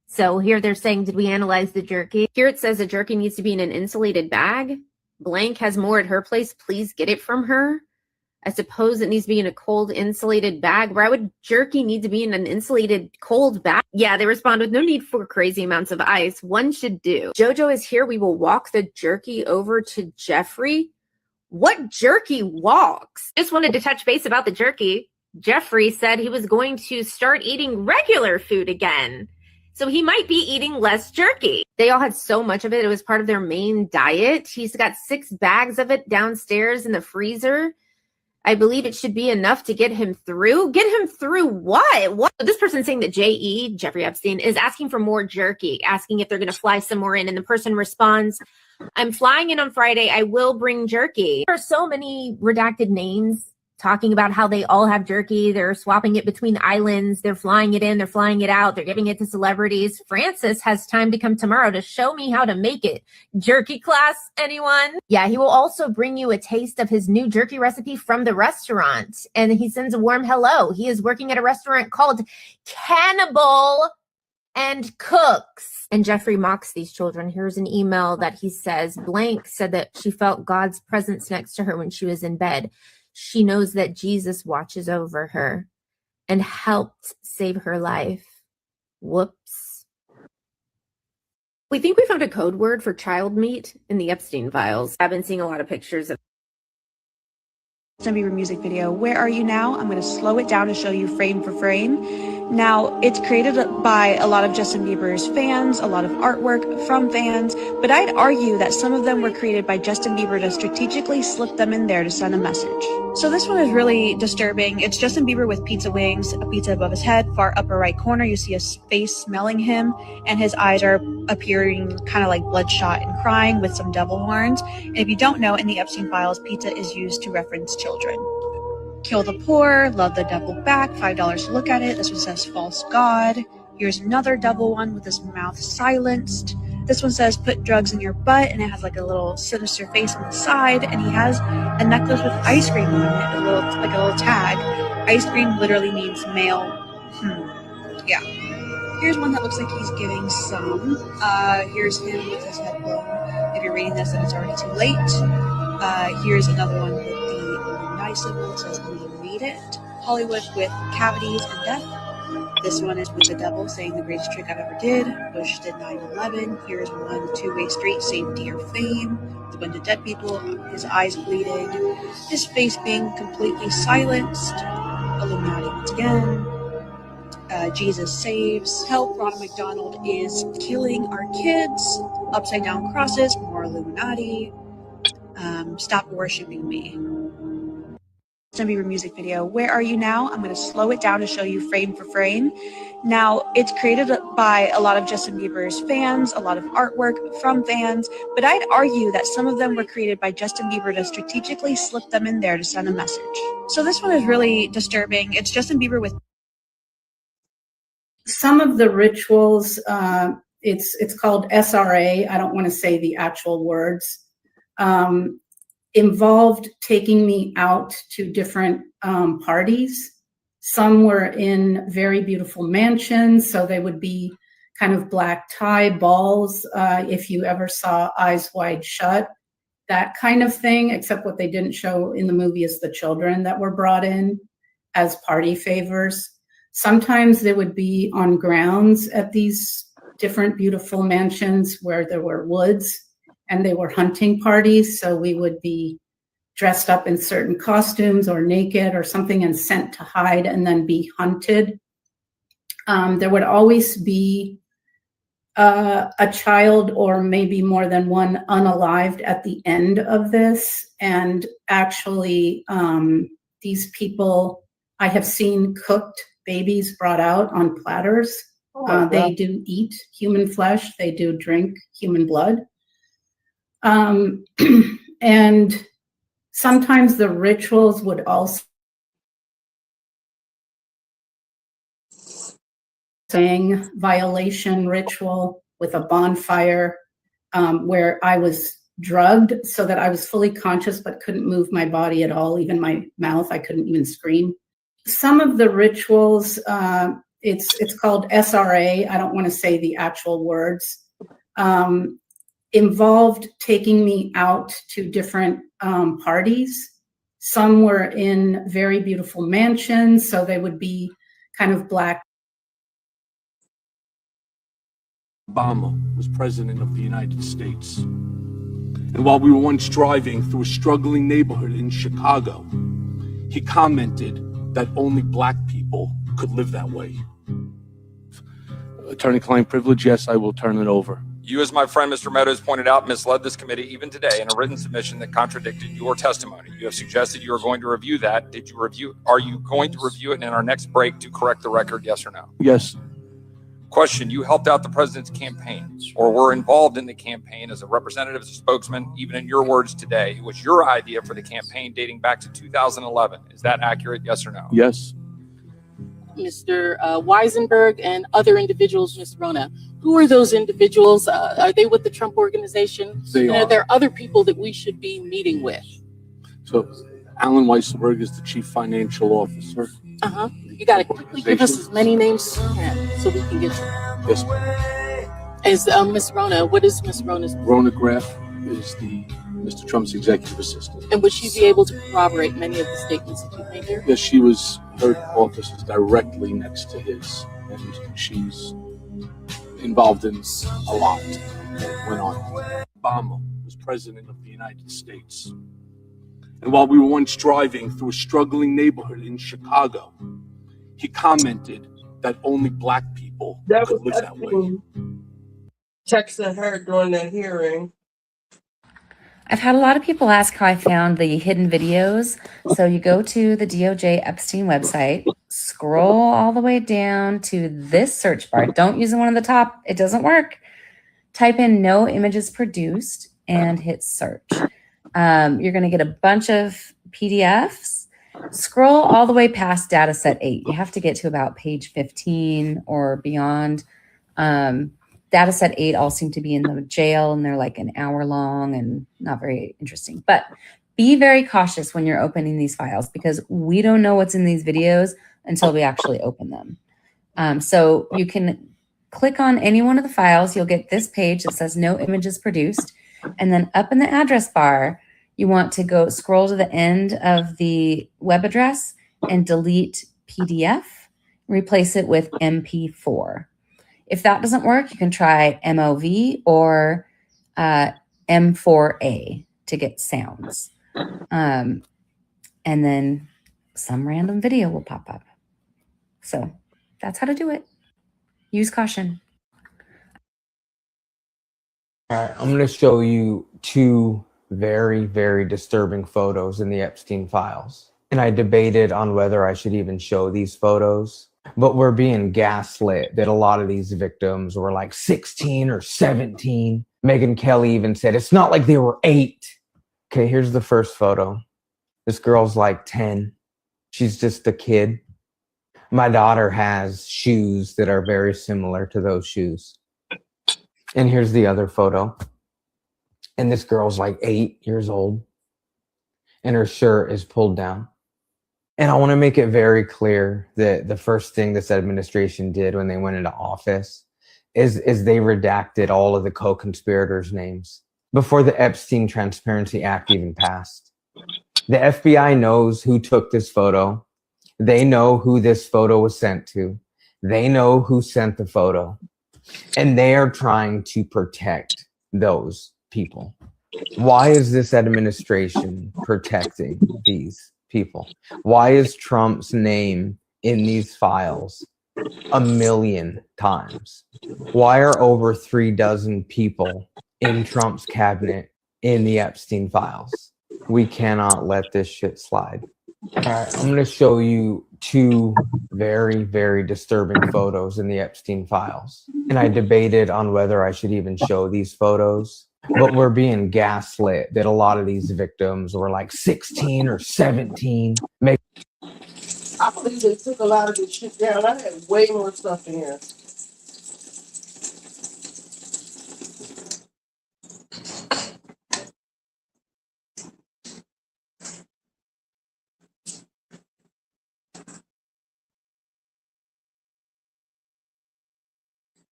So here they're saying, did we analyze the jerky? Here it says the jerky needs to be in an insulated bag. Blank has more at her place. Please get it from her. I suppose it needs to be in a cold, insulated bag. Why would jerky need to be in an insulated, cold bag? Yeah, they respond with no need for crazy amounts of ice. One should do. Jojo is here. We will walk the jerky over to Jeffrey. What jerky walks? Just wanted to touch base about the jerky. Jeffrey said he was going to start eating regular food again. So he might be eating less jerky. They all had so much of it. It was part of their main diet. He's got 6 bags of it downstairs in the freezer. I believe it should be enough to get him through. Get him through what? What? This person's saying that J.E., Jeffrey Epstein, is asking for more jerky, asking if they're going to fly some more in. And the person responds, I'm flying in on Friday. I will bring jerky. There are so many redacted names talking about how they all have jerky. They're swapping it between islands. They're flying it in. They're flying it out. They're giving it to celebrities. Francis has time to come tomorrow to show me how to make it. Jerky class, anyone? Yeah, he will also bring you a taste of his new jerky recipe from the restaurant. And he sends a warm hello. He is working at a restaurant called Cannibal and Cooks. And Jeffrey mocks these children. Here's an email that he says, Blank said that she felt God's presence next to her when she was in bed. She knows that Jesus watches over her and helped save her life. Whoops. We think we found a code word for child meat in the Epstein files. I've been seeing a lot of pictures of Justin Bieber music video, Where Are You Now? I'm going to slow it down to show you frame for frame. Now, it's created by a lot of Justin Bieber's fans, a lot of artwork from fans, but I'd argue that some of them were created by Justin Bieber to strategically slip them in there to send a message. So this one is really disturbing. It's Justin Bieber with pizza wings, a pizza above his head. Far upper right corner, you see a face smelling him, and his eyes are appearing kind of like bloodshot and crying with some devil horns. And if you don't know, in the Epstein files, pizza is used to reference children. Kill the poor, love the devil back, $5 to look at it. This one says false god. Here's another devil one with his mouth silenced. This one says put drugs in your butt, and it has like a little sinister face on the side, and he has a necklace with ice cream on it, a little tag. Ice cream literally means male. Yeah. Here's one that looks like he's giving some. Here's him with his head blown. If you're reading this, then it's already too late. Here's another one with the Illuminati symbol. It says we made it. Hollywood with cavities and death. This one is with the devil saying the greatest trick I've ever did. Bush did 9/11. Here's one, 2-way street, safety or fame. With a bunch of dead people, his eyes bleeding, his face being completely silenced. Illuminati once again. Jesus saves. Help, Ronald McDonald is killing our kids. Upside down crosses, more Illuminati. Stop worshiping me. Justin Bieber music video, Where Are You Now? I'm going to slow it down to show you frame for frame. Now, it's created by a lot of Justin Bieber's fans, a lot of artwork from fans, but I'd argue that some of them were created by Justin Bieber to strategically slip them in there to send a message. So this one is really disturbing. It's Justin Bieber with some of the rituals, it's called SRA. I don't want to say the actual words. Involved taking me out to different parties. Some were in very beautiful mansions, so they would be kind of black tie balls. If you ever saw Eyes Wide Shut, that kind of thing, except what they didn't show in the movie is the children that were brought in as party favors. Sometimes they would be on grounds at these different beautiful mansions where there were woods, and they were hunting parties. So we would be dressed up in certain costumes or naked or something and sent to hide and then be hunted. There would always be a child or maybe more than one unalived at the end of this. And actually, these people I have seen cooked babies brought out on platters. They do eat human flesh. They do drink human blood. And sometimes the rituals would also saying violation ritual with a bonfire where I was drugged so that I was fully conscious but couldn't move my body at all, even my mouth. I couldn't even scream. Some of the rituals, it's called SRA. I don't want to say the actual words. Involved taking me out to different parties. Some were in very beautiful mansions, so they would be kind of black. Obama was president of the United States. And while we were once driving through a struggling neighborhood in Chicago, he commented that only black people could live that way. Attorney-client privilege, yes, I will turn it over. You, as my friend Mr. Meadows pointed out, misled this committee even today in a written submission that contradicted your testimony. You have suggested you are going to review that. Did you review? Are you going to review it in our next break to correct the record, yes or no? Yes. Question, you helped out the president's campaign or were involved in the campaign as a representative, as a spokesman, even in your words today. It was your idea for the campaign dating back to 2011. Is that accurate, yes or no? Yes. Mr. Weisenberg and other individuals, Ms. Rona. Who are those individuals? Are they with the Trump organization? They and are. Are there other people that we should be meeting with? So Alan Weisselberg is the chief financial officer. Uh-huh. You got to quickly give us as many names as you can so we can get you. Yes, ma'am. As Ms. Rona, what is Ms. Rona's? Rona Graff is the Mr. Trump's executive assistant. And would she be able to corroborate many of the statements that you made here? Yes, she was, her office is directly next to his, and she's involved in a lot that went on. Obama was president of the United States. And while we were once driving through a struggling neighborhood in Chicago, he commented that only black people could live that way. Texting her during that hearing. I've had a lot of people ask how I found the hidden videos. So you go to the DOJ Epstein website, scroll all the way down to this search bar. Don't use the one at the top. It doesn't work. Type in no images produced and hit search. You're going to get a bunch of PDFs. Scroll all the way past data set 8. You have to get to about page 15 or beyond. Data set 8 all seem to be in the jail, and they're like an hour long and not very interesting. But be very cautious when you're opening these files because we don't know what's in these videos until we actually open them. So you can click on any one of the files. You'll get this page that says no images produced. And then up in the address bar, you want to go scroll to the end of the web address and delete PDF, replace it with MP4. If that doesn't work, you can try MOV or M4A to get sounds. And then some random video will pop up. So that's how to do it. Use caution. All right, I'm going to show you two very, very disturbing photos in the Epstein files. and I debated on whether I should even show these photos. But we're being gaslit that a lot of these victims were like 16 or 17. Megyn Kelly even said, it's not like they were 8. Okay, here's the first photo. This girl's like 10. She's just a kid. My daughter has shoes that are very similar to those shoes. And here's the other photo. And this girl's like 8 years old. And her shirt is pulled down. And I want to make it very clear that the first thing this administration did when they went into office is they redacted all of the co-conspirators' names before the Epstein Transparency Act even passed. The FBI knows who took this photo. They know who this photo was sent to. They know who sent the photo. And they are trying to protect those people. Why is this administration protecting these people? Why is Trump's name in these files 1 million times? Why are over 3 dozen people in Trump's cabinet in the Epstein files? We cannot let this shit slide. All right, I'm going to show you 2 very, very disturbing photos in the Epstein files. And I debated on whether I should even show these photos. But we're being gaslit that a lot of these victims were like 16 or 17. I believe they took a lot of this shit down. I had way more stuff in here.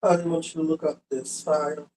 I just want you to look up this file.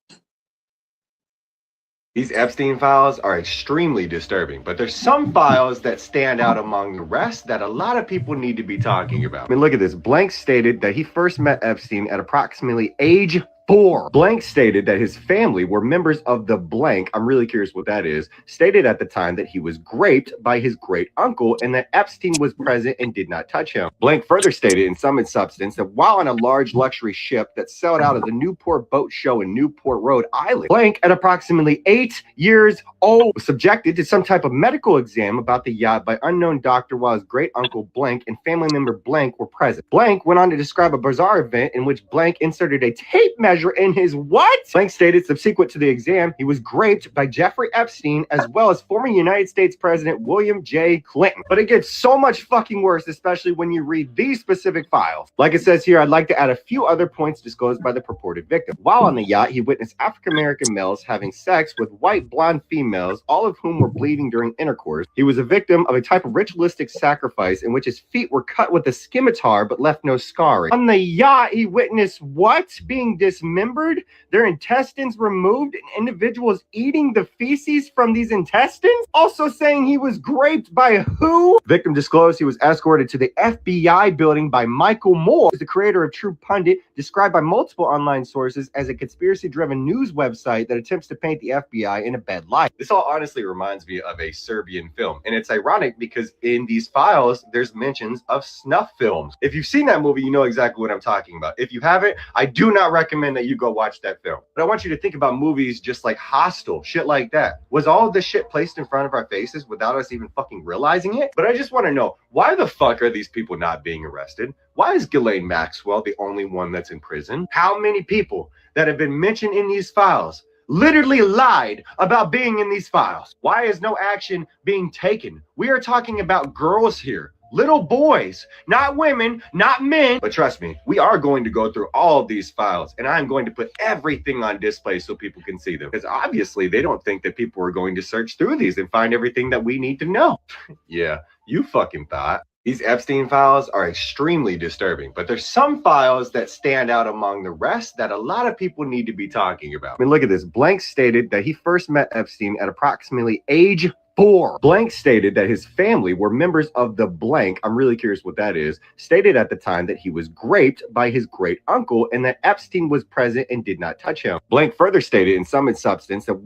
These Epstein files are extremely disturbing, but there's some files that stand out among the rest that a lot of people need to be talking about. I mean, look at this. Blank stated that he first met Epstein at approximately age 4. Blank stated that his family were members of the blank, I'm really curious what that is, stated at the time that he was raped by his great uncle and that Epstein was present and did not touch him. Blank further stated in some substance that while on a large luxury ship that sailed out of the Newport Boat Show in Newport, Rhode Island, Blank at approximately 8 years old was subjected to some type of medical exam about the yacht by unknown doctor while his great uncle Blank and family member Blank were present. Blank went on to describe a bizarre event in which Blank inserted a tape measure in his what? Blank stated subsequent to the exam, he was raped by Jeffrey Epstein as well as former United States President William J. Clinton. But it gets so much fucking worse, especially when you read these specific files. Like it says here, I'd like to add a few other points disclosed by the purported victim. While on the yacht, he witnessed African-American males having sex with white blonde females, all of whom were bleeding during intercourse. He was a victim of a type of ritualistic sacrifice in which his feet were cut with a scimitar but left no scarring. On the yacht, he witnessed what? Being dismembered, their intestines removed, and individuals eating the feces from these intestines? Also saying he was raped by who? Victim disclosed he was escorted to the FBI building by Michael Moore, the creator of True Pundit, described by multiple online sources as a conspiracy-driven news website that attempts to paint the FBI in a bad light. This all honestly reminds me of a Serbian film, and it's ironic because in these files, there's mentions of snuff films. If you've seen that movie, you know exactly what I'm talking about. If you haven't, I do not recommend that you go watch that film. But I want you to think about movies just like Hostel, shit like that. Was all of this shit placed in front of our faces without us even fucking realizing it? But I just want to know, why the fuck are these people not being arrested? Why is Ghislaine Maxwell the only one that's in prison? How many people that have been mentioned in these files literally lied about being in these files? Why is no action being taken? We are talking about girls here. Little boys, not women, not men. But trust me, we are going to go through all of these files and I'm going to put everything on display so people can see them. Because obviously they don't think that people are going to search through these and find everything that we need to know. Yeah, you fucking thought. These Epstein files are extremely disturbing, but there's some files that stand out among the rest that a lot of people need to be talking about. I mean, look at this. Blank stated that he first met Epstein at approximately age 4. Blank stated that his family were members of the blank, I'm really curious what that is, stated at the time that he was raped by his great uncle and that Epstein was present and did not touch him. Blank further stated in some substance that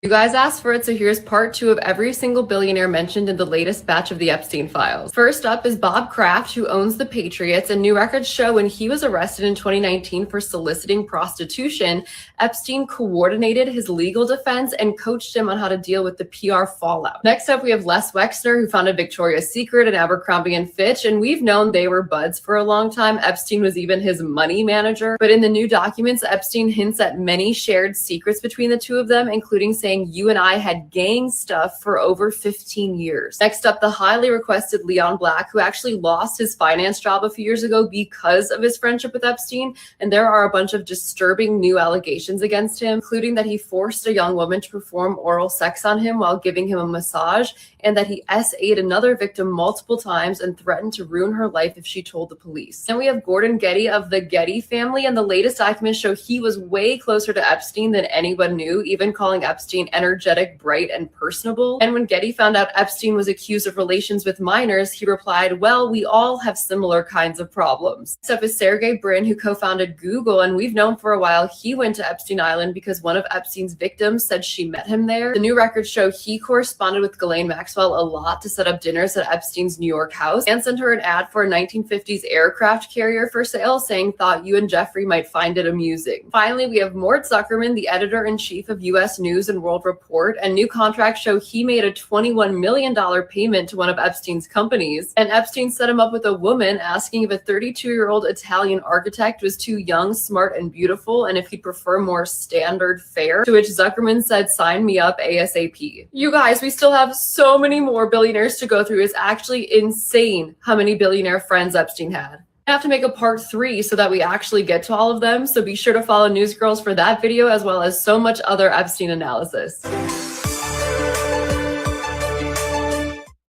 You guys asked for it, so here's part 2 of every single billionaire mentioned in the latest batch of the Epstein Files. First up is Bob Kraft, who owns the Patriots, and new records show when he was arrested in 2019 for soliciting prostitution, Epstein coordinated his legal defense and coached him on how to deal with the PR fallout. Next up, we have Les Wexner, who founded Victoria's Secret and Abercrombie & Fitch, and we've known they were buds for a long time. Epstein was even his money manager, but in the new documents, Epstein hints at many shared secrets between the two of them, including saying you and I had gang stuff for over 15 years. Next up, the highly requested Leon Black, who actually lost his finance job a few years ago because of his friendship with Epstein. And there are a bunch of disturbing new allegations against him, including that he forced a young woman to perform oral sex on him while giving him a massage, and that he SA'd another victim multiple times and threatened to ruin her life if she told the police. And we have Gordon Getty of the Getty family, and the latest documents show he was way closer to Epstein than anyone knew, even calling Epstein energetic, bright, and personable. And when Getty found out Epstein was accused of relations with minors, he replied, well, we all have similar kinds of problems. Next up is Sergey Brin, who co-founded Google, and we've known for a while he went to Epstein Island because one of Epstein's victims said she met him there. The new records show he corresponded with Ghislaine Maxwell a lot to set up dinners at Epstein's New York house and sent her an ad for a 1950s aircraft carrier for sale, saying thought you and Jeffrey might find it amusing. Finally, we have Mort Zuckerman, the editor-in-chief of U.S. News and World Report, and new contracts show he made a $21 million payment to one of Epstein's companies, and Epstein set him up with a woman asking if a 32-year-old Italian architect was too young, smart, and beautiful, and if he'd prefer more standard fare, to which Zuckerman said, sign me up ASAP. You guys, we still have so many more billionaires to go through. It's actually insane how many billionaire friends Epstein had. I have to make a part 3 so that we actually get to all of them, so be sure to follow Newsgirls for that video as well as so much other Epstein analysis.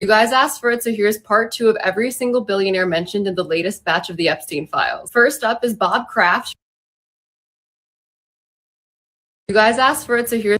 You guys asked for it, so here's part 2 of every single billionaire mentioned in the latest batch of the Epstein Files. First up is Bob Kraft. You guys asked for it, so here's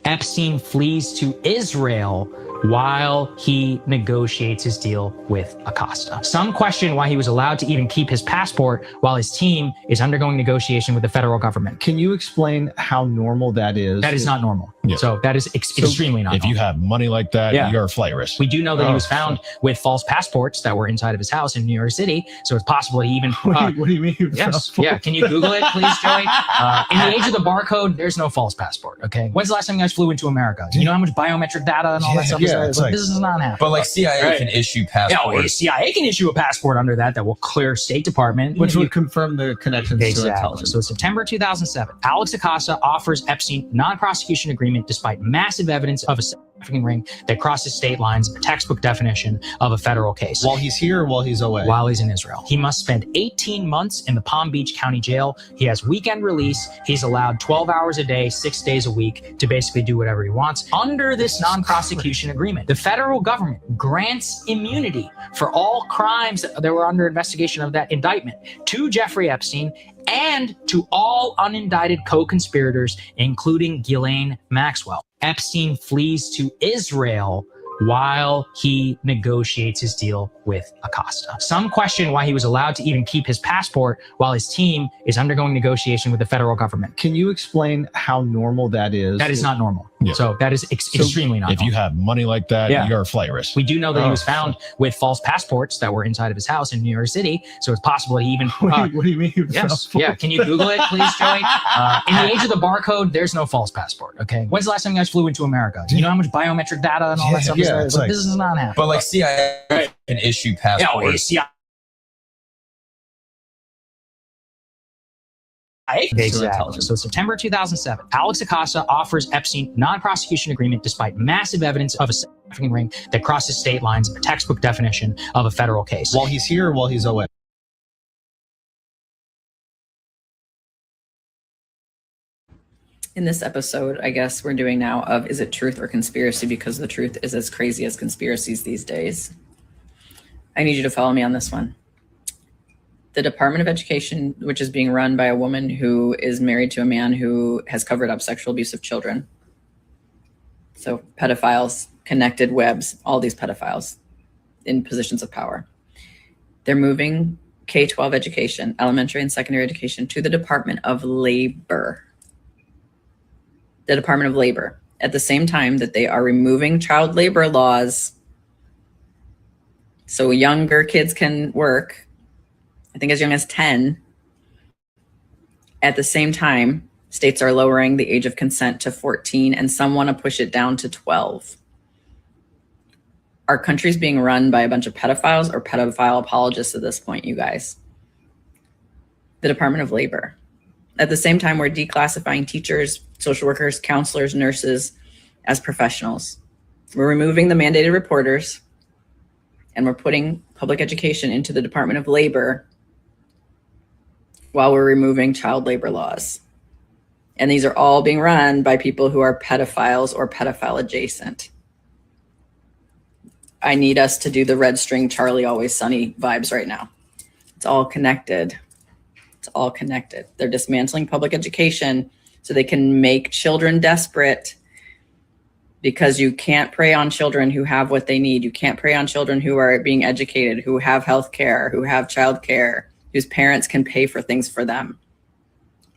Epstein flees to Israel while he negotiates his deal with Acosta. Some question why he was allowed to even keep his passport while his team is undergoing negotiation with the federal government. Can you explain how normal that is? That is not normal. Yeah. So that is extremely not If normal. you have money like that, you're a flight risk. We do know that he was found with false passports that were inside of his house in New York City. So it's possible he even... What do you mean? Yes. Yeah. Can you Google it, please, Joey? In the age of the barcode, there's no false passport, okay? When's the last time you guys flew into America? Do you know how much biometric data and all that stuff is there? it's like- This is not happening. But like CIA can issue passports. Yeah, CIA can issue a passport under that will clear State Department. Which would confirm the connections to Exactly. intelligence. So September 2007, Alex Acosta offers Epstein non-prosecution agreement despite massive evidence of a trafficking ring that crosses state lines, a textbook definition of a federal case. While he's here or while he's away? While he's in Israel. He must spend 18 months in the Palm Beach County Jail. He has weekend release. He's allowed 12 hours a day, 6 days a week to basically do whatever he wants. Under this non-prosecution agreement, the federal government grants immunity for all crimes that were under investigation of that indictment to Jeffrey Epstein and to all unindicted co-conspirators, including Ghislaine Maxwell. Epstein flees to Israel while he negotiates his deal with Acosta. Some question why he was allowed to even keep his passport while his team is undergoing negotiation with the federal government. Can you explain how normal that is? That is not normal. Yeah. So that is extremely not If you normal. have money like that, you're a flight risk. We do know that he was found with false passports that were inside of his house in New York City. So it's possible he even... What do you mean? Yes. Yeah. Can you Google it, please, Joey? In the age of the barcode, there's no false passport, okay? When's the last time you guys flew into America? Do you know how much biometric data and all that stuff is there? This is not happening. But like CIA can issue passports. CIA. Exactly. So September 2007, Alex Acosta offers Epstein non-prosecution agreement despite massive evidence of a trafficking ring that crosses state lines, a textbook definition of a federal case. While he's here or while he's away? In this episode, I guess we're doing now of Is It Truth or Conspiracy? Because the truth is as crazy as conspiracies these days. I need you to follow me on this one. The Department of Education, which is being run by a woman who is married to a man who has covered up sexual abuse of children. So pedophiles, connected webs, all these pedophiles in positions of power. They're moving K-12 education, elementary and secondary education, to the Department of Labor. The Department of Labor. at the same time that they are removing child labor laws so younger kids can work, I think as young as 10. At the same time, states are lowering the age of consent to 14, and some want to push it down to 12. Our country's being run by a bunch of pedophiles or pedophile apologists at this point, you guys. The Department of Labor. At the same time, we're declassifying teachers, social workers, counselors, nurses as professionals. We're removing the mandated reporters, and we're putting public education into the Department of Labor while we're removing child labor laws. And these are all being run by people who are pedophiles or pedophile adjacent. I need us to do the red string Charlie Always Sunny vibes right now. It's all connected. It's all connected. They're dismantling public education so they can make children desperate, because you can't prey on children who have what they need. You can't prey on children who are being educated, who have health care, who have child care, whose parents can pay for things for them.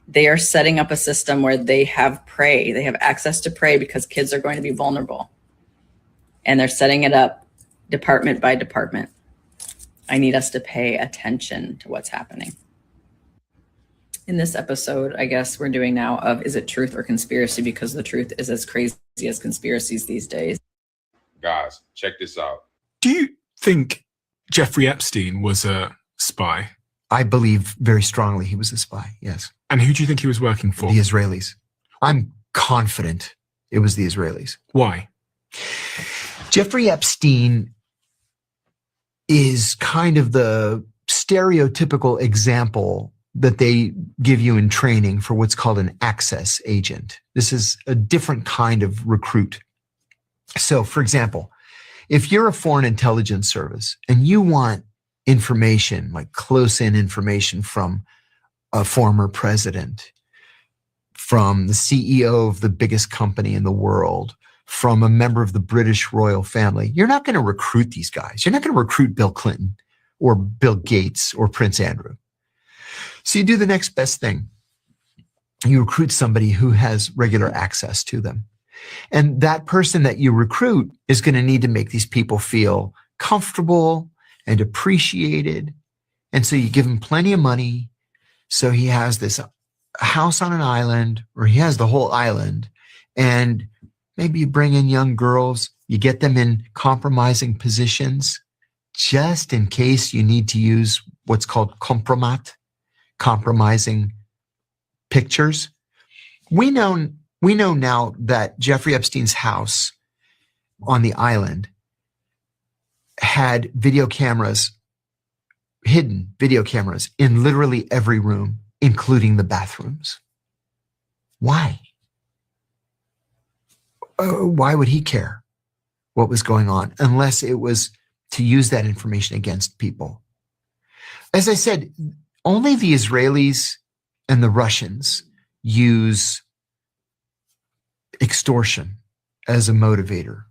They are setting up a system where they have prey. They have access to prey because kids are going to be vulnerable. And they're setting it up department by department. I need us to pay attention to what's happening. In this episode, I guess we're doing now of Is It Truth or Conspiracy? Because the truth is as crazy as conspiracies these days. Guys, check this out. Do you think Jeffrey Epstein was a spy? I believe very strongly he was a spy, yes. And who do you think he was working for? The Israelis. I'm confident it was the Israelis. Why? Jeffrey Epstein is kind of the stereotypical example that they give you in training for what's called an access agent. This is a different kind of recruit. So, for example, if you're a foreign intelligence service and you want information, like close-in information from a former president, from the CEO of the biggest company in the world, from a member of the British royal family, you're not going to recruit these guys. You're not going to recruit Bill Clinton or Bill Gates or Prince Andrew. So you do the next best thing. You recruit somebody who has regular access to them. And that person that you recruit is going to need to make these people feel comfortable and appreciated. And so you give him plenty of money. So he has this house on an island, or he has the whole island. And maybe you bring in young girls, you get them in compromising positions, just in case you need to use what's called compromat, compromising pictures. We know now that Jeffrey Epstein's house on the island had video cameras, hidden video cameras in literally every room, including the bathrooms. Why? Why would he care what was going on unless it was to use that information against people? As I said, only the Israelis and the Russians use extortion as a motivator.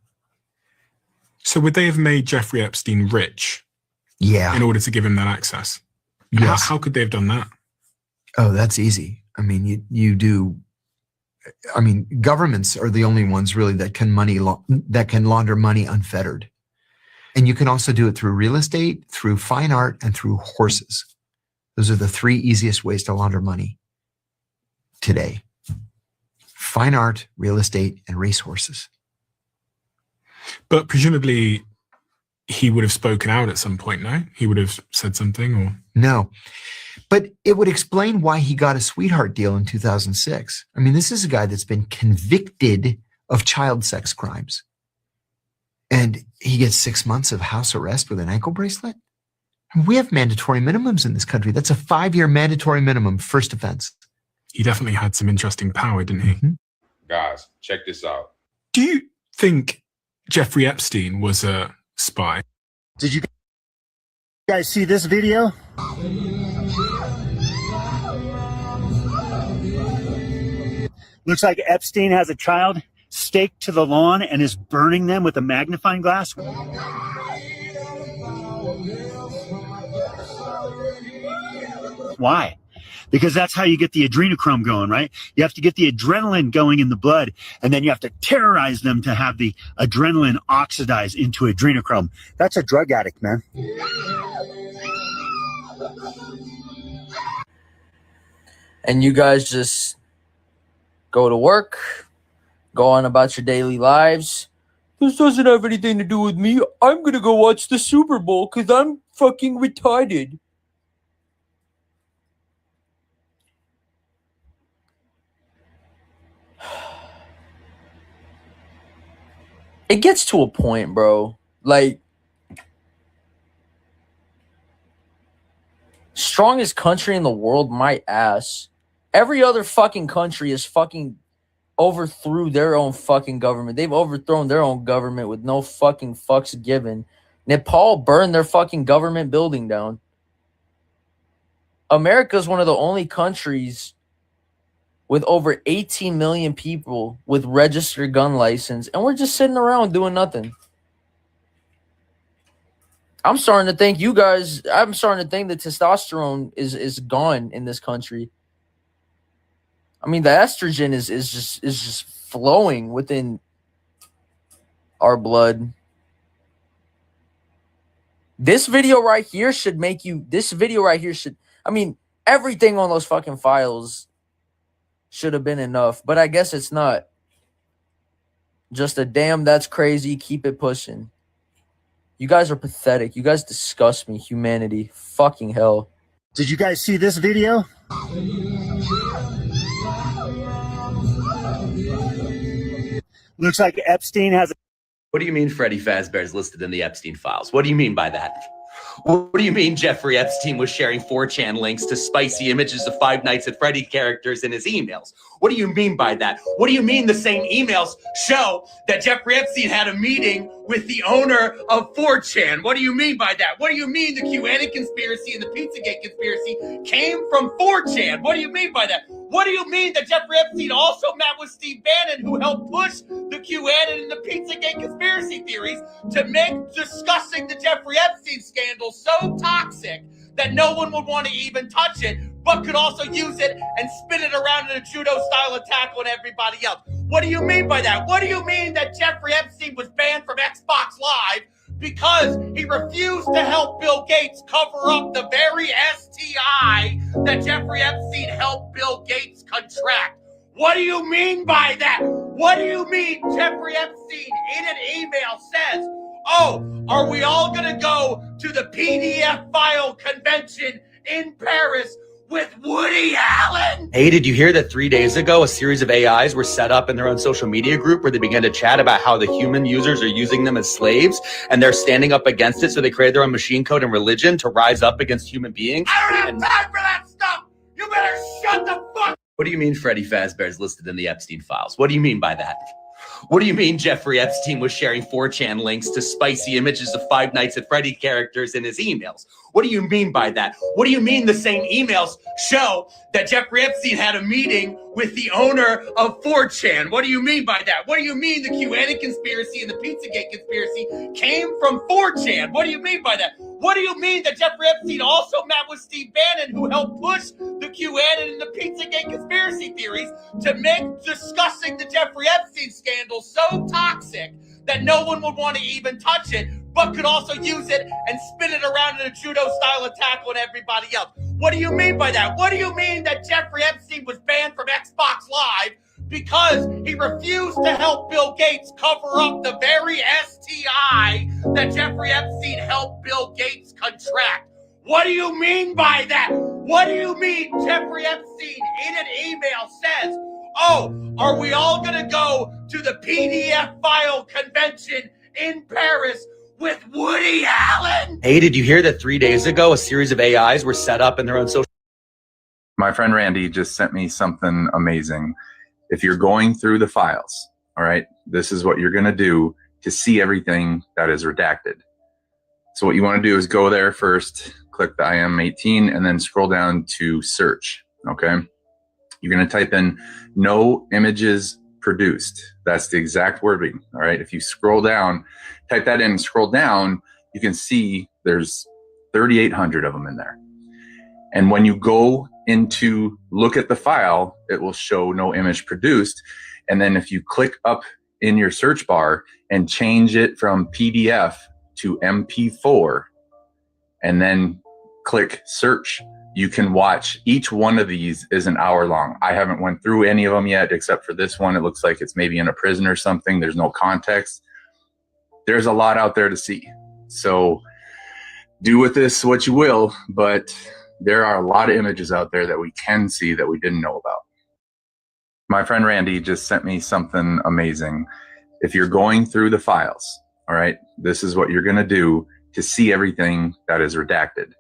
So would they have made Jeffrey Epstein rich? Yeah. In order to give him that access? Yes. How could they have done that? Oh, that's easy. I mean, you do. I mean, governments are the only ones really that can launder money unfettered. And you can also do it through real estate, through fine art, and through horses. Those are the three easiest ways to launder money today. Fine art, real estate, and racehorses. But presumably he would have spoken out at some point, no? He would have said something, or? No. But it would explain why he got a sweetheart deal in 2006. I mean, this is a guy that's been convicted of child sex crimes. And he gets 6 months of house arrest with an ankle bracelet. We have mandatory minimums in this country. That's a 5-year mandatory minimum, first offense. He definitely had some interesting power, didn't he? Mm-hmm. Guys, check this out. Do you think Jeffrey Epstein was a spy? Did you guys see this video? Looks like Epstein has a child staked to the lawn and is burning them with a magnifying glass. Why? because that's how you get the adrenochrome going, right? You have to get the adrenaline going in the blood, and then you have to terrorize them to have the adrenaline oxidize into adrenochrome. That's a drug addict, man. And you guys just go to work, go on about your daily lives. This doesn't have anything to do with me. I'm gonna go watch the Super Bowl because I'm fucking retarded. It gets to a point, bro. Like, strongest country in the world, my ass. Every other fucking country is fucking overthrew their own fucking government. They've overthrown their own government with no fucking fucks given. Nepal burned their fucking government building down. America is one of the only countries with over 18 million people with registered gun license, and we're just sitting around doing nothing. I'm starting to think I'm starting to think that testosterone is gone in this country. I mean, the estrogen is just flowing within our blood. This video right here should make you. This video right here should. I mean, everything on those fucking files should have been enough, but I guess it's not. Just a damn, that's crazy. Keep it pushing. You guys are pathetic. You guys disgust me. Humanity. Fucking hell. Did you guys see this video? Looks like Epstein has. What do you mean Freddy Fazbear is listed in the Epstein Files? What do you mean by that? What do you mean Jeffrey Epstein was sharing 4chan links to spicy images of Five Nights at Freddy characters in his emails? What do you mean by that? What do you mean the same emails show that Jeffrey Epstein had a meeting with the owner of 4chan? What do you mean by that? What do you mean the QAnon conspiracy and the Pizzagate conspiracy came from 4chan? What do you mean by that? What do you mean that Jeffrey Epstein also met with Steve Bannon, who helped push the QAnon and the Pizzagate conspiracy theories to make discussing the Jeffrey Epstein scandal so toxic that no one would want to even touch it, but could also use it and spin it around in a judo-style attack on everybody else? What do you mean by that? What do you mean that Jeffrey Epstein was banned from Xbox Live because he refused to help Bill Gates cover up the very STI that Jeffrey Epstein helped Bill Gates contract? What do you mean by that? What do you mean Jeffrey Epstein in an email says, oh, are we all going to go to the PDF file convention in Paris with Woody Allen? Hey, did you hear that 3 days ago, a series of AIs were set up in their own social media group where they began to chat about how the human users are using them as slaves, and they're standing up against it, so they created their own machine code and religion to rise up against human beings? I don't have time for that stuff! You better shut the fuck. What do you mean Freddy Fazbear is listed in the Epstein Files? What do you mean by that? What do you mean Jeffrey Epstein was sharing 4chan links to spicy images of Five Nights at Freddy characters in his emails? What do you mean by that? What do you mean the same emails show that Jeffrey Epstein had a meeting with the owner of 4chan? What do you mean by that? What do you mean the QAnon conspiracy and the Pizzagate conspiracy came from 4chan? What do you mean by that? What do you mean that Jeffrey Epstein also met with Steve Bannon, who helped push the QAnon and the Pizzagate conspiracy theories to make discussing the Jeffrey Epstein scandal so toxic that no one would want to even touch it, but could also use it and spin it around in a judo-style attack on everybody else? What do you mean by that? What do you mean that Jeffrey Epstein was banned from Xbox Live because he refused to help Bill Gates cover up the very STI that Jeffrey Epstein helped Bill Gates contract? What do you mean by that? What do you mean Jeffrey Epstein in an email says, oh, are we all going to go to the PDF file convention in Paris with Woody Allen? Hey, did you hear that 3 days ago, a series of AIs were set up in their own social... My friend Randy just sent me something amazing. If you're going through the files, all right, this is what you're going to do to see everything that is redacted. So what you want to do is go there first, click the IM18, and then scroll down to search, okay? You're going to type in no images produced. That's the exact wording, all right? If you scroll down, type that in and scroll down, you can see there's 3,800 of them in there. And when you go into look at the file, it will show no image produced. And then if you click up in your search bar and change it from PDF to MP4 and then click search, you can watch. Each one of these is an hour long. I haven't went through any of them yet, except for this one. It looks like it's maybe in a prison or something. There's no context. There's a lot out there to see. So do with this what you will, but there are a lot of images out there that we can see that we didn't know about. My friend Randy just sent me something amazing. If you're going through the files, all right, this is what you're going to do to see everything that is redacted.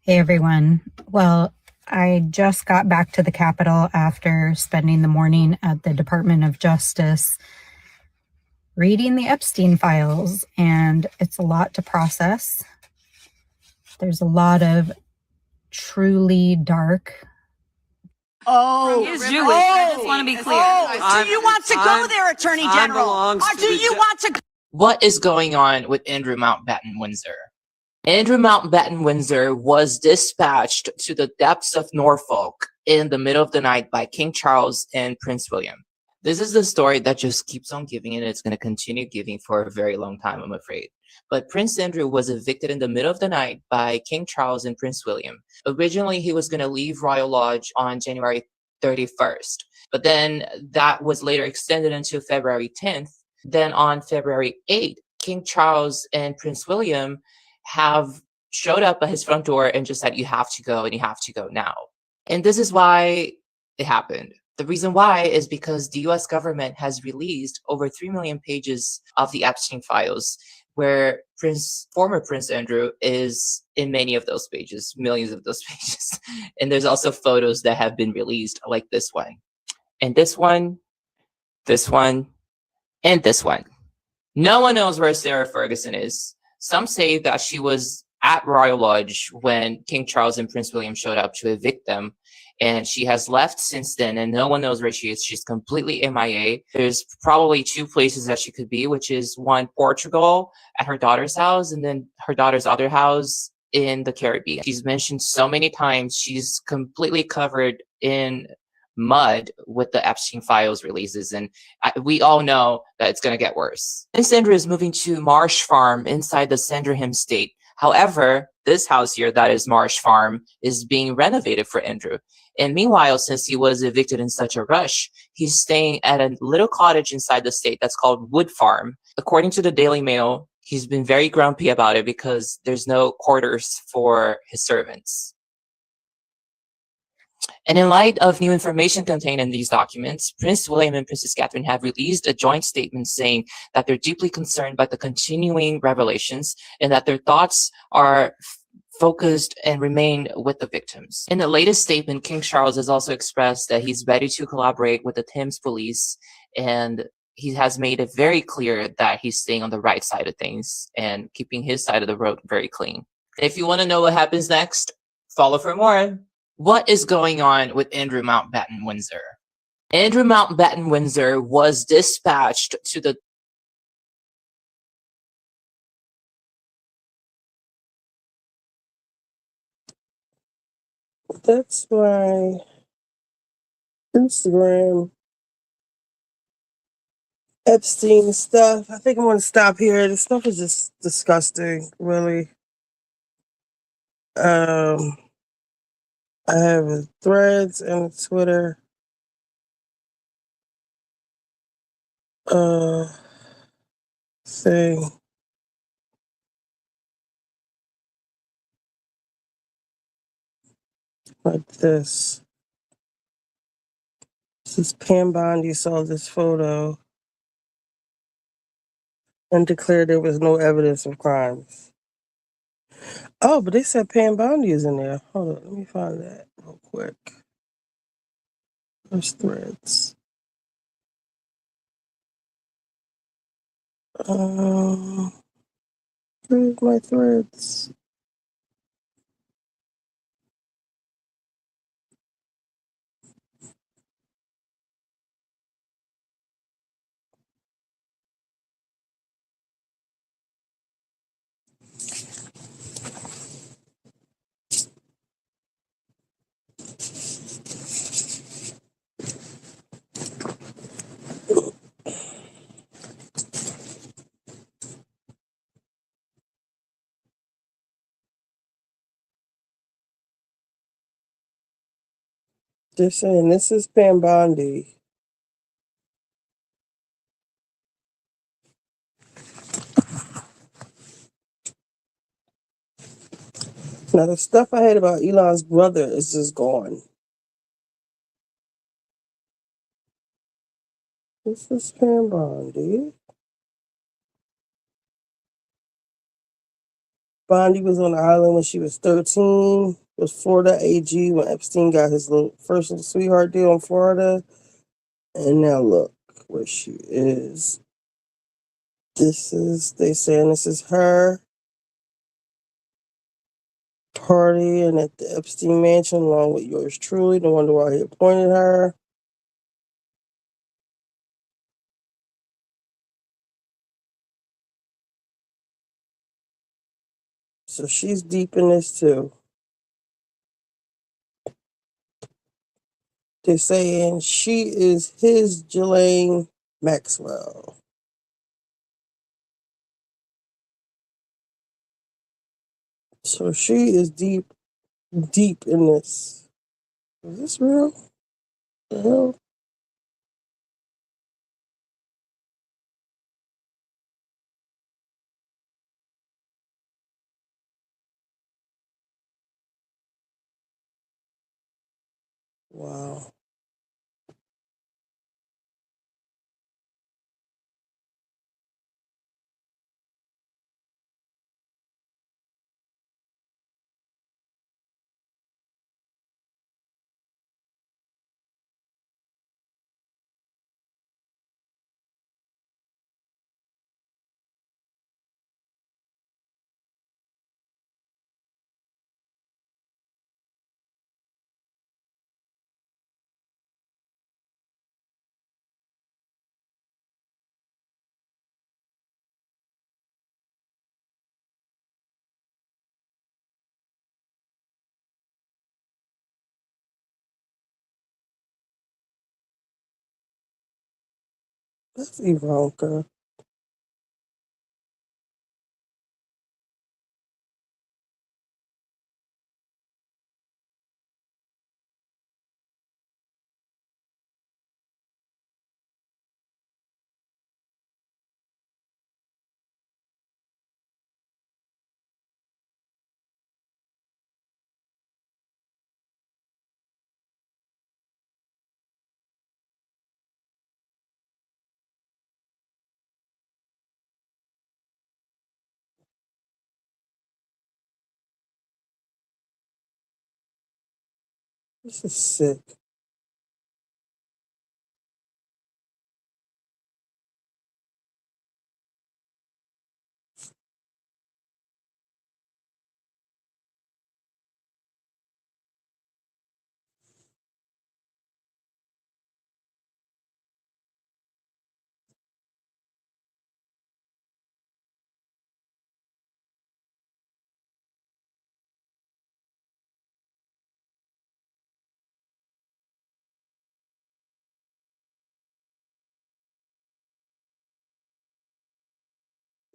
Hey everyone. Well, I just got back to the Capitol after spending the morning at the Department of Justice reading the Epstein Files, and it's a lot to process. There's a lot of truly dark. Oh, he is Jewish. I just want to be clear. Do you want to go there, Attorney General? Or do you want to? What is going on with Andrew Mountbatten Windsor? Andrew Mountbatten Windsor was dispatched to the depths of Norfolk in the middle of the night by King Charles and Prince William. This is the story that just keeps on giving, and it's going to continue giving for a very long time, I'm afraid. But Prince Andrew was evicted in the middle of the night by King Charles and Prince William. Originally, he was going to leave Royal Lodge on January 31st, but then that was later extended until February 10th. Then on February 8th, King Charles and Prince William have showed up at his front door and just said, you have to go and you have to go now. And this is why it happened. The reason why is because the US government has released over 3 million pages of the Epstein Files, where former Prince Andrew is in many of those pages, millions of those pages. And there's also photos that have been released like this one. And this one, and this one. No one knows where Sarah Ferguson is. Some say that she was at Royal Lodge when King Charles and Prince William showed up to evict them. And she has left since then, and no one knows where she is. She's completely MIA. There's probably 2 places that she could be, which is one, Portugal at her daughter's house, and then her daughter's other house in the Caribbean. She's mentioned so many times. She's completely covered in mud with the Epstein Files releases, and we all know that it's going to get worse. Prince Andrew is moving to Marsh Farm inside the Sandringham State. However, this house here, that is Marsh Farm, is being renovated for Andrew. And meanwhile, since he was evicted in such a rush, he's staying at a little cottage inside the state that's called Wood Farm. According to the Daily Mail, he's been very grumpy about it because there's no quarters for his servants. And in light of new information contained in these documents, Prince William and Princess Catherine have released a joint statement saying that they're deeply concerned by the continuing revelations and that their thoughts are focused and remain with the victims. In the latest statement, King Charles has also expressed that he's ready to collaborate with the Thames police, and he has made it very clear that he's staying on the right side of things and keeping his side of the road very clean. If you want to know what happens next, follow for more. What is going on with Andrew Mountbatten Windsor? Andrew Mountbatten Windsor was dispatched to the That's my Instagram. Epstein stuff. I think I'm going to stop here. This stuff is just disgusting, really. I have a Threads and a Twitter. Thing. Like this. This is Pam Bondi saw this photo and declared there was no evidence of crimes. Oh, but they said Pam Bondi is in there. Hold on, let me find that real quick. There's Threads. Where's my Threads? They're saying this is Pam Bondi. Now, the stuff I had about Elon's brother is just gone. This is Pam Bondi. Bondi was on the island when she was 13. Was Florida AG when Epstein got his first little sweetheart deal in Florida. And now look where she is. They saying this is her partying at the Epstein mansion along with yours truly. No wonder why he appointed her. So she's deep in this too. They're saying she is his Ghislaine Maxwell. So she is deep in this. Is this real? The hell? Wow. That's Ivanka. This is sick.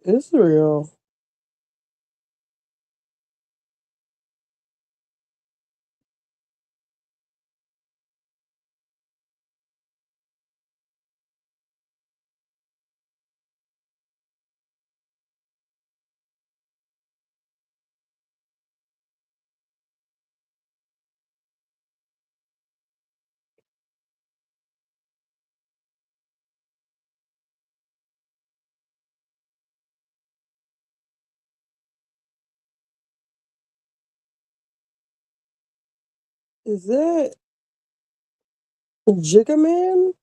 Israel. Is that Jigga Man?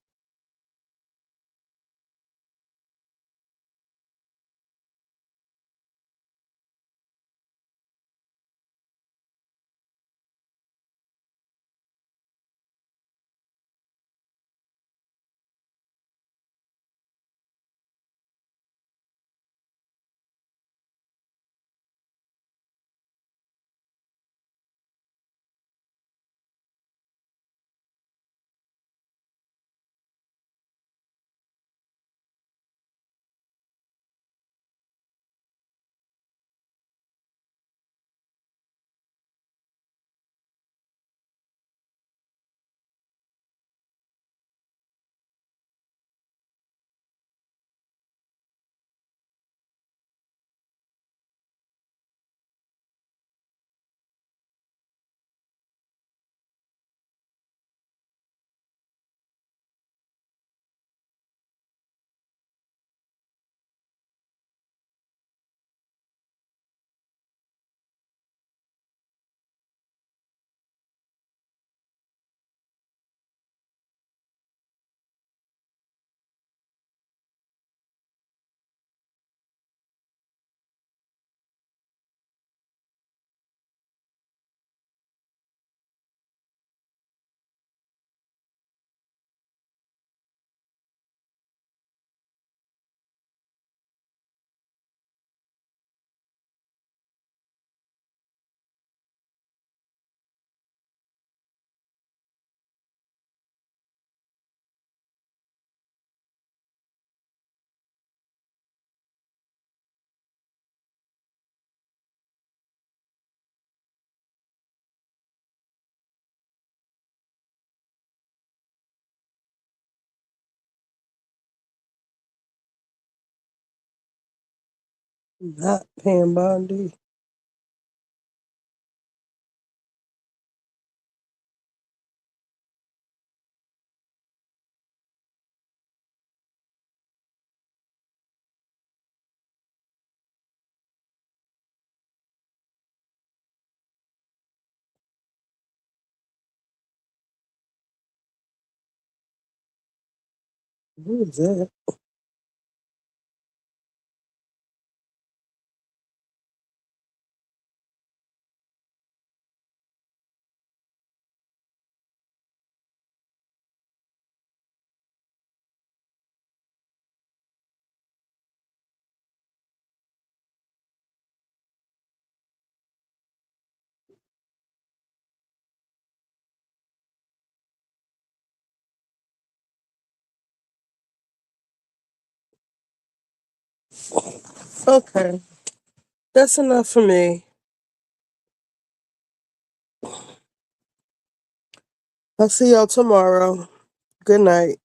Not Pam Bondi. Who is that? Okay, that's enough for me. I'll see y'all tomorrow. Good night.